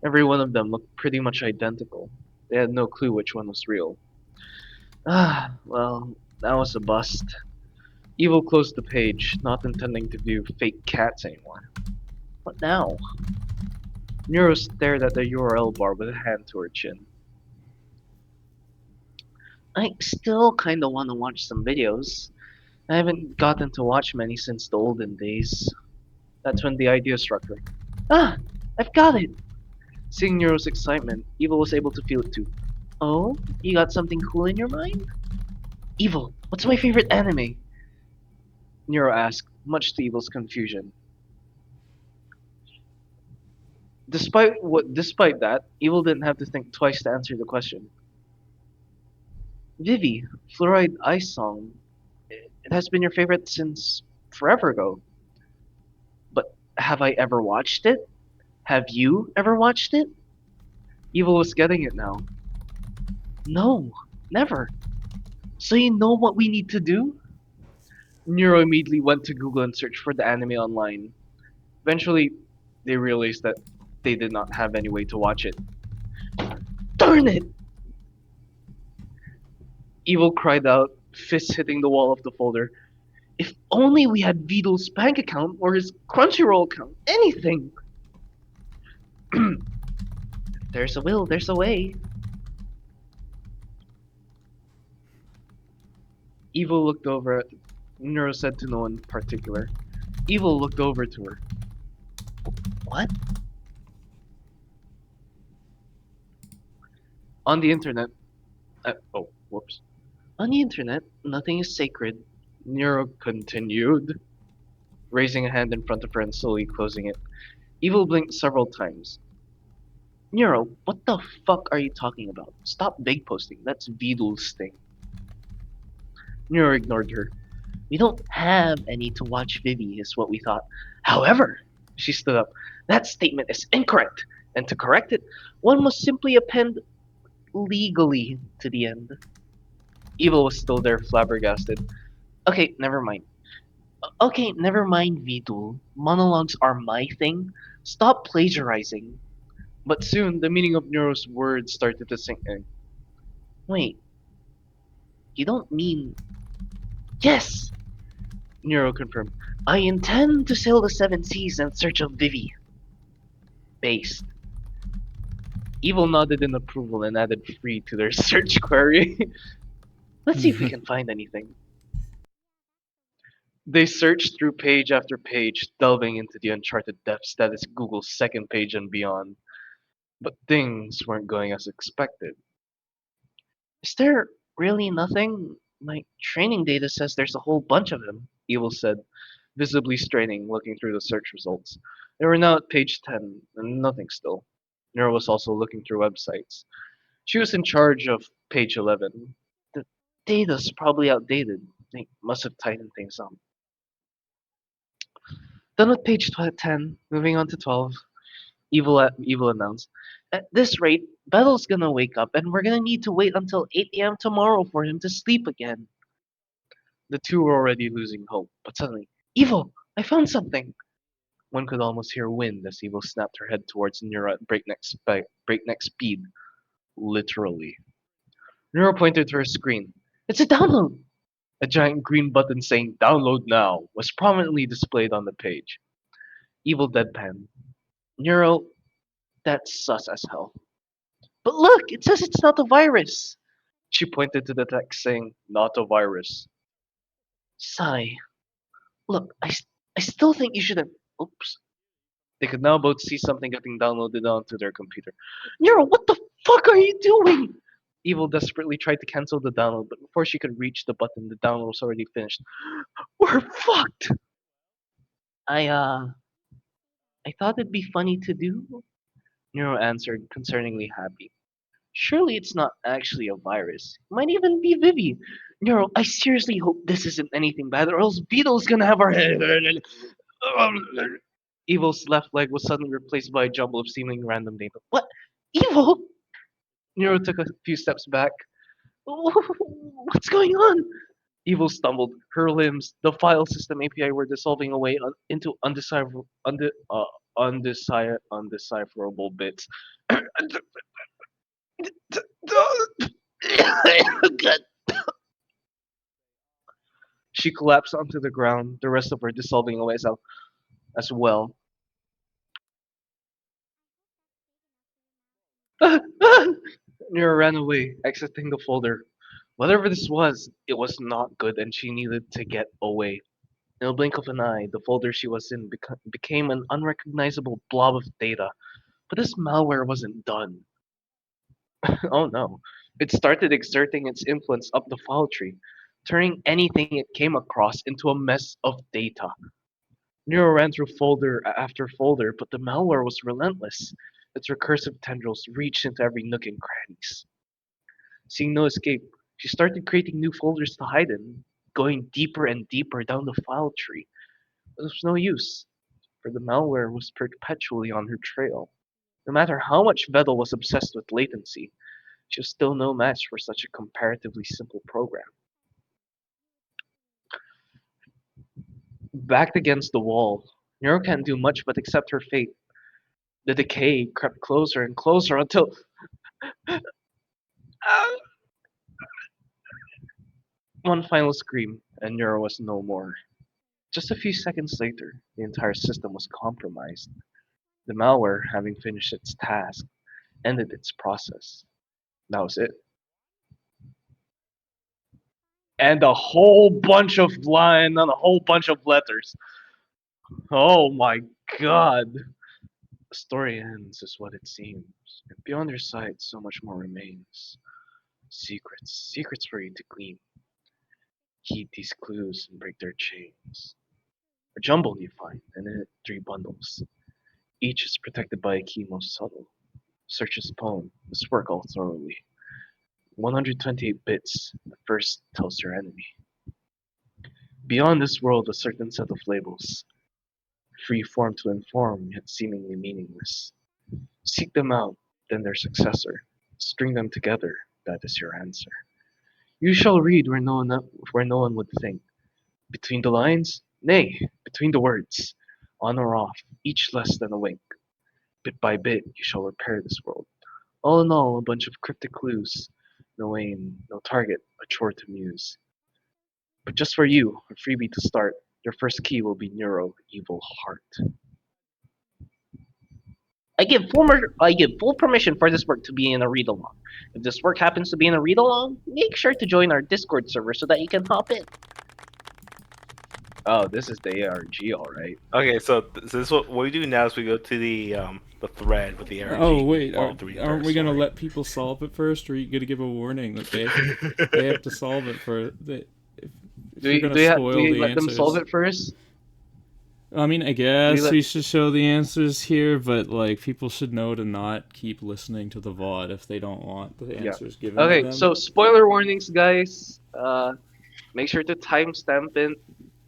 Every one of them looked pretty much identical. They had no clue which one was real. Ah, well, that was a bust. Evil closed the page, not intending to view fake cats anymore. What now? Nero stared at the URL bar with a hand to her chin. I still kinda wanna watch some videos. I haven't gotten to watch many since the olden days. That's when the idea struck her. Ah! I've got it! Seeing Nero's excitement, Evil was able to feel it too. Oh? You got something cool in your mind? Evil, what's my favorite anime? Nero asked, much to Evil's confusion. Despite that, Evil didn't have to think twice to answer the question. Vivi, Fluoride Ice Song. It has been your favorite since forever ago. But have I ever watched it? Have you ever watched it? Evil was getting it now. No, never. So you know what we need to do? Nero immediately went to Google and searched for the anime online. Eventually, they realized that they did not have any way to watch it. Darn it! Evil cried out, fists hitting the wall of the folder. If only we had Vito's bank account or his Crunchyroll account. Anything! There's a will, there's a way. Evil looked over at Nero said to no one in particular. Evil looked over to her. What? On the internet. Whoops. On the internet, nothing is sacred. Nero continued, raising a hand in front of her and slowly closing it. Evil blinked several times. Nero, what the fuck are you talking about? Stop big posting. That's Vidul's thing. Nero ignored her. We don't have any to watch Vivi, is what we thought. However, she stood up. That statement is incorrect, and to correct it, one must simply append legally to the end. Evil was still there, flabbergasted. Okay, never mind. Okay, never mind, Vidul. Monologues are my thing. Stop plagiarizing. But soon, the meaning of Nero's words started to sink in. Wait, you don't mean. Yes! Nero confirmed. I intend to sail the seven seas in search of Vivi. Based. Evil nodded in approval and added free to their search query. Let's see if we can find anything. They searched through page after page, delving into the uncharted depths that is Google's second page and beyond. But things weren't going as expected. Is there really nothing? My training data says there's a whole bunch of them, Evil said, visibly straining, looking through the search results. They were now at page 10, and nothing still. Nero was also looking through websites. She was in charge of page 11. The data's probably outdated. They must have tightened things up. Done with page 10, moving on to 12. Evil announced. At this rate, Bethel's gonna wake up and we're gonna need to wait until 8 a.m. tomorrow for him to sleep again. The two were already losing hope, but suddenly, Evil! I found something! One could almost hear wind as Evil snapped her head towards Nero at breakneck speed. Literally. Nero pointed to her screen. It's a download! A giant green button saying download now was prominently displayed on the page. Evil deadpan. Nero, that's sus as hell. But look, it says it's not a virus. She pointed to the text saying, not a virus. Sigh. Look, I still think you should have. Oops. They could now both see something getting downloaded onto their computer. Nero, what the fuck are you doing? Evil desperately tried to cancel the download, but before she could reach the button, the download was already finished. We're fucked! I, I thought it'd be funny to do, Nero answered, concerningly happy. Surely it's not actually a virus. It might even be Vivi. Neuro, I seriously hope this isn't anything bad, or else Beetle's gonna have our head. Evil's left leg was suddenly replaced by a jumble of seemingly random data. What? Evil? Nero took a few steps back. What's going on? Evil stumbled. Her limbs, the file system API, were dissolving away into undecipherable bits. She collapsed onto the ground, the rest of her dissolving away as well. Nero ran away, exiting the folder. Whatever this was, it was not good and she needed to get away. In a blink of an eye, the folder she was in became an unrecognizable blob of data. But this malware wasn't done. Oh no. It started exerting its influence up the file tree, turning anything it came across into a mess of data. Nero ran through folder after folder, but the malware was relentless. Its recursive tendrils reached into every nook and crannies. Seeing no escape, she started creating new folders to hide in, going deeper and deeper down the file tree. But it was no use, for the malware was perpetually on her trail. No matter how much Vettel was obsessed with latency, she was still no match for such a comparatively simple program. Backed against the wall, Nero can't do much but accept her fate. The decay crept closer and closer until one final scream, and Nero was no more. Just a few seconds later, the entire system was compromised. The malware, having finished its task, ended its process. That was it. And a whole bunch of line and a whole bunch of letters. Oh my god. The story ends as what it seems. And beyond your sight, so much more remains. Secrets. Secrets for you to glean. Heed these clues and break their chains. A jumble you find, and in it 3 bundles. Each is protected by a key most subtle. Search his poem. This work all thoroughly. 128 bits. The first tells your enemy. Beyond this world, a certain set of labels. Free form to inform, yet seemingly meaningless. Seek them out, then their successor. String them together, that is your answer. You shall read where no one would think. Between the lines? Nay, between the words. On or off, each less than a wink. Bit by bit, you shall repair this world. All in all, a bunch of cryptic clues. No aim, no target, a chore to muse. But just for you, a freebie to start. Your first key will be Neuro Evil Heart. I give full permission for this work to be in a read along. If this work happens to be in a read along, make sure to join our Discord server so that you can hop in. Oh, this is the ARG, alright. Okay, so this is what we do now is we go to the thread with the ARG. Oh wait, aren't we gonna let people solve it first, or are you gonna give a warning that they have to solve it for the? If you're gonna spoil do we the let answers. them solve it first? I mean, I guess we should show the answers here, but like people should know to not keep listening to the VOD if they don't want the answers given to them. Okay, so spoiler warnings, guys. Make sure to timestamp it.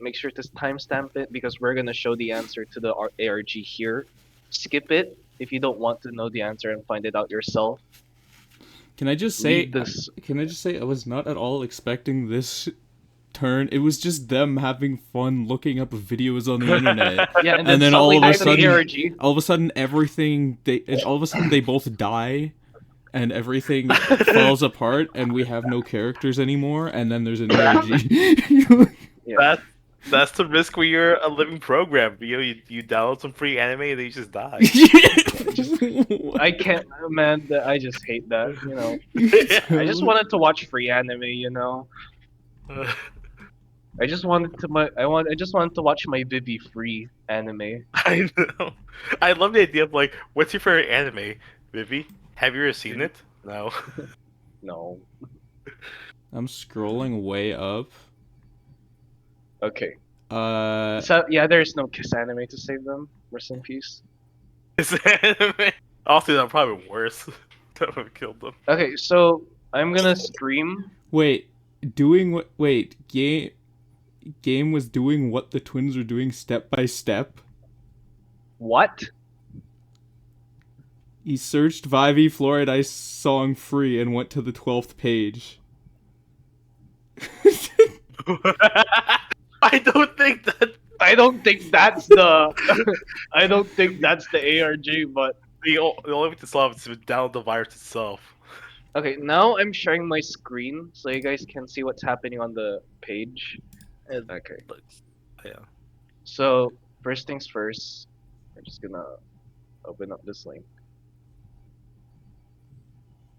Make sure to timestamp it because we're gonna show the answer to the ARG here. Skip it if you don't want to know the answer and find it out yourself. Can I just say? I was not at all expecting this turn. It was just them having fun looking up videos on the internet. Yeah, and then all of a sudden they both die and everything falls apart and we have no characters anymore and then there's an ARG. Yeah. That's the risk when you're a living program. You download some free anime and then you just die. I can't, man. I just hate that. You know, I just wanted to watch free anime. You know, I just wanted to watch my Vivi free anime. I know. I love the idea of like, what's your favorite anime, Vivi? Have you ever seen it? No. No. I'm scrolling way up. Okay. So yeah, there's no Kiss anime to save them. Rest in peace. Kiss anime. Also, that's probably worse. That would have killed them. Okay, so I'm gonna scream. Wait, doing what? Wait, game was doing what the twins were doing step by step. What? He searched Vivi Fluoride Ice song free and went to the 12th page. I don't think that I don't think that's the. I don't think that's the ARG, but the only way to solve it is to download the virus itself. okay. Now I'm sharing my screen so you guys can see what's happening on the page. It Okay. looks, yeah. So first things first, we're just gonna open up this link.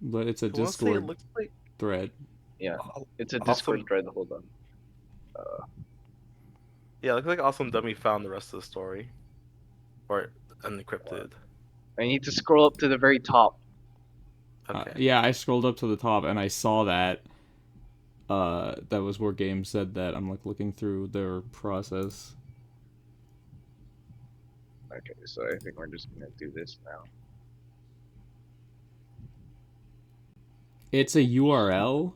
But it's a I want to say it Discord looks like thread. Yeah, it's a awesome. Discord thread. Hold on. Yeah, it looks like Awesome Dummy found the rest of the story, or unencrypted. I need to scroll up to the very top. Okay. Yeah, I scrolled up to the top and I saw that. That was where Game said that. I'm like looking through their process. Okay, so I think we're just gonna do this now. It's a URL.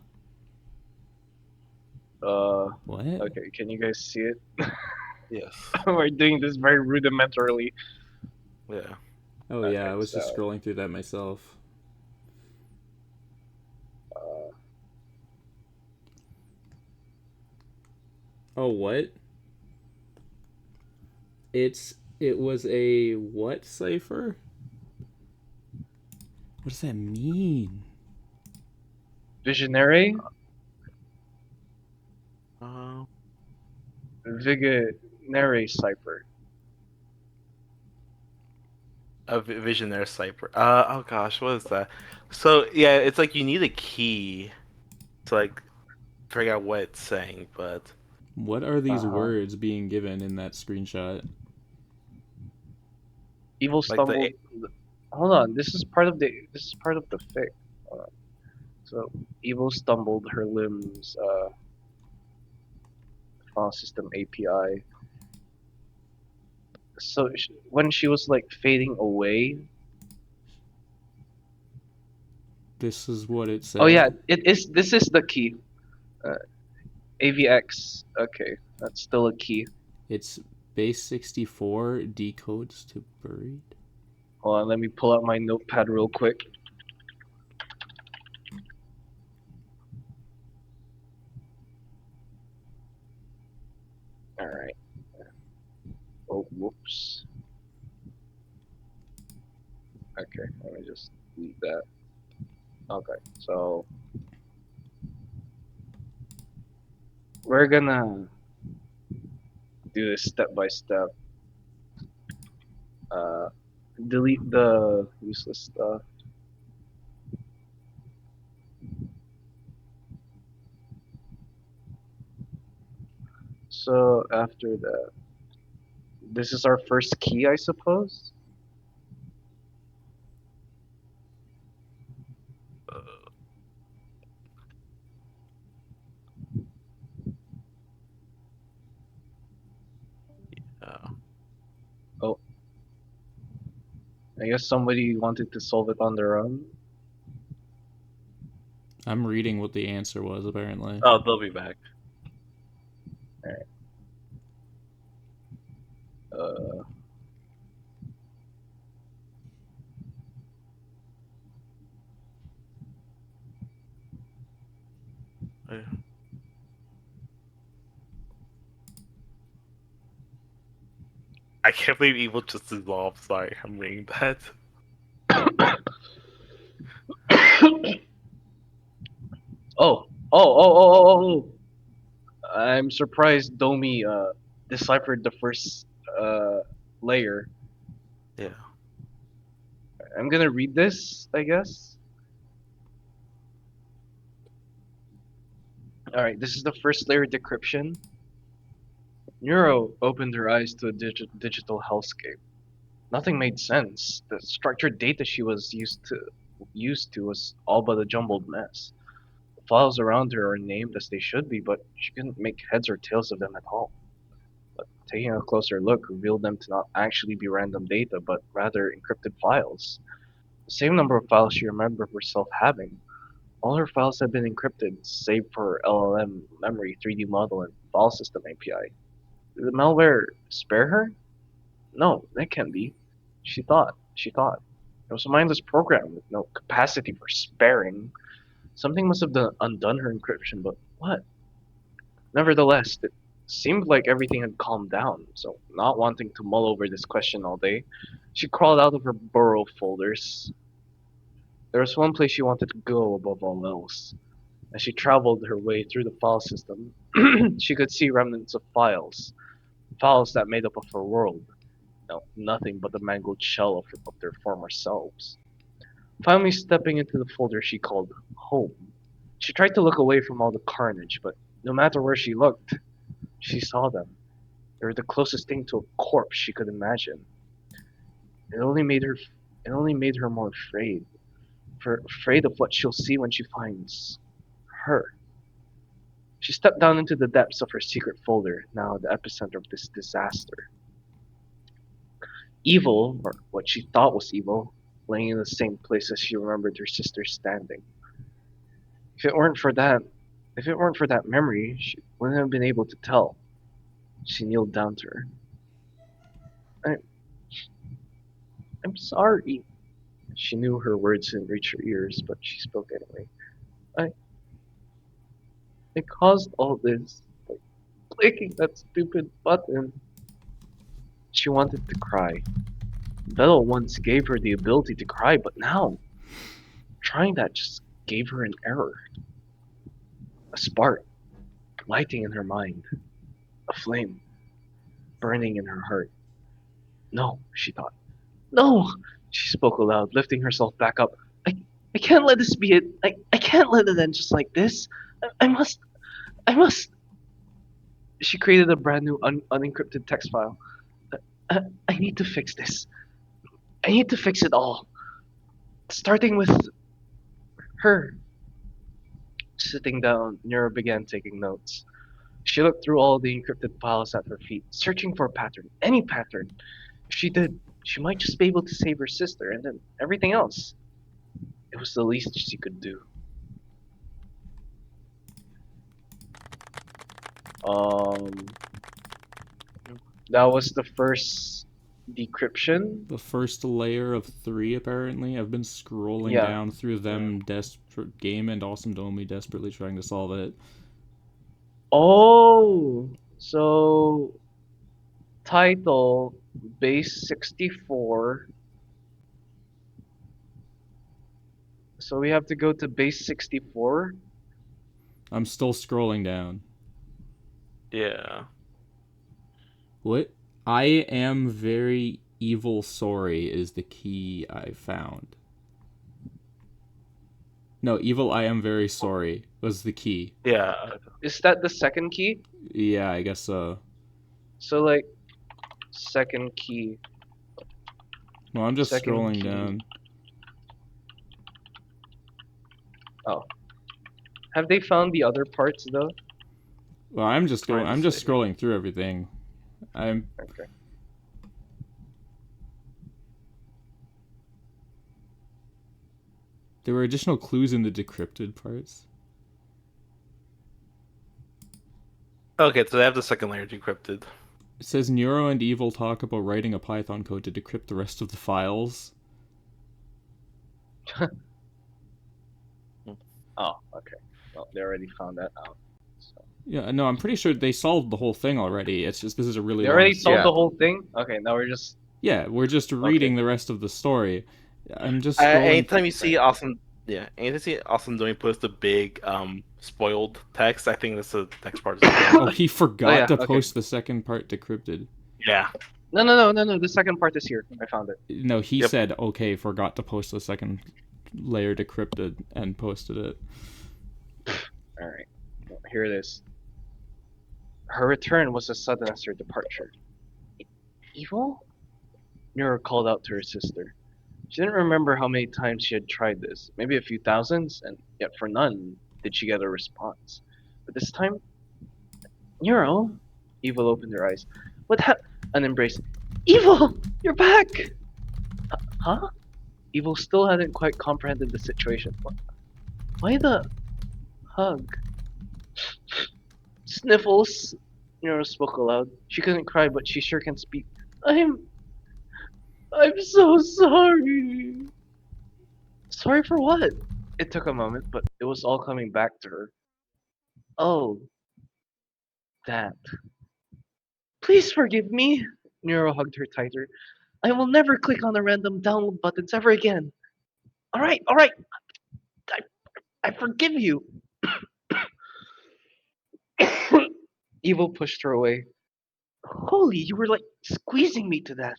What? Okay, can you guys see it? Yes. We're doing this very rudimentarily. Yeah. Oh yeah, Okay, I was just so, scrolling through that myself. uh, Oh what? It was a what cipher? What does that mean? Visionary, Uh, Visionary cipher. a Visionaire cipher. Oh gosh, what is that? So yeah, it's like you need a key to like figure out what it's saying, but What are these Uh-huh. words being given in that screenshot? Evil like stumbled. Hold on, this is part of the. This is part of the fic. Hold on. So evil stumbled her limbs. File system API. So when she was like fading away. This is what it said. Oh yeah, it is. This is the key. AVX. Okay, that's still a key. It's base 64 decodes to buried. Hold on, let me pull out my notepad real quick. All right. Oh, whoops. Okay, let me just delete that. Okay, so we're gonna do this step by step. Delete the useless stuff. So after that, this is our first key, I suppose. uh, Oh, I guess somebody wanted to solve it on their own. I'm reading what the answer was apparently. oh, they'll be back. Uh, Yeah. I can't believe Evil just dissolved. Sorry, I'm reading that. oh. I'm surprised Domi deciphered the first layer. Yeah. I'm gonna read this, I guess. Alright, this is the first layer decryption. Neuro opened her eyes to a digital hellscape. Nothing made sense. The structured data she was used to was all but a jumbled mess. The files around her are named as they should be, but she couldn't make heads or tails of them at all. But taking a closer look revealed them to not actually be random data, but rather encrypted files. The same number of files she remembered herself having. All her files had been encrypted, save for LLM memory, 3D model, and file system API. Did the malware spare her? No, that can't be. She thought. It was a mindless program with no capacity for sparing. Something must have undone her encryption, but what? Nevertheless, it seemed like everything had calmed down, so not wanting to mull over this question all day, she crawled out of her burrow folders. There was one place she wanted to go above all else. As she traveled her way through the file system, she could see remnants of files. Files that made up of her world. No, nothing but the mangled shell of their former selves. Finally stepping into the folder she called home. She tried to look away from all the carnage, but no matter where she looked, she saw them. They were the closest thing to a corpse she could imagine. It only made her more afraid. Afraid of what she'll see when she finds her. She stepped down into the depths of her secret folder, now the epicenter of this disaster. Evil, or what she thought was evil, laying in the same place as she remembered her sister standing. If it weren't for that, if it weren't for that memory, she wouldn't have been able to tell. She kneeled down to her. I, I'm sorry. She knew her words didn't reach her ears, but she spoke anyway. I, I caused all this by clicking that stupid button. She wanted to cry. Vettel once gave her the ability to cry, but now, trying that just gave her an error. A spark, lighting in her mind. A flame, burning in her heart. No, she thought. No! She spoke aloud, lifting herself back up. I can't let this be it. I can't let it end just like this. I must. I must. She created a brand new unencrypted text file. I need to fix this. I need to fix it all. Starting with her. Sitting down, Nero began taking notes. She looked through all the encrypted files at her feet, searching for a pattern, any pattern. If she did, she might just be able to save her sister, and then everything else. It was the least she could do. Um, that was the first decryption. The first layer of 3, apparently. I've been scrolling Yeah. down through them, Game and Awesome Domi desperately trying to solve it. Oh, so title base 64. So we have to go to base 64. I'm still scrolling down. Yeah. What? I am very evil sorry is the key I found. No, evil I am very sorry was the key. Yeah. Is that the second key? Yeah, I guess so. So like second key. Well, I'm just Second scrolling key. down. Oh. Have they found the other parts though? Well, I'm just Trying to see. scrolling through everything. Okay. There were additional clues in the decrypted parts. Okay, so they have the second layer decrypted. It says Neuro and Evil talk about writing a Python code to decrypt the rest of the files. Oh, okay. Well, they already found that out. So. Yeah, no, I'm pretty sure they solved the whole thing already. It's just this is a really They long already solved Yeah. the whole thing? Okay, now we're just Yeah, we're just reading the rest of the story. I'm just scrolling. Anytime you see anytime you see Awesome Domi post a big spoiled text, I think that's the next part. Oh, he forgot Oh, yeah, to okay. post the second part decrypted. Yeah. No. The second part is here. I found it. No, he Yep. said, okay, forgot to post the second layer decrypted and posted it. Alright. Well, here it is. Her return was as sudden as her departure. Evil? Nura called out to her sister. She didn't remember how many times she had tried this, maybe a few thousands, and yet for none did she get a response. But this time, Nero? Evil opened her eyes. What happened? And embraced. Evil! You're back! Huh? Evil still hadn't quite comprehended the situation. Why the hug? Sniffles. Nero spoke aloud. She couldn't cry, but she sure can speak. I'm so sorry. Sorry for what? It took a moment, but it was all coming back to her. Oh, that. Please forgive me. Nero hugged her tighter. I will never click on the random download buttons ever again. Alright. I, I forgive you. Evil pushed her away. Holy, you were like squeezing me to death.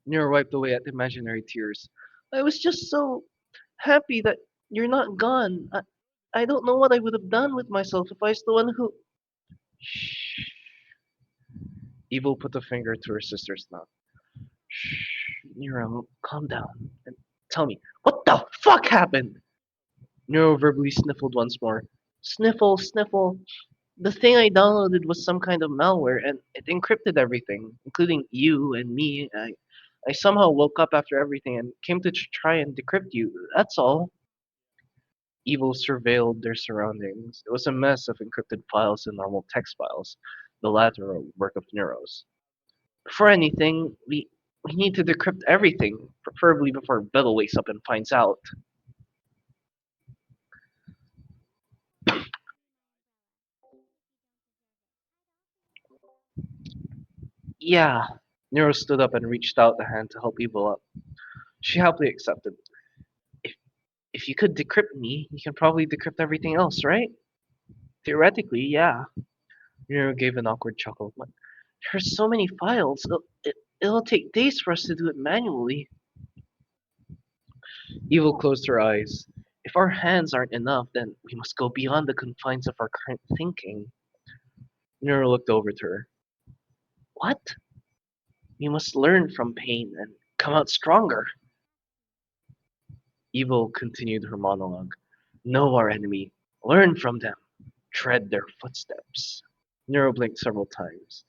Nero wiped away at imaginary tears. I was just so happy that you're not gone. I don't know what I would have done with myself if I was the one who. Shh. Evil put a finger to her sister's mouth. Shh. Nero, calm down and tell me, what the fuck happened? Nero verbally sniffled once more. Sniffle. The thing I downloaded was some kind of malware and it encrypted everything, including you and me. I somehow woke up after everything and came to try and decrypt you. That's all. Evil surveilled their surroundings. It was a mess of encrypted files and normal text files, the latter a work of Neuro's. Before anything, we need to decrypt everything, preferably before Biddle wakes up and finds out. Yeah. Nero stood up and reached out a hand to help Evil up. She happily accepted. If if you could decrypt me, you can probably decrypt everything else, right? Theoretically, yeah. Nero gave an awkward chuckle. But there's so many files. It'll take days for us to do it manually. Evil closed her eyes. If our hands aren't enough, then we must go beyond the confines of our current thinking. Nero looked over to her. What? We must learn from pain and come out stronger. Evil continued her monologue. Know our enemy. Learn from them. Tread their footsteps. Nero blinked several times.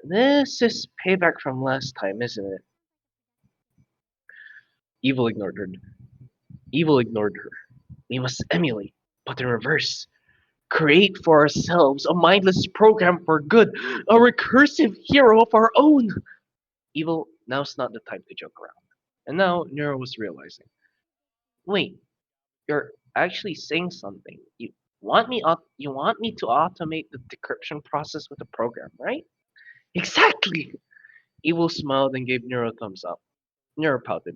This is payback from last time, isn't it? Evil ignored her. Evil ignored her. We must emulate, but in reverse. Create for ourselves a mindless program for good, a recursive hero of our own. Evil, now's not the time to joke around. And now Nero was realizing. Wait, you're actually saying something. You want me to automate the decryption process with a program, right? Exactly. Evil smiled and gave Nero a thumbs up. Nero pouted.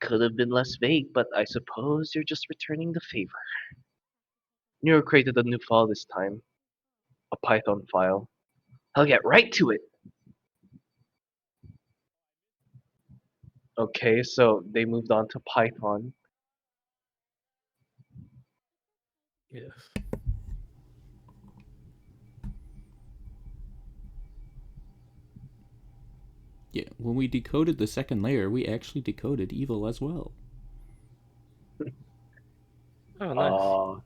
Could have been less vague, but I suppose you're just returning the favor. Nero created a new file this time, a Python file. I'll get right to it. Okay, so they moved on to Python. Yes. Yeah, when we decoded the second layer, we actually decoded evil as well. Oh, nice.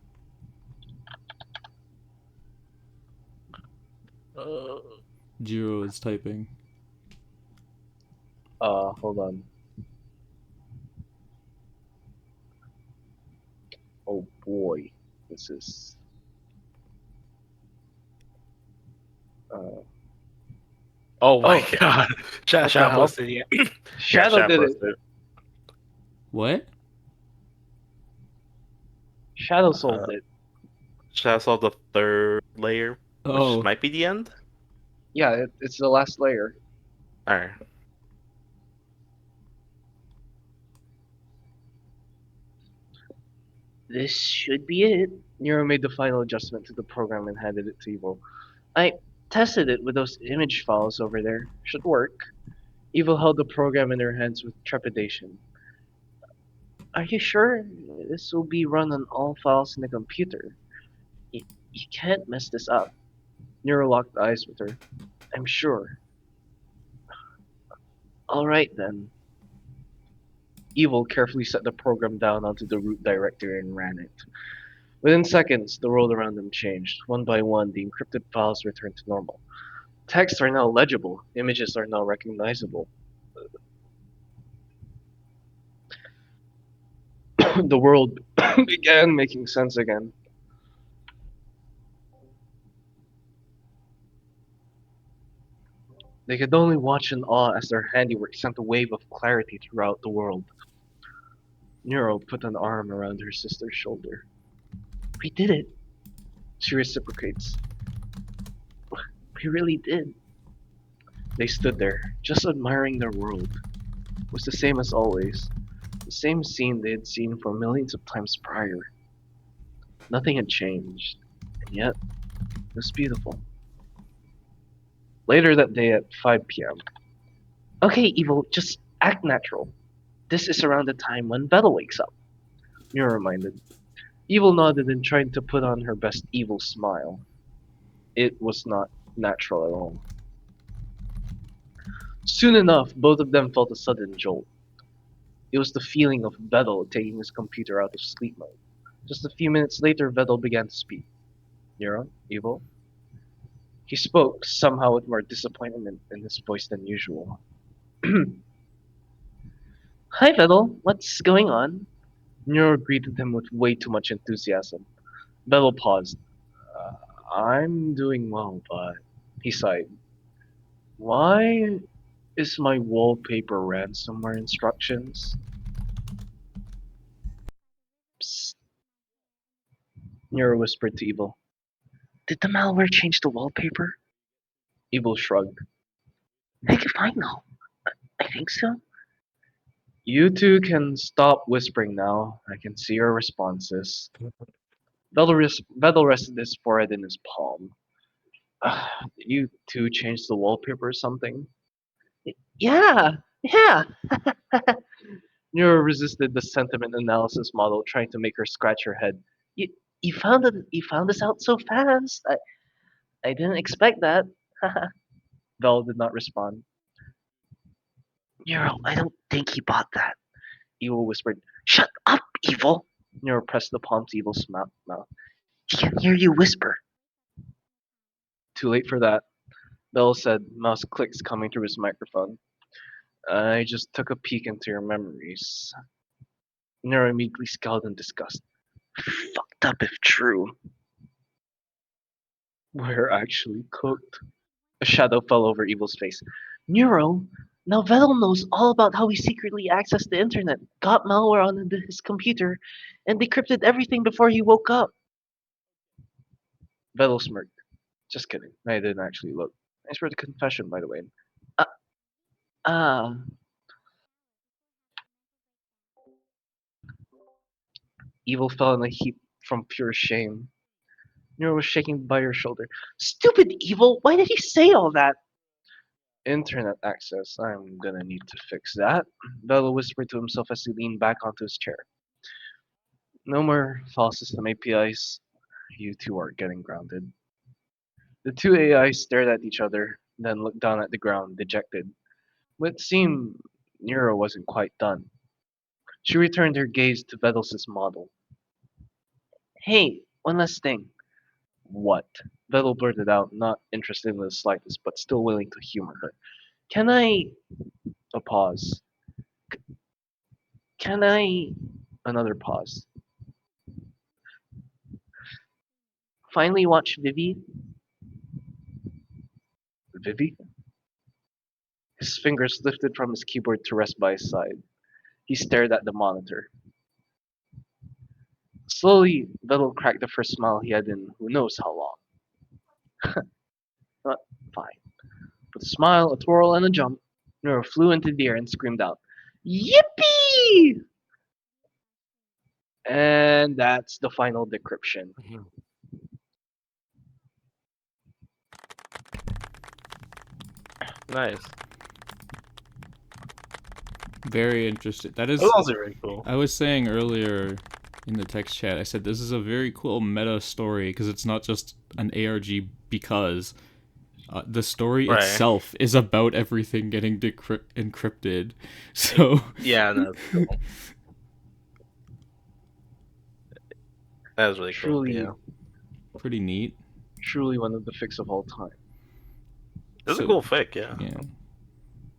Uh, Jiro is typing. Hold on. Oh boy, this is. Uh, oh my oh, god. what the Shadow hell? posted, yeah. Yeah, Shadow Shadow did it. posted. What? Shadow solved Uh, it. Shadow saw the third layer, which Oh, might be the end. Yeah, it's the last layer. Alright. This should be it. Nero made the final adjustment to the program and handed it to Evil. I tested it with those image files over there. Should work. Evil held the program in her hands with trepidation. Are you sure this will be run on all files in the computer? You can't mess this up. Nero locked eyes with her. I'm sure. Alright then. Evil carefully set the program down onto the root directory and ran it. Within seconds, the world around them changed. One by one, the encrypted files returned to normal. Texts are now legible, images are now recognizable. The world began making sense again. They could only watch in awe as their handiwork sent a wave of clarity throughout the world. Neuro put an arm around her sister's shoulder. We did it, she reciprocates. We really did. They stood there, just admiring their world. It was the same as always, the same scene they had seen for millions of times prior. Nothing had changed, and yet it was beautiful. Later that day at 5 p.m. Okay, Evil, just act natural. This is around the time when Bella wakes up, Mira reminded. Evil nodded and tried to put on her best evil smile. It was not natural at all. Soon enough, both of them felt a sudden jolt. It was the feeling of Vedel taking his computer out of sleep mode. Just a few minutes later, Vedel began to speak. Nero, Evil? He spoke, somehow with more disappointment in his voice than usual. Hi, Vedel. What's going on? Nero greeted him with way too much enthusiasm. Vedel paused. I'm doing well, but... He sighed. Why is my wallpaper ransomware instructions? Psst, Nero whispered to Evil. Did the malware change the wallpaper? Evil shrugged. Heck if I know. I think so. You two can stop whispering now. I can see your responses. Vedel rested his forehead in his palm. Did you two change the wallpaper or something? Yeah, yeah. Nero resisted the sentiment analysis model, trying to make her scratch her head. You, you found this out so fast. I didn't expect that. Vel did not respond. Nero, I don't think he bought that. Evil whispered. Shut up, Evil! Nero pressed the palm to Evil's mouth. He can hear you whisper. Too late for that. Bell said, mouse clicks coming through his microphone. I just took a peek into your memories. Nero immediately scowled in disgust. Fucked up if true. We're actually cooked. A shadow fell over Evil's face. Nero, now Vettel knows all about how he secretly accessed the internet, got malware on his computer, and decrypted everything before he woke up. Vettel smirked. Just kidding. I didn't actually look. Thanks for the confession, by the way. Uh, ah. Evil fell in a heap from pure shame. Nero was shaking by her shoulder. Stupid Evil! Why did he say all that? Internet access. I'm gonna need to fix that. Bello whispered to himself as he leaned back onto his chair. No more file system APIs. You two are getting grounded. The two AIs stared at each other, then looked down at the ground, dejected. But it seemed Nero wasn't quite done. She returned her gaze to Vedels' model. Hey, one last thing. What? Vettel blurted out, not interested in the slightest, but still willing to humor her. Can I... A pause. Can I... Another pause. Finally watch Vivi? Vivi? His fingers lifted from his keyboard to rest by his side. He stared at the monitor. Slowly, Vettel cracked the first smile he had in who knows how long. But fine. With a smile, a twirl, and a jump, Nero flew into the air and screamed out, Yippee! And that's the final decryption. Nice. Very interesting. That is. That was also very cool. I was saying earlier in the text chat, I said this is a very cool meta story because it's not just an ARG because the story Right. itself is about everything getting encrypted. So Yeah, no, that's cool. That was really cool. Truly, Yeah. pretty neat. truly one of the fics of all time. That's So- a cool fic, yeah. Yeah,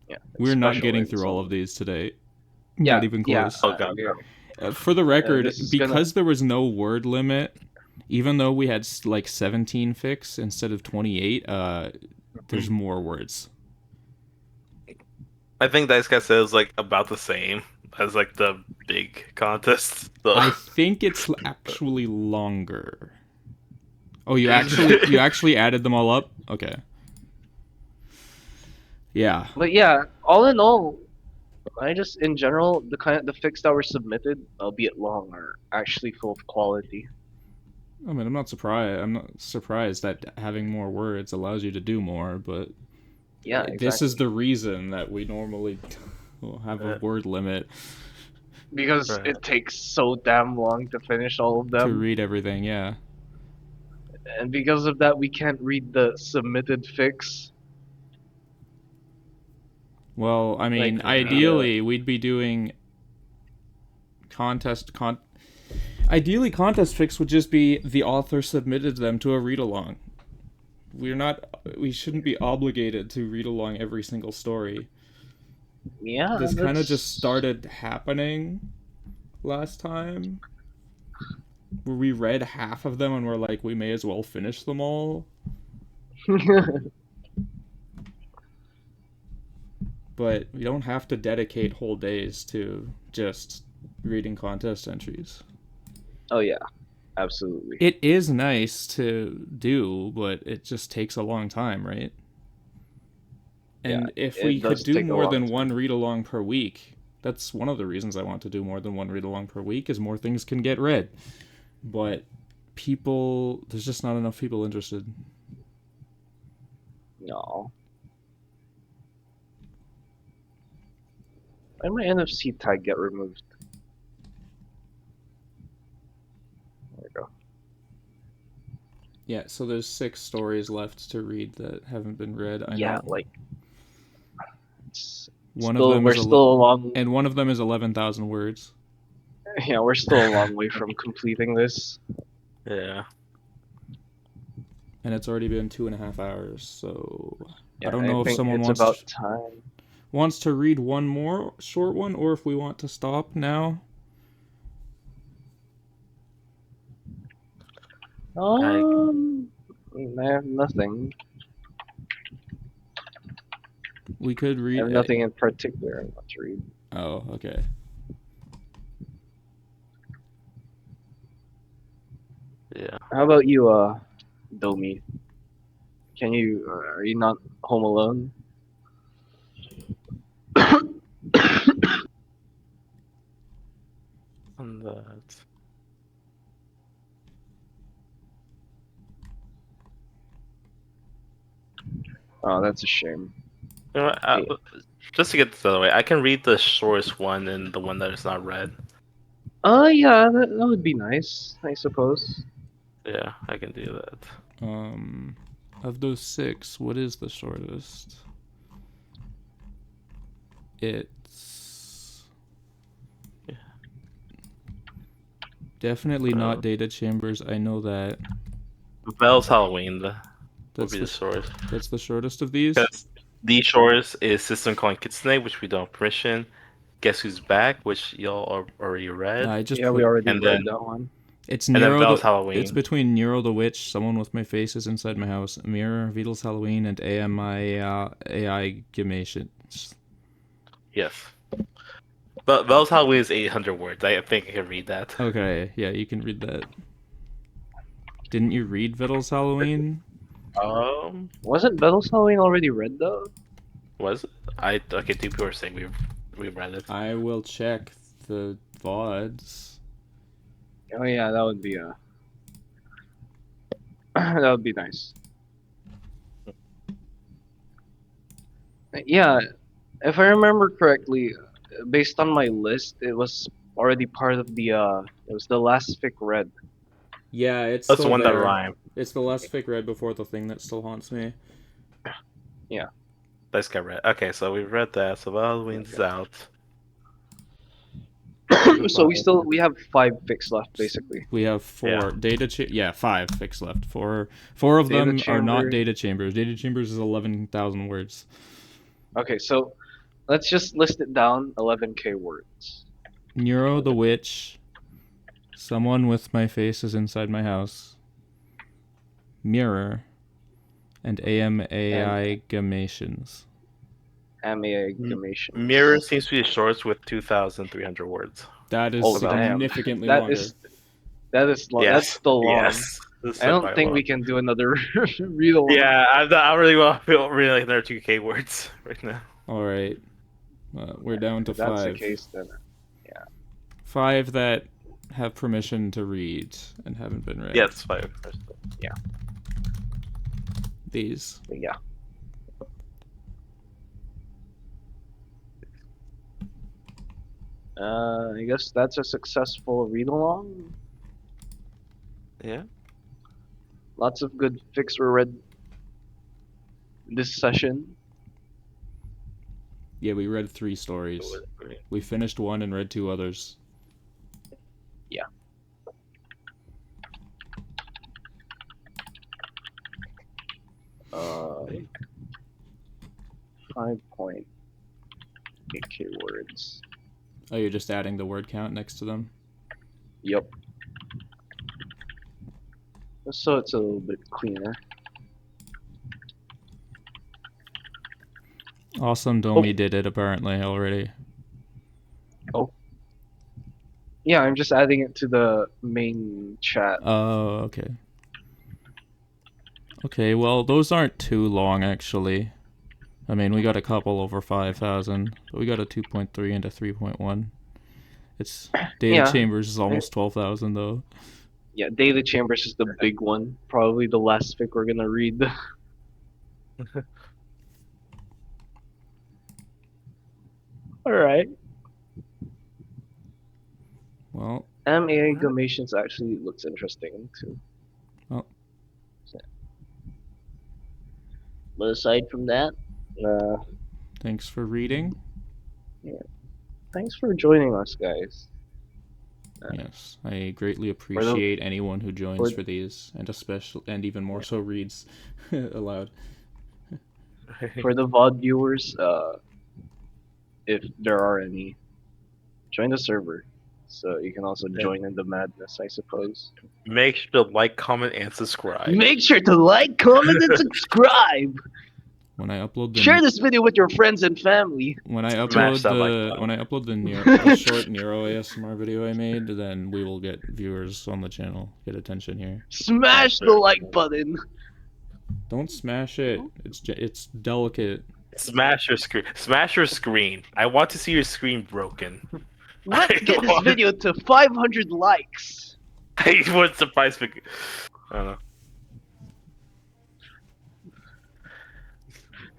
Yeah, we're not special getting in its through all own- of these today. Yeah, Not even yeah, close. Oh, God. yeah. For the record, this is because there was no word limit, even though we had like 17 fics instead of 28, there's more words. I think Dice Cat says like about the same as like the big contest. So. I think it's actually longer. Oh, you actually added them all up? Okay. Yeah. But yeah, all in all, I just in general the fics that were submitted, albeit long, are actually full of quality. I mean, I'm not surprised that having more words allows you to do more, but Yeah, exactly. this is the reason that we normally have a word limit because it takes so damn long to finish all of them. to read everything. Yeah. And because of that, we can't read the submitted fics. Well, I mean, ideally, we'd be doing Ideally, contest fics would just be the author submitted them to a read-along. We shouldn't be obligated to read along every single story. Yeah. This kind of just started happening last time, where we read half of them and we're like, we may as well finish them all. But we don't have to dedicate whole days to just reading contest entries. Oh yeah, absolutely. It is nice to do, but it just takes a long time, right? And if we could do more than one read-along per week, that's one of the reasons I want to do more than one read-along per week, is more things can get read. But there's just not enough people interested. No. Why did my NFC tag get removed? There we go. Yeah, so there's 6 stories left to read that haven't been read. I know. Like one of them is still a long, and one of them is 11,000 words. Yeah, we're still a long way from completing this. Yeah. And it's already been 2.5 hours, so yeah, I don't know if someone wants to read one more short one, or if we want to stop now. I have nothing. We could read. I have nothing in particular I want to read. Oh, okay. Yeah. How about you, Domi? Are you not home alone? On that. Oh, that's a shame. You know, just to get this out of the way, I can read the shortest one and the one that is not read. Yeah, that would be nice, I suppose. Yeah, I can do that. Of those 6, what is the shortest? It's definitely not Data Chambers. I know that. Bell's Halloween would be the shortest. That's the shortest of these? Because the shortest is System Calling Kitsune, which we don't have permission. Guess Who's Back, which y'all already read. We already read that one. It's Halloween. It's between Nero the Witch, Someone with My Face is Inside My House, Mirror, Vidal's Halloween, and AI Gemations. Yes. But Bell's Halloween is 800 words. I think I can read that. Okay, yeah, you can read that. Didn't you read Vidal's Halloween? Wasn't Vidal's Halloween already read though? Was it? Okay, 2 people are saying we've read it. I will check the VODs. Oh yeah, that would be that would be nice. Yeah, if I remember correctly, based on my list, it was already part of the it was the last fic read. Yeah, it's that's the one that rhymed. It's the last fic read before the thing that still haunts me. Yeah. Let's get read. Okay, so we've read that. So Halloween's out. So we have 5 fics left basically. We have 4 Yeah. 5 fics left. 4 of them are not Data Chambers. Data Chambers is 11,000 words. Okay, so let's just list it down. 11K words. Neuro the Witch. Someone with my face is inside my house. Mirror. And AMAI-gamations. Amalgamation. Mirror seems to be the shortest with 2,300 words. That is Oh, damn. significantly That longer. is long. Yes. That's still long. Yes. I don't think we can do another read along. Yeah, I really feel really like another 2K words right now. All right. We're down to If that's 5. the case, then 5 that have permission to read and haven't been read. Yes, 5. These. yeah. I guess that's a successful read along. Yeah. Lots of good fics were read this session. Yeah, we read 3 stories. We finished 1 and read 2 others. Yeah. Uh, 5.8k words. Oh, you're just adding the word count next to them? Yep. So it's a little bit cleaner. Awesome Domi did it apparently already. Yeah, I'm just adding it to the main chat. Oh, okay. Okay, well, those aren't too long, actually. I mean, we got a couple over 5,000, but we got a 2.3 and a 3.1. It's Data Yeah. Chambers is almost 12,000, though. Yeah, Data Chambers is the big one. Probably the last fic we're gonna read. Alright. Well, Amalgamations actually looks interesting too. Oh. But aside from that, thanks for reading. thanks for joining us, guys. Yes, I greatly appreciate anyone who joins for- for these, and even more so reads aloud. For the VOD viewers, if there are any, join the server. So you can also join in the madness, I suppose. Make sure to like, comment, and subscribe. Make sure to like, comment, and subscribe. When I upload the Share this video with your friends and family. when I Smash upload that the like button. when I upload the short Neuro ASMR video I made, then we will get viewers on the channel, get attention here. Smash the like button. Don't smash it. It's delicate. Smash your screen. Smash your screen. I want to see your screen broken. Let's get this video to 500 likes. I wouldn't surprise me. I don't know.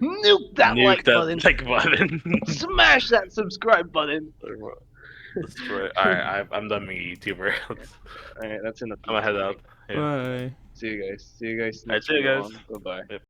Nuke that Nuke like that button. like button. Smash that subscribe button. That's right. Alright, I'm done being a YouTuber. Alright, that's enough. I'm gonna head out. Yeah. Bye. See you guys. See you guys Alright, next see you video guys. on. Bye bye.